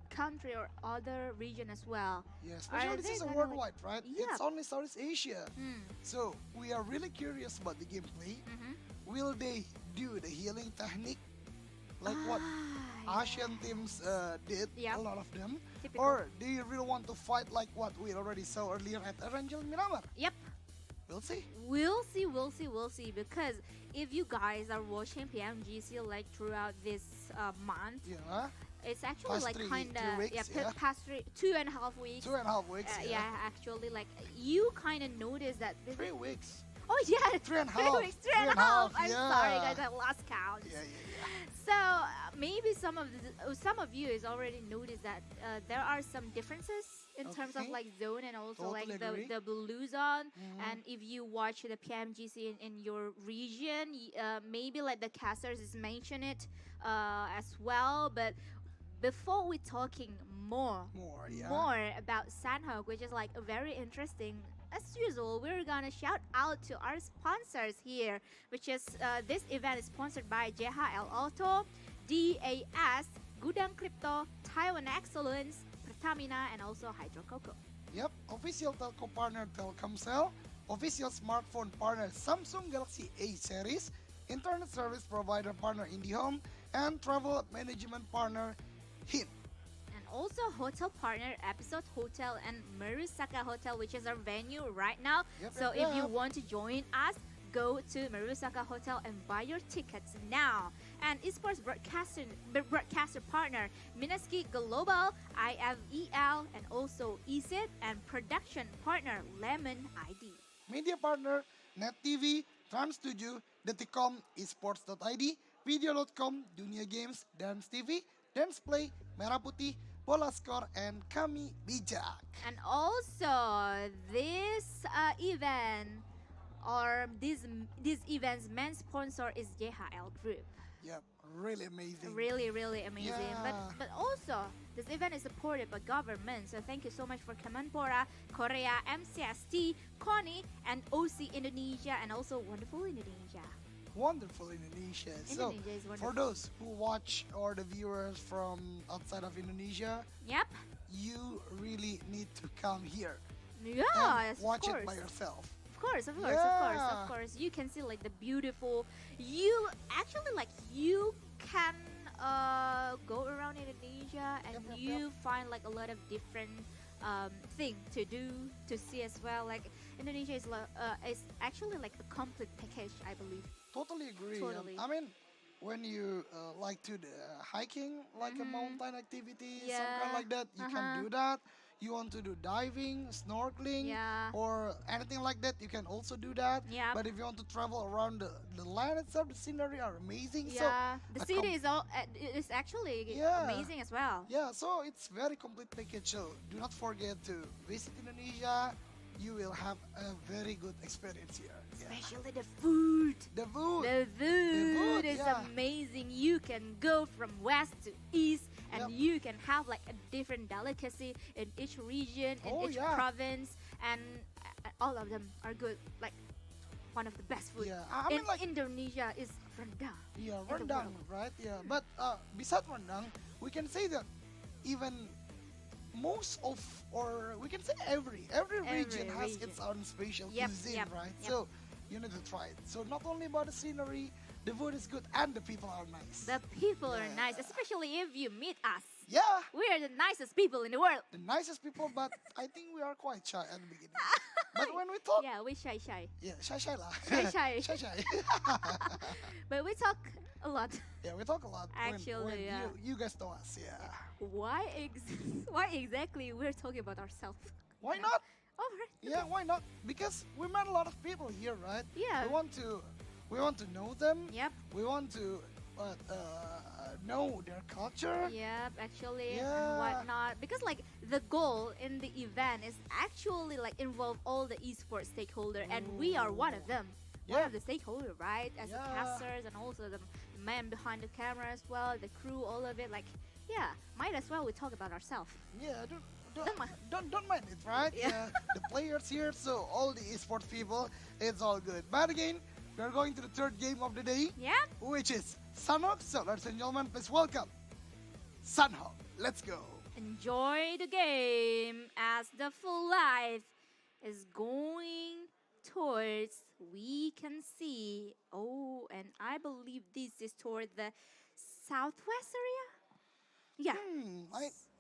country or other region as well. Yeah, Are especially this they is a gonna, worldwide, right? Yep. It's only Southeast Asia. Hmm. So we are really curious about the gameplay. Mhm. Will they do the healing technique like what Asian teams did, Yep. a lot of them? Typical. Or do you really want to fight like what we already saw earlier at Arangel Miramar? Yep. We'll see. We'll see. Because if you guys are watching PMGC like throughout this month, Yeah, it's actually Past like three kind weeks, of yeah. past 2.5 weeks. 2.5 weeks. Yeah, actually, like you kind of notice that. 3 weeks. Oh yeah, 3.5. weeks, 3.5. I'm yeah. sorry, guys, I lost count. Yeah. So maybe some of you has already noticed that there are some differences in terms of Okay. like zone and also Totally like agree. the blue zone. Mhm. And if you watch the PMGC in your region, maybe like the casters is mention it as well. But before we talking more about Sunhawk, which is like a very interesting. As usual, we're gonna shout out to our sponsors here, which is this event is sponsored by JHL Auto, DAS, Gudang Crypto, Taiwan Excellence, Pertamina, and also Hydro Coco. Yep, official telco partner Telkomsel, official smartphone partner Samsung Galaxy A series, internet service provider partner IndiHome, and travel management partner HIN. And also hotel partner Episode Hotel and Marusaka Hotel, which is our venue right now. Yep, So yep, if you yep. want to join us, go to Marusaka Hotel and buy your tickets now. And esports broadcaster partner Minaski Global, IFEL, and also Iesf, and production partner Lemon ID. Media partner Net TV, Trans7, Deticom, esports.id, video.com, Dunia Games, Dance TV, Dance Play, Merah Putih, Bola Score, and Kami Bijak. And also this event or this event's main sponsor is JHL Group. Yep, really amazing. Really amazing. Yeah. But also this event is supported by government. So thank you so much for Kemenpora, Korea, MCST, KONI, and OC Indonesia, and also wonderful Indonesia. Wonderful Indonesia. So, Indonesia is for wonderful. those who watch or the viewers from outside of Indonesia, Yep. you really need to come here Yeah, and yes, watch of it by course. yourself. Of course. Yeah. You can see like the beautiful. You actually like you can go around Indonesia and you find like a lot of different thing to do to see as well. Like Indonesia is actually like a complete package, I believe. Totally agree. Totally. I mean, when you like to hiking, like a mountain activity, some kind like that, you can do that. You want to do diving, snorkeling, or anything like that, you can also do that. Yep. But if you want to travel around the land itself, the scenery are amazing. Yeah, So the city is actually amazing as well. Yeah, so it's very complete package. So do not forget to visit Indonesia. You will have a very good experience here. Especially the food. The food. The food is yeah. amazing. You can go from west to east and you can have like a different delicacy in each region, in each province, and all of them are good. Like one of the best food mean, like, Indonesia is rendang. Yeah, rendang, right? Yeah, but besides rendang, we can say that even most of, or we can say every region has its own special cuisine, right? So you need to try it. So not only about the scenery, the food is good and the people are nice. The people are nice, especially if you meet us. Yeah. We are the nicest people in the world. The nicest people, but I think we are quite shy at the beginning. But when we talk... Yeah, we shy. Yeah, shy lah. Shy. But we talk a lot. Yeah, we talk a lot. Actually, when you guys know us, Why exactly we're talking about ourselves? Why not? Oh, right. Yeah, why not? Because we met a lot of people here, right? Yeah. We want to know them. Yep. We want to know their culture. Yep, actually, and whatnot. Because like the goal in the event is actually like involve all the esports stakeholder, and we are one of them. One of the stakeholder, right? As the casters and also the man behind the camera as well, the crew, all of it. Like, might as well we talk about ourselves. Yeah, don't mind it, right? Yeah. The players here, so all the esports people, it's all good. But again, we're going to the third game of the day, which is Sunhawk. So, ladies and gentlemen, please welcome Sunhawk. Let's go. Enjoy the game as the full life is going towards, we can see, and I believe this is toward the southwest area? Yeah.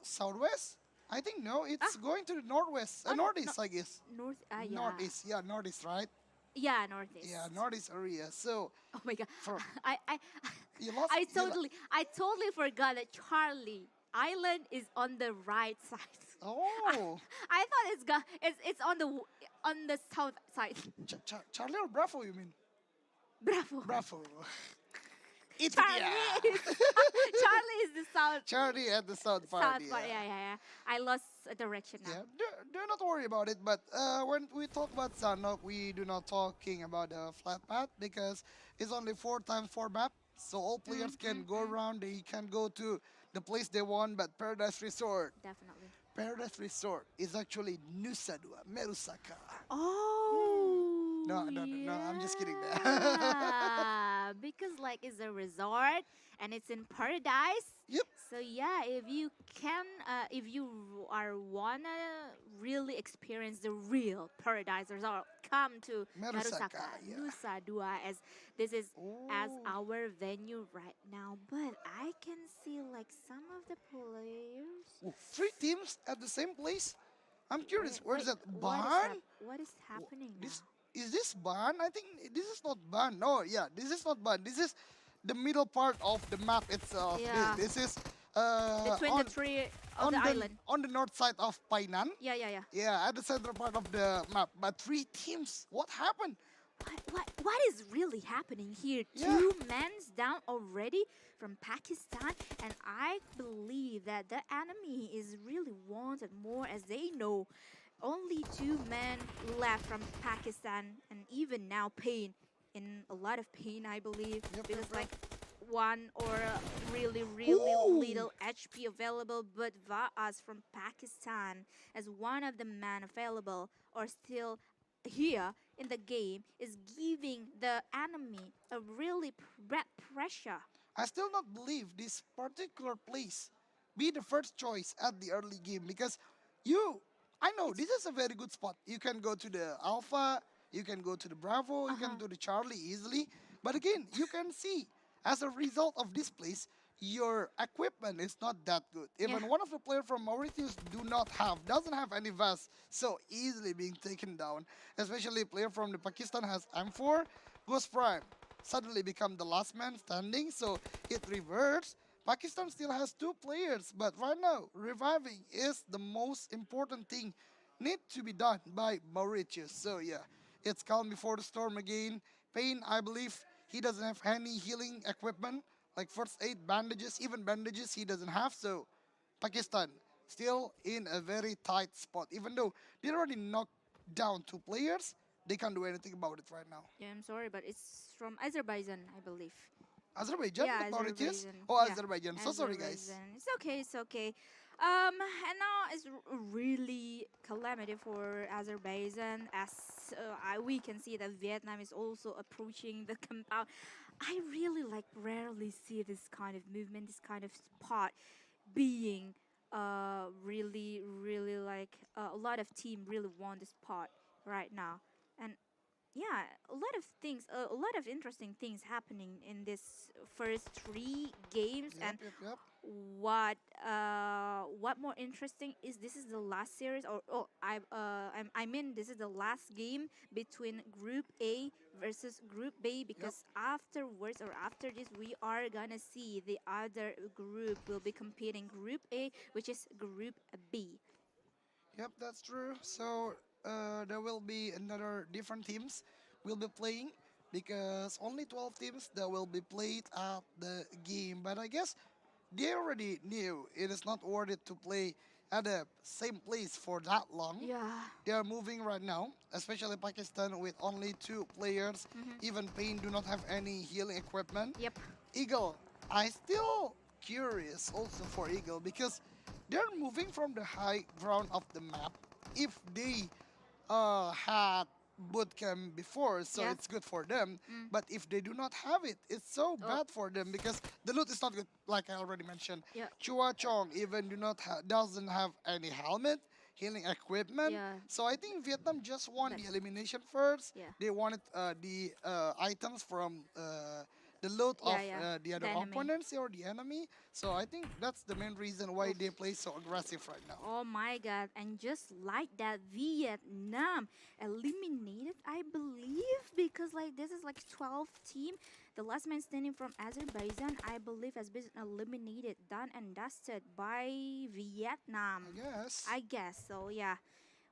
Southwest? I think no, it's going to the northwest, northeast, I guess. Northeast, northeast, right? Yeah, northeast. Yeah, northeast area. So. Oh my God, I I totally forgot that Charlie Island is on the right side. Oh. I thought it's on the south side. Charlie or Bravo, you mean? Bravo. Charlie is the south. Charlie at the south part. South part, yeah. I lost a direction now. Yeah, do not worry about it. But when we talk about Sunhawk, we do not talking about a flat path because it's only 4x4 map. So all players can go around. They can go to the place they want. But Paradise Resort. Definitely. Paradise Resort is actually Nusa Dua, Merusaka. Oh. No, I'm just kidding. Because like it's a resort and it's in paradise. Yep. So yeah, if you wanna really experience the real paradise resort, come to Merusaka, Nusa Dua, as this is as our venue right now. But I can see like some of the players. 3 teams at the same place. I'm curious. Where's that barn? What is happening now? Is this barn? I think this is not barn. No, this is not barn. This is the middle part of the map itself. Yeah. This is between the tree of the island. On the north side of Painan. Yeah. Yeah, at the center part of the map. But 3 teams. What happened? What is really happening here? Yeah. 2 men down already from Pakistan, and I believe that the enemy is really wanted more, as they know only 2 men left from Pakistan, and even now pain, in a lot of pain, I believe, because like one or really little HP available, but Vaas from Pakistan as one of the men available or still here in the game is giving the enemy a really pressure. I still not believe this particular place be the first choice at the early game because I know this is a very good spot. You can go to the Alpha, you can go to the Bravo, you can do the Charlie easily. But again, you can see as a result of this place, your equipment is not that good. Even one of the players from Mauritius doesn't have any vest, so easily being taken down. Especially a player from the Pakistan has M4, goes prime, suddenly become the last man standing, so it reverts. Pakistan still has two players, but right now reviving is the most important thing need to be done by Mauritius. So yeah, it's calm before the storm again. Pain, I believe he doesn't have any healing equipment like first aid, bandages, even bandages he doesn't have. So Pakistan still in a very tight spot. Even though they already knocked down two players, they can't do anything about it right now. Yeah, I'm sorry, but it's from Azerbaijan, I believe. Azerbaijan, Yeah, not Mauritius? Azerbaijan. Oh, Yeah, Azerbaijan. So sorry, guys. Azerbaijan. It's okay, it's okay. And now it's really calamity for Azerbaijan as we can see that Vietnam is also approaching the compound. I really like rarely see this kind of movement, this kind of spot being really like a lot of team really want this spot right now. And yeah, a lot of things, a lot of interesting things happening in this first three games. Yep, And yep, yep. what more interesting is this is the last series, or I mean this is the last game between Group A versus Group B, because afterwards or after this we are gonna see the other group will be competing, Group A, which is Group B. Yep, that's true. So there will be another different teams will be playing because only 12 teams that will be played at the game. But I guess they already knew it is not worth it to play at the same place for that long. Yeah. They are moving right now, especially Pakistan with only two players. Even Pain do not have any healing equipment. Yep. Eagle, I still curious also for Eagle because they're moving from the high ground of the map. If they had boot camp before, so Yeah. it's good for them. But if they do not have it, it's so bad for them because the loot is not good. Like I already mentioned, Yeah. Chua Chong even doesn't have any helmet, healing equipment. Yeah. So I think Vietnam just won the elimination first. Yeah. They wanted the items from the loot Yeah, of yeah. the other The enemy. opponents or the enemy. So I think that's the main reason why they play so aggressive right now. Oh my god, and just like that, Vietnam eliminated, I believe, because like this is like 12 team. The last man standing from Azerbaijan, I believe, has been eliminated, done and dusted by Vietnam. I guess so, yeah.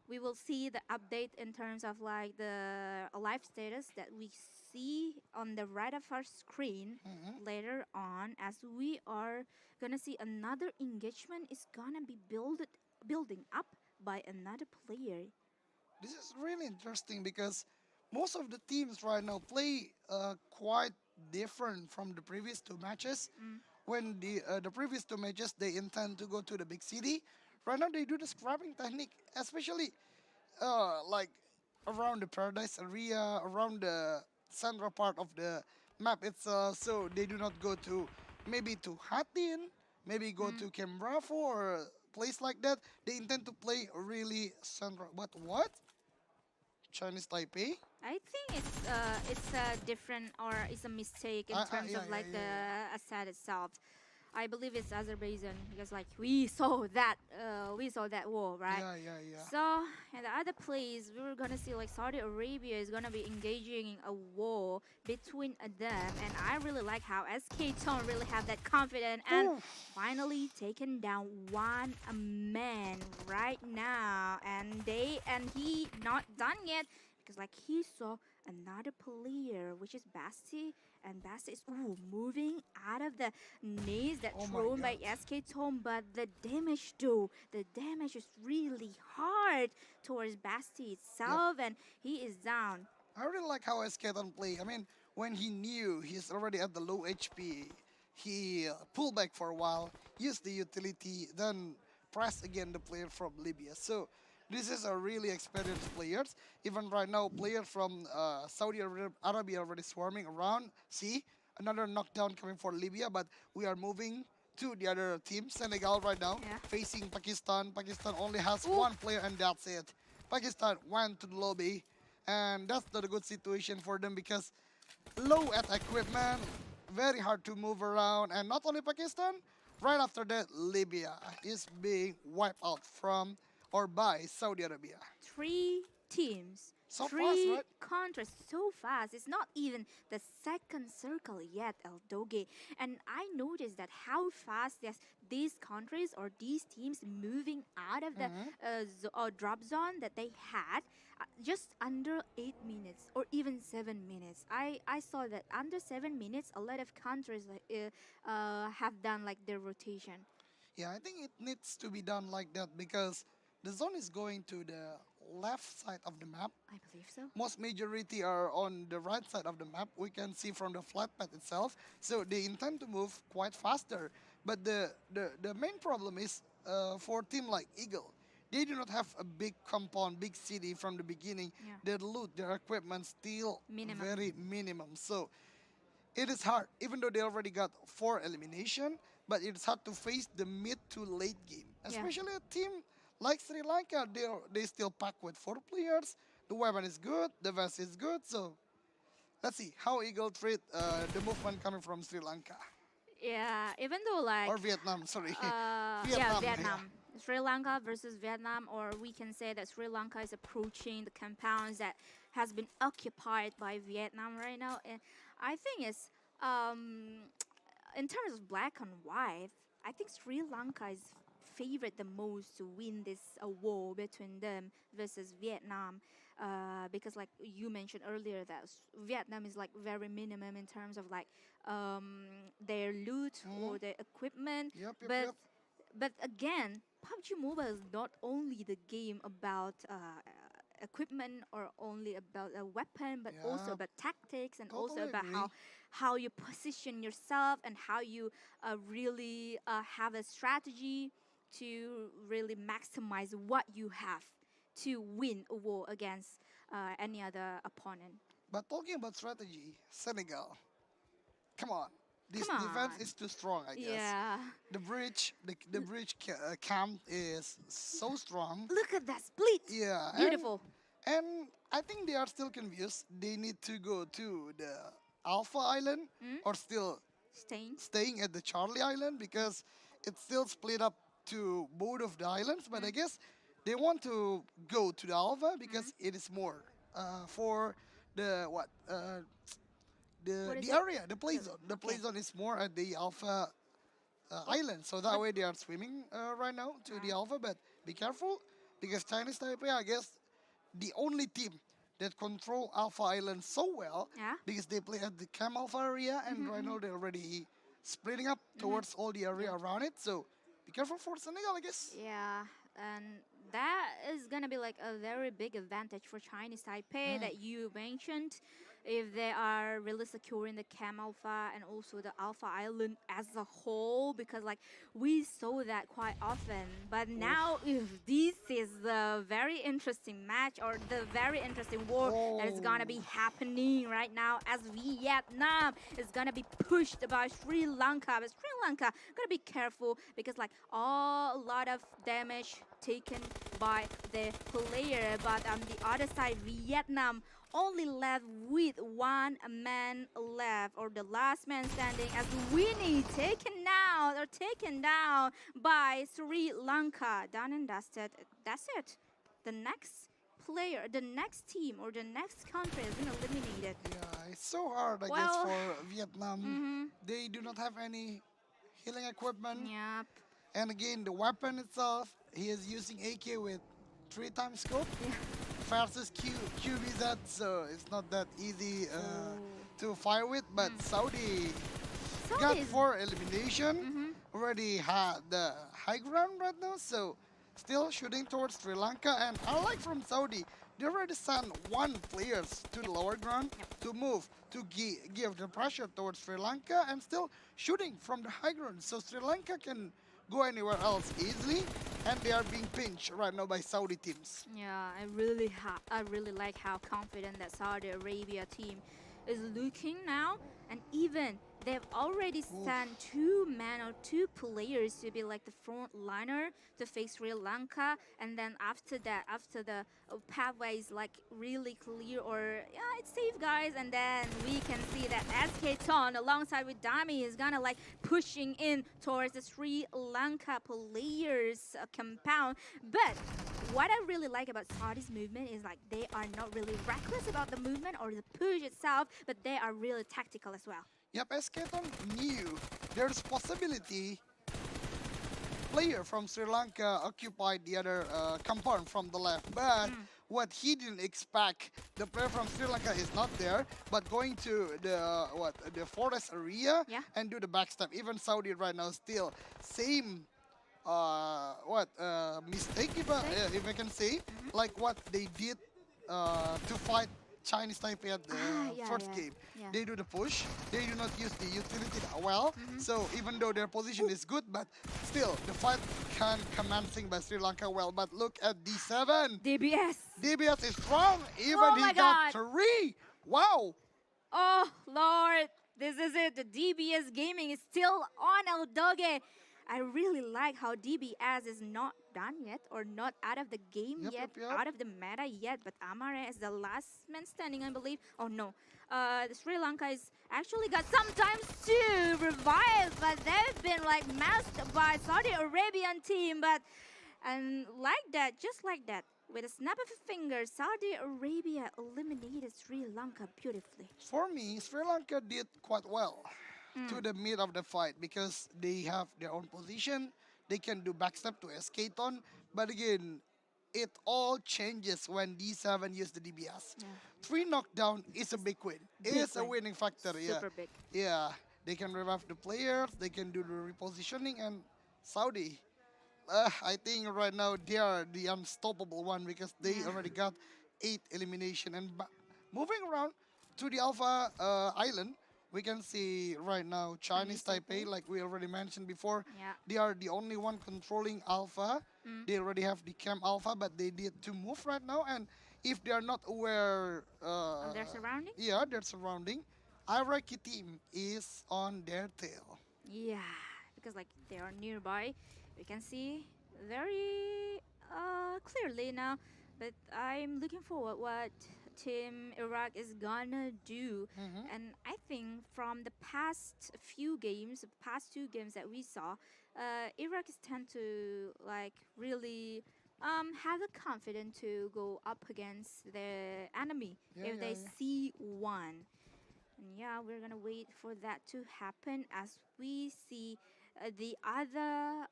We will see the update in terms of like the live status that we see on the right of our screen later on, as we are gonna see another engagement is gonna be building up by another player. This is really interesting because most of the teams right now play quite different from the previous two matches. When the previous two matches they intend to go to the big city, right now they do the scrapping technique, especially like around the paradise area, around the central part of the map. It's so they do not go to maybe to Hatin, maybe go to Camp Bravo or a place like that. They intend to play really central. But what? Chinese Taipei? I think it's a different, or it's a mistake in terms of like the asset itself. I believe it's Azerbaijan because like we saw that war, right? Yeah. So in the other place, we were gonna see like Saudi Arabia is gonna be engaging in a war between them, and I really like how SK Tone really have that confidence and finally taken down one man right now, and he not done yet because like he saw another player, which is Basti, and Basti is moving out of the nades that thrown by SK Tom, but the damage is really hard towards Basti itself, and he is down. I really like how Esketon play. I mean, when he knew he's already at the low HP, he pulled back for a while, used the utility, then pressed again the player from Libya. So this is a really experienced players. Even right now, players from Saudi Arabia already swarming around. See, another knockdown coming for Libya, but we are moving to the other team, Senegal right now, facing Pakistan. Pakistan only has one player and that's it. Pakistan went to the lobby, and that's not a good situation for them because low at equipment, very hard to move around. And not only Pakistan, right after that, Libya is being wiped out from or by Saudi Arabia. 3 teams. So fast, 3 right? countries so fast. It's not even the second circle yet, El Doge. And I noticed that how fast these countries or these teams moving out of the drop zone that they had, just under 8 minutes or even 7 minutes. I saw that under 7 minutes, a lot of countries have done like their rotation. Yeah, I think it needs to be done like that because the zone is going to the left side of the map. I believe so. Most majority are on the right side of the map. We can see from the flat pad itself. So they intend to move quite faster. But the main problem is for a team like Eagle. They do not have a big compound, big city from the beginning. Yeah. Their loot, their equipment still Minimum. very minimum. So it is hard, even though they already got 4 elimination, but it's hard to face the mid to late game. Yeah. Especially a team like Sri Lanka, they still pack with 4 players. The weapon is good, the vest is good. So let's see how Eagle treat the movement coming from Sri Lanka. Yeah, even though like Or Vietnam, sorry. yeah, Vietnam. Sri Lanka versus Vietnam, or we can say that Sri Lanka is approaching the compounds that has been occupied by Vietnam right now. And I think it's in terms of black and white, I think Sri Lanka is favored the most to win this war between them versus Vietnam. Because like you mentioned earlier that Vietnam is like very minimum in terms of like their loot or their equipment. But again, PUBG Mobile is not only the game about equipment or only about a weapon, but also about tactics and also about how you position yourself and how you really have a strategy to really maximize what you have to win a war against any other opponent. But talking about strategy, Senegal, come on. This Come defense on. is too strong, I guess. Yeah. The bridge, the bridge camp is so strong. Look at that split. Yeah. Beautiful. And I think they are still confused. They need to go to the Alpha Island or still staying at the Charlie Island because it's still split up to both of the islands. But I guess they want to go to the Alpha because it is more for the the area, the play zone. The play zone is more at the Alpha Island. So that way they are swimming right now to the Alpha. But be careful because Chinese Taipei, I guess, the only team that control Alpha Island so well because they play at the Camp Alpha area and right now they're already splitting up towards all the area around it. So be careful for Senegal, I guess. Yeah, and that is gonna be like a very big advantage for Chinese Taipei that you mentioned. If they are really securing the Cam Alpha and also the Alpha Island as a whole, because like we saw that quite often. But now, if this is the very interesting match or the very interesting war that is gonna be happening right now, as Vietnam is gonna be pushed by Sri Lanka. But Sri Lanka gotta be careful because like a lot of damage taken by the player. But on the other side, Vietnam only left with 1 man left, or the last man standing, as Winnie taken down by Sri Lanka. Done and dusted. That's it. The next player, the next team, or the next country has been eliminated. Yeah, it's so hard, I guess, for Vietnam. They do not have any healing equipment. Yep. And again, the weapon itself, he is using AK with 3 times scope. Versus QBZ, so it's not that easy to fire with. But Saudi got 4 elimination, already had the high ground right now, so still shooting towards Sri Lanka. And unlike from Saudi, they already sent 1 players to the lower ground to move, to give the pressure towards Sri Lanka and still shooting from the high ground. So Sri Lanka can go anywhere else easily, and they are being pinched right now by Saudi teams. Yeah, I really like how confident that Saudi Arabia team is looking now. And even they've already sent 2 men or 2 players to be like the front liner to face Sri Lanka. And then after that, after the pathway is like really clear or yeah, it's safe, guys. And then we can see that SK Ton alongside with Dami is gonna like pushing in towards the Sri Lanka players compound. But what I really like about Saudi's movement is like they are not really reckless about the movement or the push itself, but they are really tactical as well. Yep, Esketon knew there's possibility player from Sri Lanka occupied the other compound from the left, but what he didn't expect, the player from Sri Lanka is not there, but going to the forest area and do the backstab. Even Saudi right now still same mistake if I can say, like what they did to fight Chinese Taipei at the first game. Yeah. They do the push, they do not use the utility that well, so even though their position is good, but still the fight can commencing by Sri Lanka well. But look at D7. DBS. DBS is strong, even Oh he my got God. 3. Wow. Oh, Lord. This is it. The DBS gaming is still on El Doge. I really like how DBS is not done yet or not out of the game yet, out of the meta yet. But Amare is the last man standing, I believe. Oh, no. The Sri Lanka is actually got some time to revive, but they've been like masked by Saudi Arabian team. And like that, just like that, with a snap of a finger, Saudi Arabia eliminated Sri Lanka beautifully. For me, Sri Lanka did quite well to the mid of the fight because they have their own position. They can do backstep to SK Ton. But again, it all changes when D7 use the DBS. 3 knockdown is a big win. It's a winning factor. Super big. Yeah, they can revive the players. They can do the repositioning. And Saudi, I think right now they are the unstoppable one because they already got 8 elimination. And moving around to the Alpha Island, we can see right now Chinese Taipei, like we already mentioned before, they are the only one controlling Alpha. They already have the camp Alpha, but they need to move right now. And if they are not aware Of their surroundings? yeah, their surrounding, Iraqi team is on their tail. Yeah, because like they are nearby, we can see very clearly now. But I'm looking forward what Team Iraq is gonna do. And I think from the past few games, the past 2 games that we saw, Iraq is tend to like really have the confidence to go up against the enemy if they see one. And yeah, we're gonna wait for that to happen as we see the other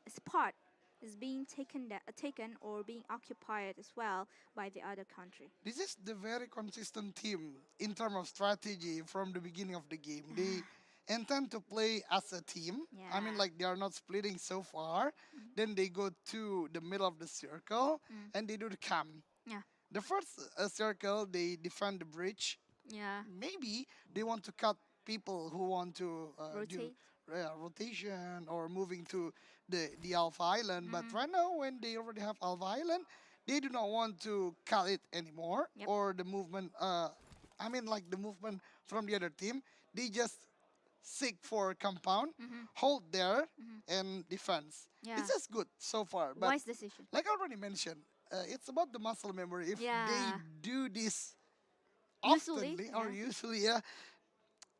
spot is being taken or being occupied as well by the other country. This is the very consistent team in terms of strategy from the beginning of the game. They intend to play as a team. I mean, like they are not splitting so far. Then they go to the middle of the circle and they do the camp. Yeah. The first circle, they defend the bridge. Yeah. Maybe they want to cut people who want to do rotation or moving to the Alpha Island. But right now, when they already have Alpha Island, they do not want to cut it anymore or the movement. I mean, like the movement from the other team. They just seek for a compound, hold there, and defense. Yeah. It's just good so far. But Wise decision. like I already mentioned, it's about the muscle memory. If they do this Usually, usually,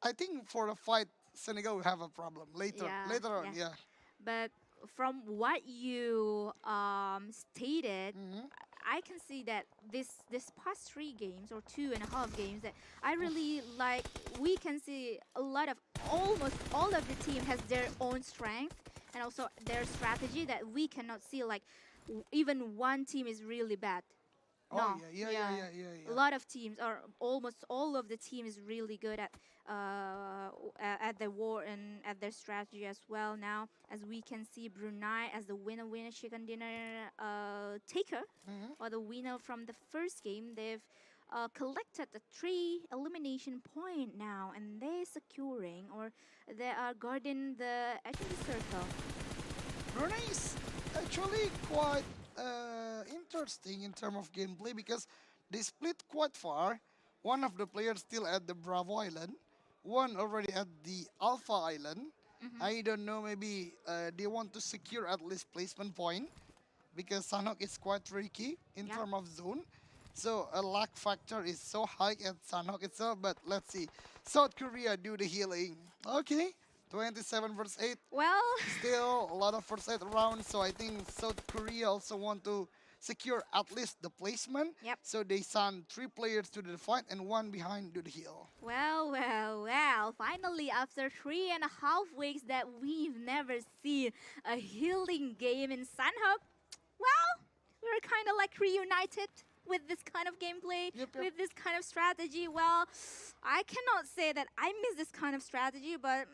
I think for the fight, Senegal will have a problem later on. Yeah. But from what you stated, I can see that this past 3 games or 2.5 games that I really like. We can see a lot of almost all of the team has their own strength and also their strategy that we cannot see. Like even one team is really bad. Oh, No. yeah. A lot of teams, or almost all of the team, is really good at the war and at their strategy as well. Now, as we can see, Brunei as the winner chicken dinner taker, or the winner from the first game, they've collected the 3 elimination point now, and they're securing or they are guarding the edge of the circle. Brunei is actually quite interesting in terms of gameplay because they split quite far. One of the players still at the Bravo Island, one already at the Alpha Island. I don't know, maybe they want to secure at least placement point because Sanhok is quite tricky in terms of zone. So a luck factor is so high at Sanhok itself, but let's see. South Korea do the healing. Okay, 27 versus 8. Well, Still a lot of first 8 rounds, so I think South Korea also want to secure at least the placement. Yep. So they send 3 players to the fight and 1 behind to the heal. well. Finally, after 3.5 weeks that we've never seen a healing game in Sanhok, well, we're kind of like reunited with this kind of gameplay, with this kind of strategy. Well, I cannot say that I miss this kind of strategy, but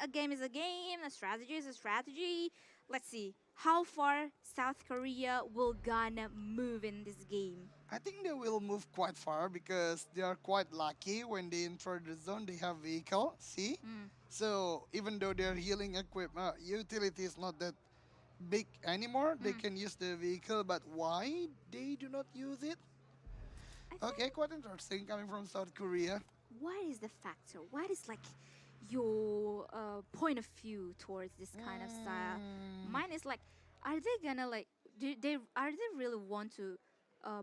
a game is a game, a strategy is a strategy. Let's see how far South Korea will gonna move in this game. I think they will move quite far because they are quite lucky when they enter the zone. They have vehicle, see? So even though their healing equipment utility is not that big anymore, they can use the vehicle. But why they do not use it? Okay, quite interesting coming from South Korea. What is the factor? What is like your point of view towards this kind of style? Mine is like, are they gonna like, are they really want to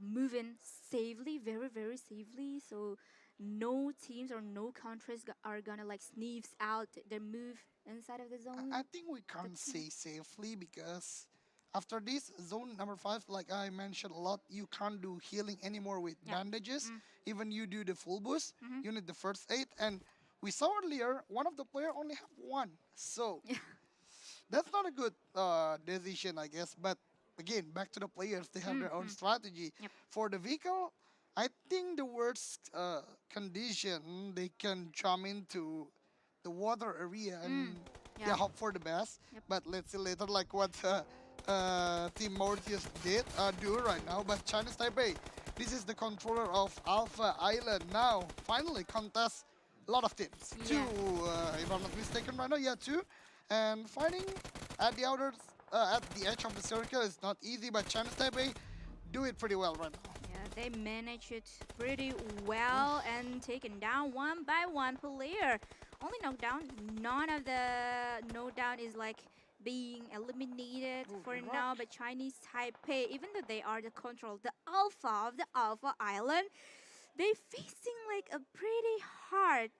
move in safely, very safely, so no teams or no countries are gonna like sneeze out their move inside of the zone? I think we can't say safely because after this zone number 5, like I mentioned a lot, you can't do healing anymore with bandages. Even you do the full boost, you need the first aid. And we saw earlier, one of the player only have 1. So that's not a good decision, I guess. But again, back to the players, they have their own strategy. For the vehicle, I think the worst condition, they can jump into the water area and they hope for the best. But let's see later, like what Team Mauritius did do right now. But Chinese Taipei, this is the controller of Alpha Island now. Finally contest a lot of teams. 2, if I'm not mistaken right now. 2. And fighting at the outer, at the edge of the circle is not easy, but Chinese Taipei do it pretty well right now. They manage it pretty well and taken down 1 by 1 player. Only knockdown. None of the knockdown is like being eliminated for now. But Chinese Taipei, even though they are the control, the alpha of the Alpha Island, they facing like a pretty hard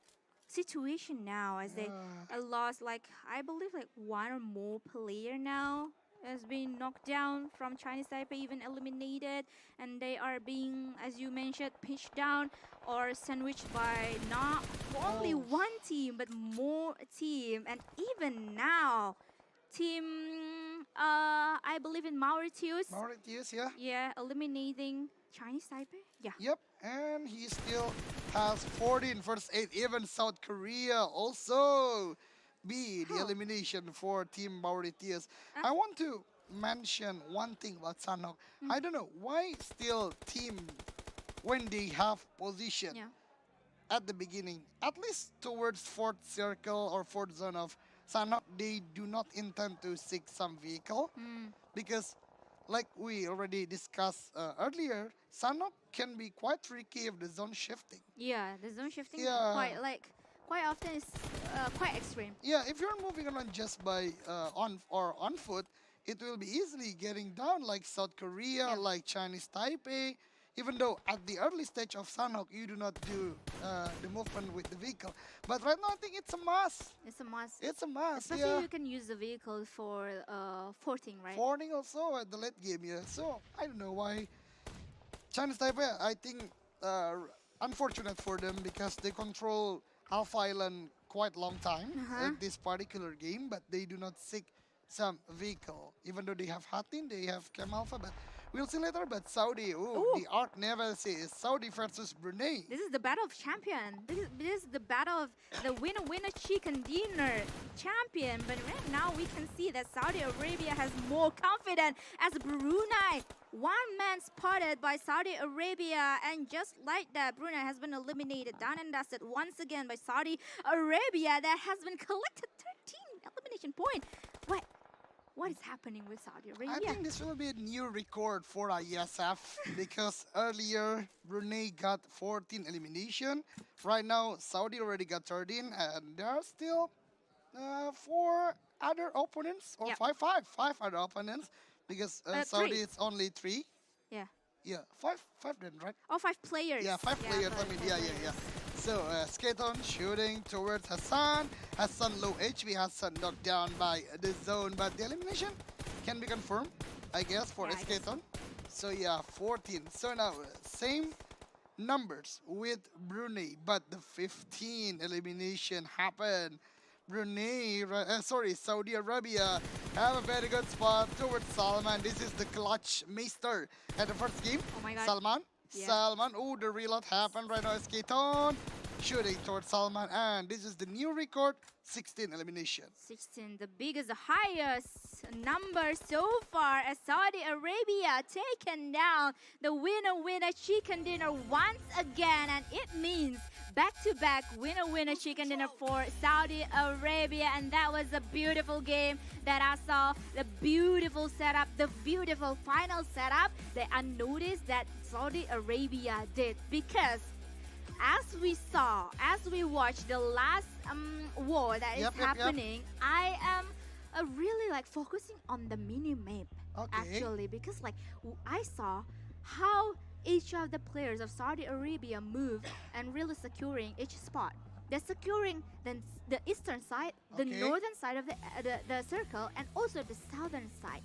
situation now as they lost like, I believe like 1 or more player now has been knocked down from Chinese Taipei, even eliminated, and they are being, as you mentioned, pitched down or sandwiched by not only 1 team but more team. And even now, team I believe in Mauritius, eliminating Chinese Taipei. And he still has 14 first 8. Even South Korea also be the elimination for Team Mauritius. I want to mention one thing about Sanhok. I don't know why still team, when they have position at the beginning, at least towards 4th circle or 4th zone of Sanhok, they do not intend to seek some vehicle because like we already discussed earlier, Sanhok can be quite tricky if the zone shifting. The zone shifting quite often is quite extreme. If you're moving around just by on foot, it will be easily getting down like South Korea, like Chinese Taipei. Even though at the early stage of Sanhok, you do not do the movement with the vehicle. But right now, I think it's a must. It's a must. It's a must, Especially you can use the vehicle for forting, right? Forting also at the late game, So, I don't know why Chinese Taipei, I think, unfortunate for them because they control Alpha Island quite long time at this particular game, but they do not seek some vehicle. Even though they have Hatin, they have Cam Alpha, but we'll see later. But Saudi, the Arc nemesis, Saudi versus Brunei. This is the battle of champion. This is the battle of the winner chicken dinner champion. But right now we can see that Saudi Arabia has more confidence as Brunei. 1 man spotted by Saudi Arabia, and just like that, Brunei has been eliminated, done and dusted once again by Saudi Arabia. That has been collected 13 elimination point. What what is happening with Saudi I Arabia? think this will be a new record for Iesf because earlier Brunei got 14 elimination. Right now Saudi already got 13, and there are still four other opponents, or Yep. five other opponents, because Saudi Three. it's only three. Yeah. Yeah, five then, right? Oh, 5 players. Yeah, five players. I mean, yeah. So Skaton shooting towards Hassan. Hassan low HP. Hassan knocked down by the zone, but the elimination can be confirmed, I guess, for Yeah, I guess Skaton. So yeah, 14. So now same numbers with Brunei, but the 15 elimination happened. Saudi Arabia have a very good spot towards Salman. This is the clutch master at the first game. Oh my god. Salman. Yeah. Salman. Oh, the reload happened right now. Skaton shooting towards Salman, and this is the new record, 16 elimination. 16, the biggest, the highest number so far as Saudi Arabia taken down the winner chicken dinner once again, and it means back-to-back winner chicken dinner for Saudi Arabia. And that was a beautiful game that I saw, the beautiful setup, the beautiful final setup that I noticed that Saudi Arabia did, because as we watched the last war that is happening, I am really like focusing on the mini map actually, because like I saw how each of the players of Saudi Arabia move and really securing each spot. They're securing the eastern side, the northern side of the circle, and also the southern side.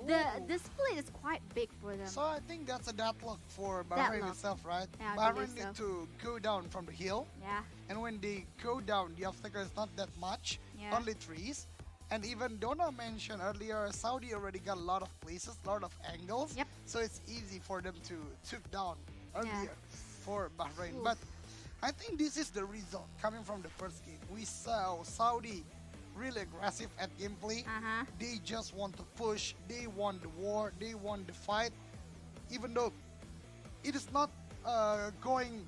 The split is quite big for them. So I think that's a deadlock for Bahrain itself, right? Yeah, I Bahrain believe need so. to go down from the hill. Yeah. And when they go down, the obstacle is not that much, only trees. And even Donna mentioned earlier, Saudi already got a lot of places, a lot of angles. Yep. So it's easy for them to took down earlier for Bahrain. But I think this is the result coming from the first game. We saw Saudi really aggressive at gameplay. They just want to push. They want the war. They want the fight. Even though it is not going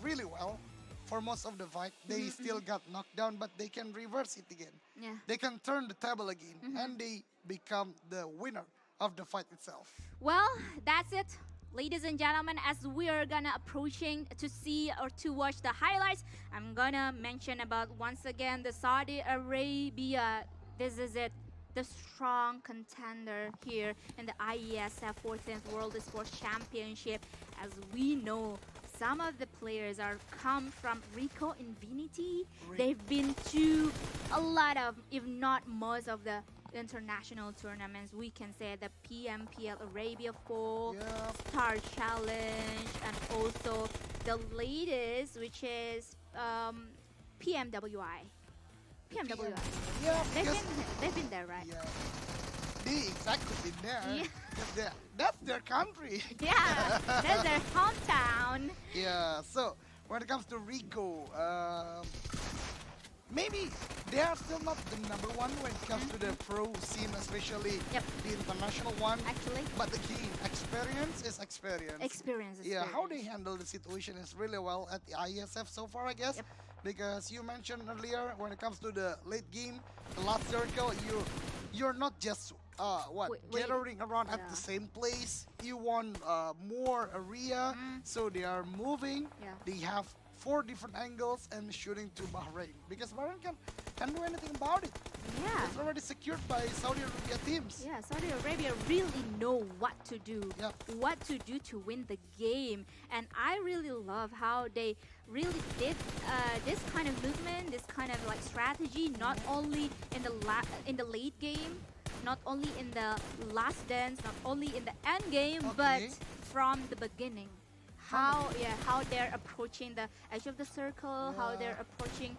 really well for most of the fight, they still got knocked down, but they can reverse it again. Yeah. They can turn the table again, and they become the winner of the fight itself. Well, that's it. Ladies and gentlemen, as we are gonna approaching to see or to watch the highlights, I'm gonna mention about once again the Saudi Arabia. This is it, the strong contender here in the IESF 14th World Esports Championship. As we know, some of the players are come from Rico Infinity. They've been to a lot of, if not most of the international tournaments. We can say the PMPL Arabia 4, Star Challenge, and also the latest, which is PMWI. PMWI. Yeah, they've been there, right? Yeah, they exactly been there. Yeah. 'Cause that's their country. Yeah, that's their hometown. Yeah, so when it comes to Rico, maybe they are still not the number one when it comes to the pro scene, especially the international one. Actually. But again, experience is experience. Experience. Yeah, how they handle the situation is really well at the ISF so far, I guess. Because you mentioned earlier, when it comes to the late game, the last circle, you're not just gathering around at the same place. You want more area, so they are moving. They have 4 different angles and shooting to Bahrain, because Bahrain can do anything about it. Yeah. It's already secured by Saudi Arabia teams. Yeah, Saudi Arabia really know what to do, what to do to win the game. And I really love how they really did this kind of movement, this kind of like strategy, not only in the late game, not only in the last dance, not only in the end game, but from the beginning. How they're approaching the edge of the circle, how they're approaching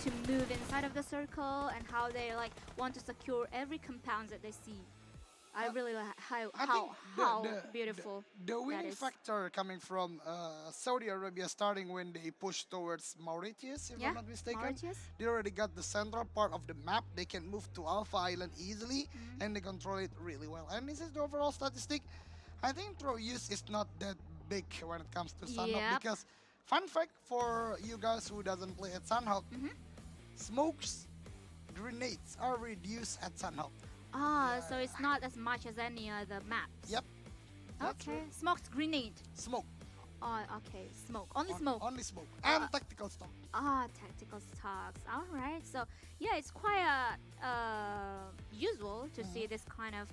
to move inside of the circle, and how they like want to secure every compound that they see. I really like how beautiful the winning that is. factor coming from Saudi Arabia, starting when they push towards Mauritius, if I'm not mistaken. Mauritius. They already got the central part of the map. They can move to Alpha Island easily, and they control it really well. And this is the overall statistic. I think throw use is not that big when it comes to Sunhawk, because fun fact for you guys who doesn't play at Sunhawk, smokes, grenades are reduced at Sunhawk. Ah, so it's not as much as any other maps. Yep. That's Okay. right. Smoked grenade. Smoke. Oh, okay. Smoke. Only smoke. Only smoke. And tactical stuff. Ah, tactical stocks. All right. So yeah, it's quite usual to see this kind of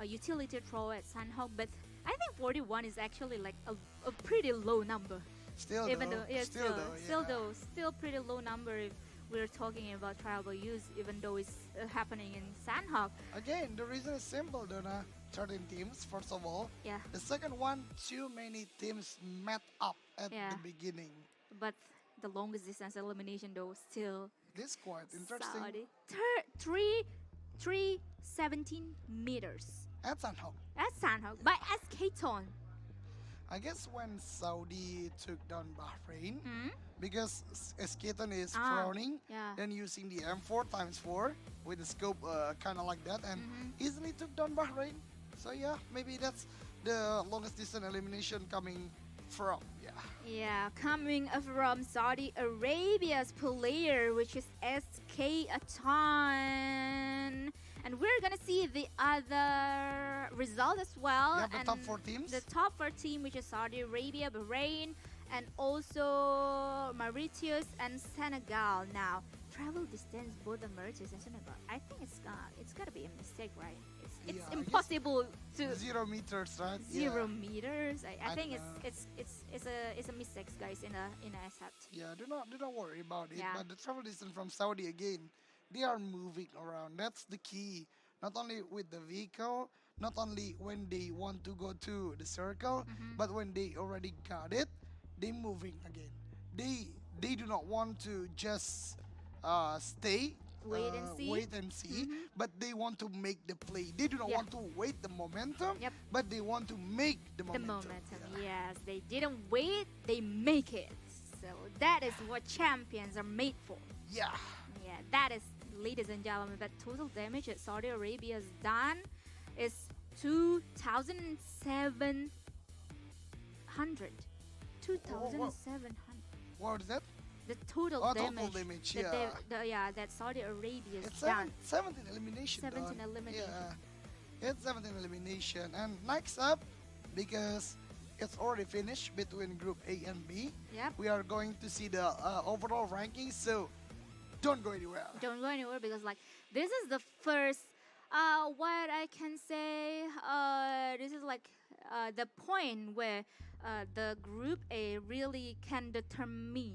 utility throw at Sandhawk, but I think 41 is actually like a pretty low number. Still Even though. though, yeah, Still still pretty low number if we're talking about tribal use, even though it's happening in Sandhawk. Again, the reason is simple, Donna. 13 teams, first of all. Yeah. The second one, too many teams met up at Yeah. the beginning. But the longest distance elimination though still This is quite interesting. Saudi. 317 meters At Sandhawk. at Sandhawk by SK Ton. I guess when Saudi took down Bahrain, Hmm? because Esketon is Ah, frowning, yeah. then using the M4x4 with the scope kind of like that, and Mm-hmm. easily took down Bahrain. So yeah, maybe that's the longest distance elimination coming from. Yeah. Yeah, coming from Saudi Arabia's player, which is SK Atan. And we're gonna see the other result as well. You have the and top 4 teams. The top 4 team, which is Saudi Arabia, Bahrain, and also Mauritius and Senegal. Now, travel distance both the Mauritius and Senegal. I think it's gotta be a mistake, right? It's Yeah, I guess impossible to 0 meters, right? 0 meters. I think don't know. it's a mistake, guys, in a accept. Yeah, do not worry about it. Yeah. But the travel distance from Saudi again, they are moving around. That's the key. Not only with the vehicle, not only when they want to go to the circle, Mm-hmm. but when they already got it, they moving again. They do not want to just stay. Wait and see. Wait and see, Mhm. but they want to make the play. They do not Yeah. want to wait the momentum, Yep. but they want to make the The momentum. momentum, Yeah. yes. They didn't wait, they make it. So that is what champions are made for. Yeah. Yeah, that is, ladies and gentlemen, that total damage that Saudi Arabia has done is 2,700. 2,700. What is that? The total Oh, total damage. damage, that yeah. yeah, that Saudi Arabia has It's done. 17 elimination. 17 done. elimination. Yeah, it's 17 elimination. And next up, because it's already finished between Group A and B, Yep. we are going to see the overall rankings. So don't go anywhere. Don't go anywhere because like this is the first what I can say this is like the point where the group A really can determine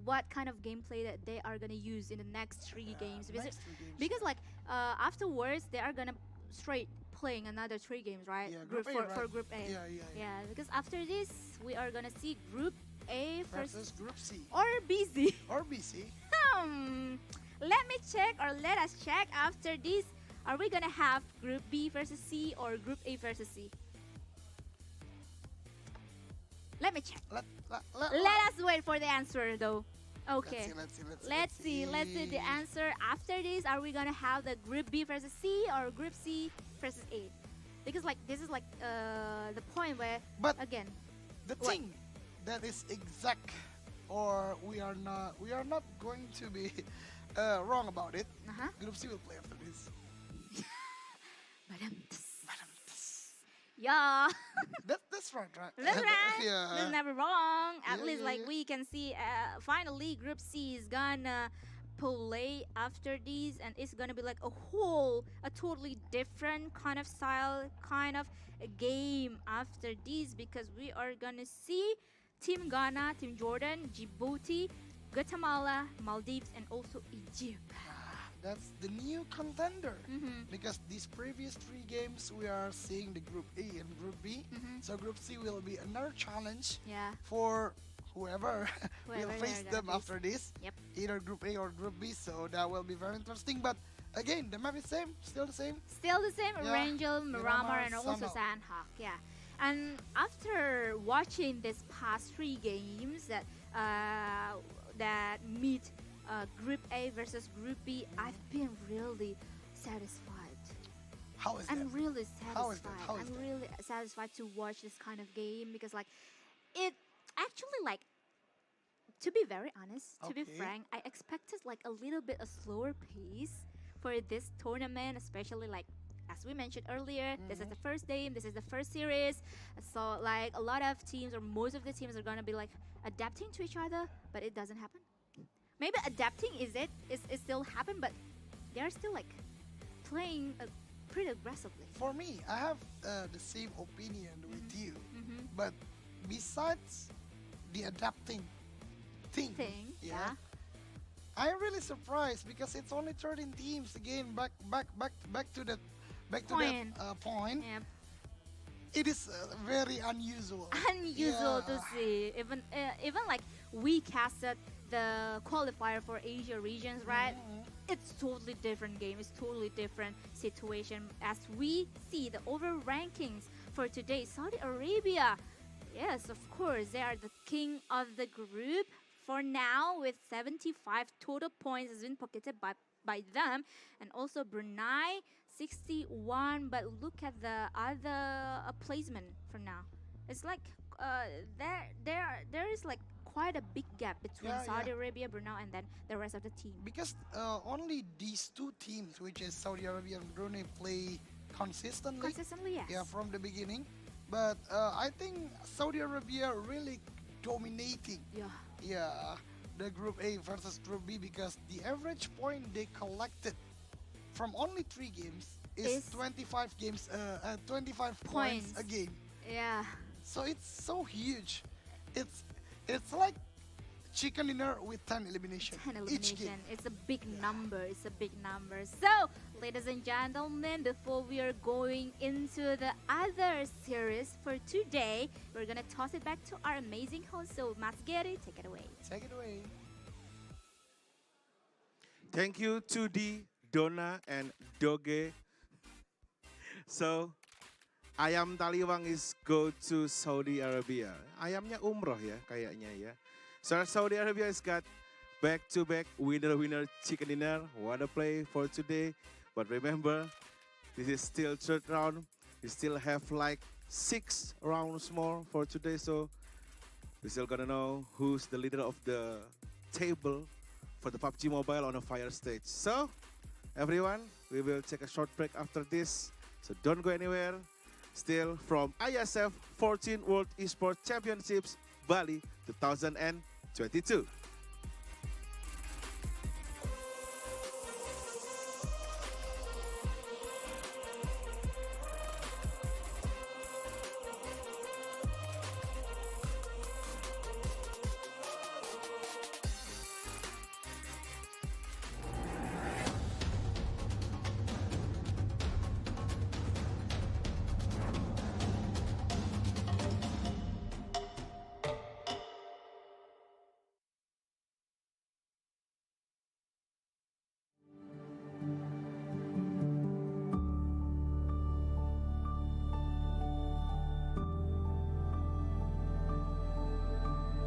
what kind of gameplay that they are gonna use in the next 3 games because, Next 3 games. because like afterwards they are gonna straight playing another 3 games, right? Yeah, Group A, for right? group A. Yeah. Because after this we are gonna see group A Versus versus Group C or BC. or BC. Let me check, or let us check after this. Are we gonna have Group B versus C or Group A versus C? Let me check. Let us wait for the answer though. Okay. Let's see the answer after this. Are we gonna have the Group B versus C or Group C versus A? Because like this is like the point where But again the what? thing that is exact, or we are not going to be wrong about it. uh-huh. Group C will play after this. Yeah. That's right, right? That's right. Yeah. That's never wrong. At Yeah, least yeah, like yeah. we can see finally Group C is gonna play after these, and it's gonna be like a totally different kind of style, kind of a game after these, because we are gonna see Team Ghana, Team Jordan, Djibouti, Guatemala, Maldives, and also Egypt. That's the new contender. Mhm. Because these previous 3 games we are seeing the Group A and Group B. Mhm. So Group C will be another challenge Yeah. for whoever will Whoever face they're them gonna after this. Yep. Either Group A or Group B. So that will be very interesting. But again, the map is same, still the same. Still the same, Yeah. Rangel, Miramar, and also Sandhawk. Sandhawk. Yeah. And after watching these past 3 games that meet Group A versus Group B, I've been really satisfied. How is I'm that? really How is that? satisfied. How is I'm that? really satisfied to watch this kind of game because like it actually like, to be very honest, to be Okay. frank, I expected like a little bit a slower pace for this tournament, especially like as we mentioned earlier, this is the first game, this is the first series. So like a lot of teams or most of the teams are gonna be like adapting to each other, but it doesn't happen. Maybe adapting is still happen, but they're still like playing pretty aggressively. For me, I have the same opinion with you, but besides the adapting thing, yeah. I'm really surprised because it's only 13 teams again. Back to that point. Yep. It is very unusual. Unusual to see. Even like we casted the qualifier for Asia regions, right? It's totally different game. It's totally different situation. As we see the overall rankings for today, Saudi Arabia, yes, of course, they are the king of the group for now with 75 total points has been pocketed by them, and also Brunei 61. But look at the other placement for now. It's like there is like quite a big gap between Saudi Arabia, Brunei, and then the rest of the team. Because only these two teams, which is Saudi Arabia and Brunei, play consistently. Consistently, yes. Yeah, from the beginning. But I think Saudi Arabia really dominating. Yeah, the Group A versus Group B, because the average point they collected from only 3 games is 25 points a game. Yeah. So it's so huge. It's like chicken dinner with 10 elimination. 10 each elimination. game. It's a big number. It's a big number. So, ladies and gentlemen, before we are going into the other series for today, we're gonna toss it back to our amazing host. So, Mas Gary, take it away. Take it away. Thank you to the Donna and Doge. So, ayam taliwang is go to Saudi Arabia. Ayamnya umroh ya kayaknya ya. So Saudi Arabia has got back-to-back winner chicken dinner. What a play for today. But remember, this is still third round. We still have like 6 rounds more for today. So we're still gonna know who's the leader of the table for the PUBG Mobile on a fire stage. So everyone, we will take a short break after this. So don't go anywhere. Still from Iesf 14 World Esports Championships Bali 2022.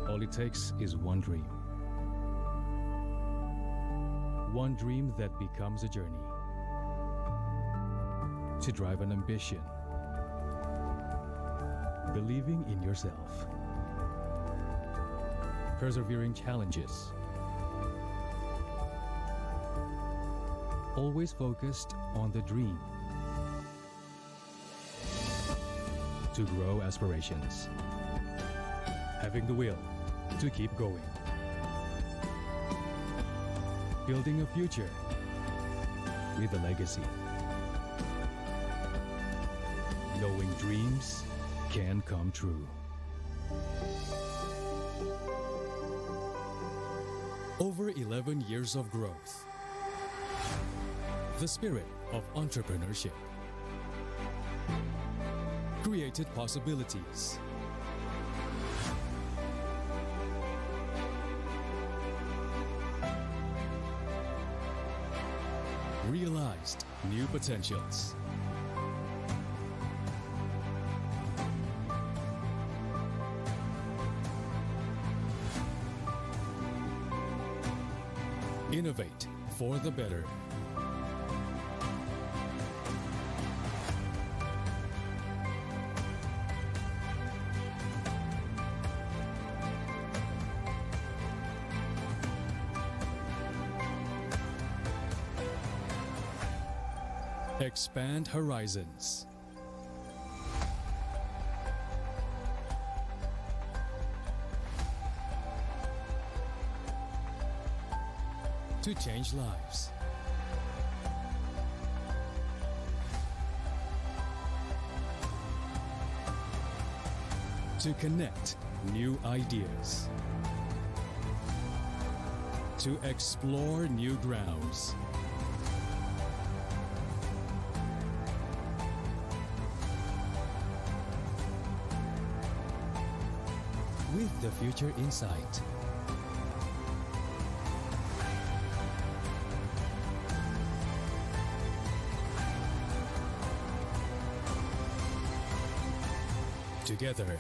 All it takes is one dream. One dream that becomes a journey. To drive an ambition. Believing in yourself. Persevering challenges. Always focused on the dream. To grow aspirations. Having the will to keep going. Building a future with a legacy. Knowing dreams can come true. Over 11 years of growth. The spirit of entrepreneurship. Created possibilities. Realized new potentials. Innovate for the better. Expand horizons. To change lives. To connect new ideas. To explore new grounds. With the future in sight. Together.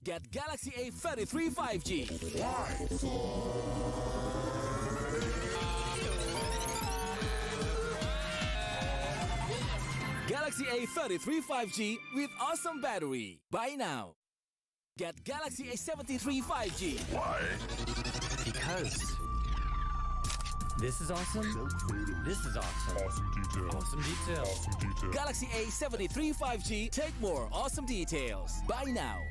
Get Galaxy A33 5G. Galaxy A33 5G with awesome battery. Buy now. Get Galaxy A73 5G. Why? Because this is awesome. This is awesome. Awesome details. Galaxy A73 5G. Take more awesome details. Buy now.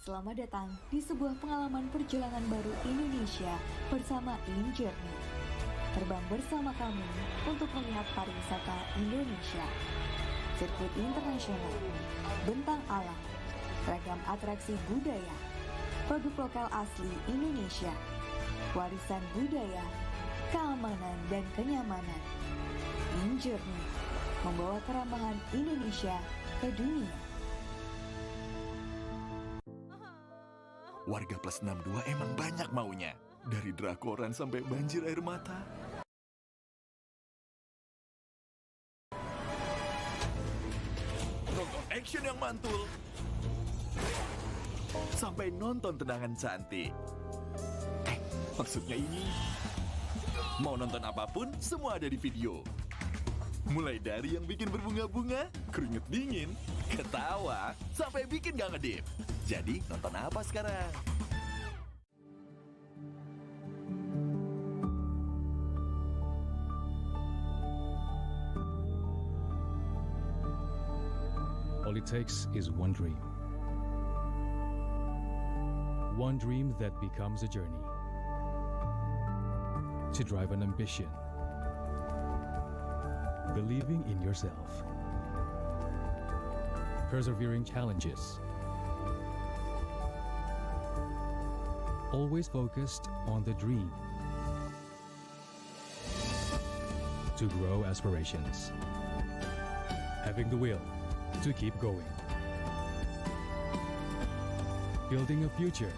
Selamat datang di sebuah pengalaman perjalanan baru Indonesia bersama Journey. Terbang bersama kami untuk melihat pariwisata Indonesia. Sirkuit internasional, bentang alam, ragam atraksi budaya, produk lokal asli Indonesia, warisan budaya, keamanan dan kenyamanan. Journey membawa keramahan Indonesia ke dunia. Warga plus 62 emang banyak maunya. Dari drakoran sampai banjir air mata. Nonton action yang mantul. Sampai nonton tendangan cantik. Maksudnya ini. Mau nonton apapun, semua ada di video. Mulai dari yang bikin berbunga-bunga, keringet dingin, ketawa, sampai bikin gak ngedip. Jadi nonton apa sekarang? All it takes is one dream. One dream that becomes a journey. To drive an ambition. Believing in yourself. Persevering challenges. Always focused on the dream. to grow aspirations. Having the will to keep going. Building a future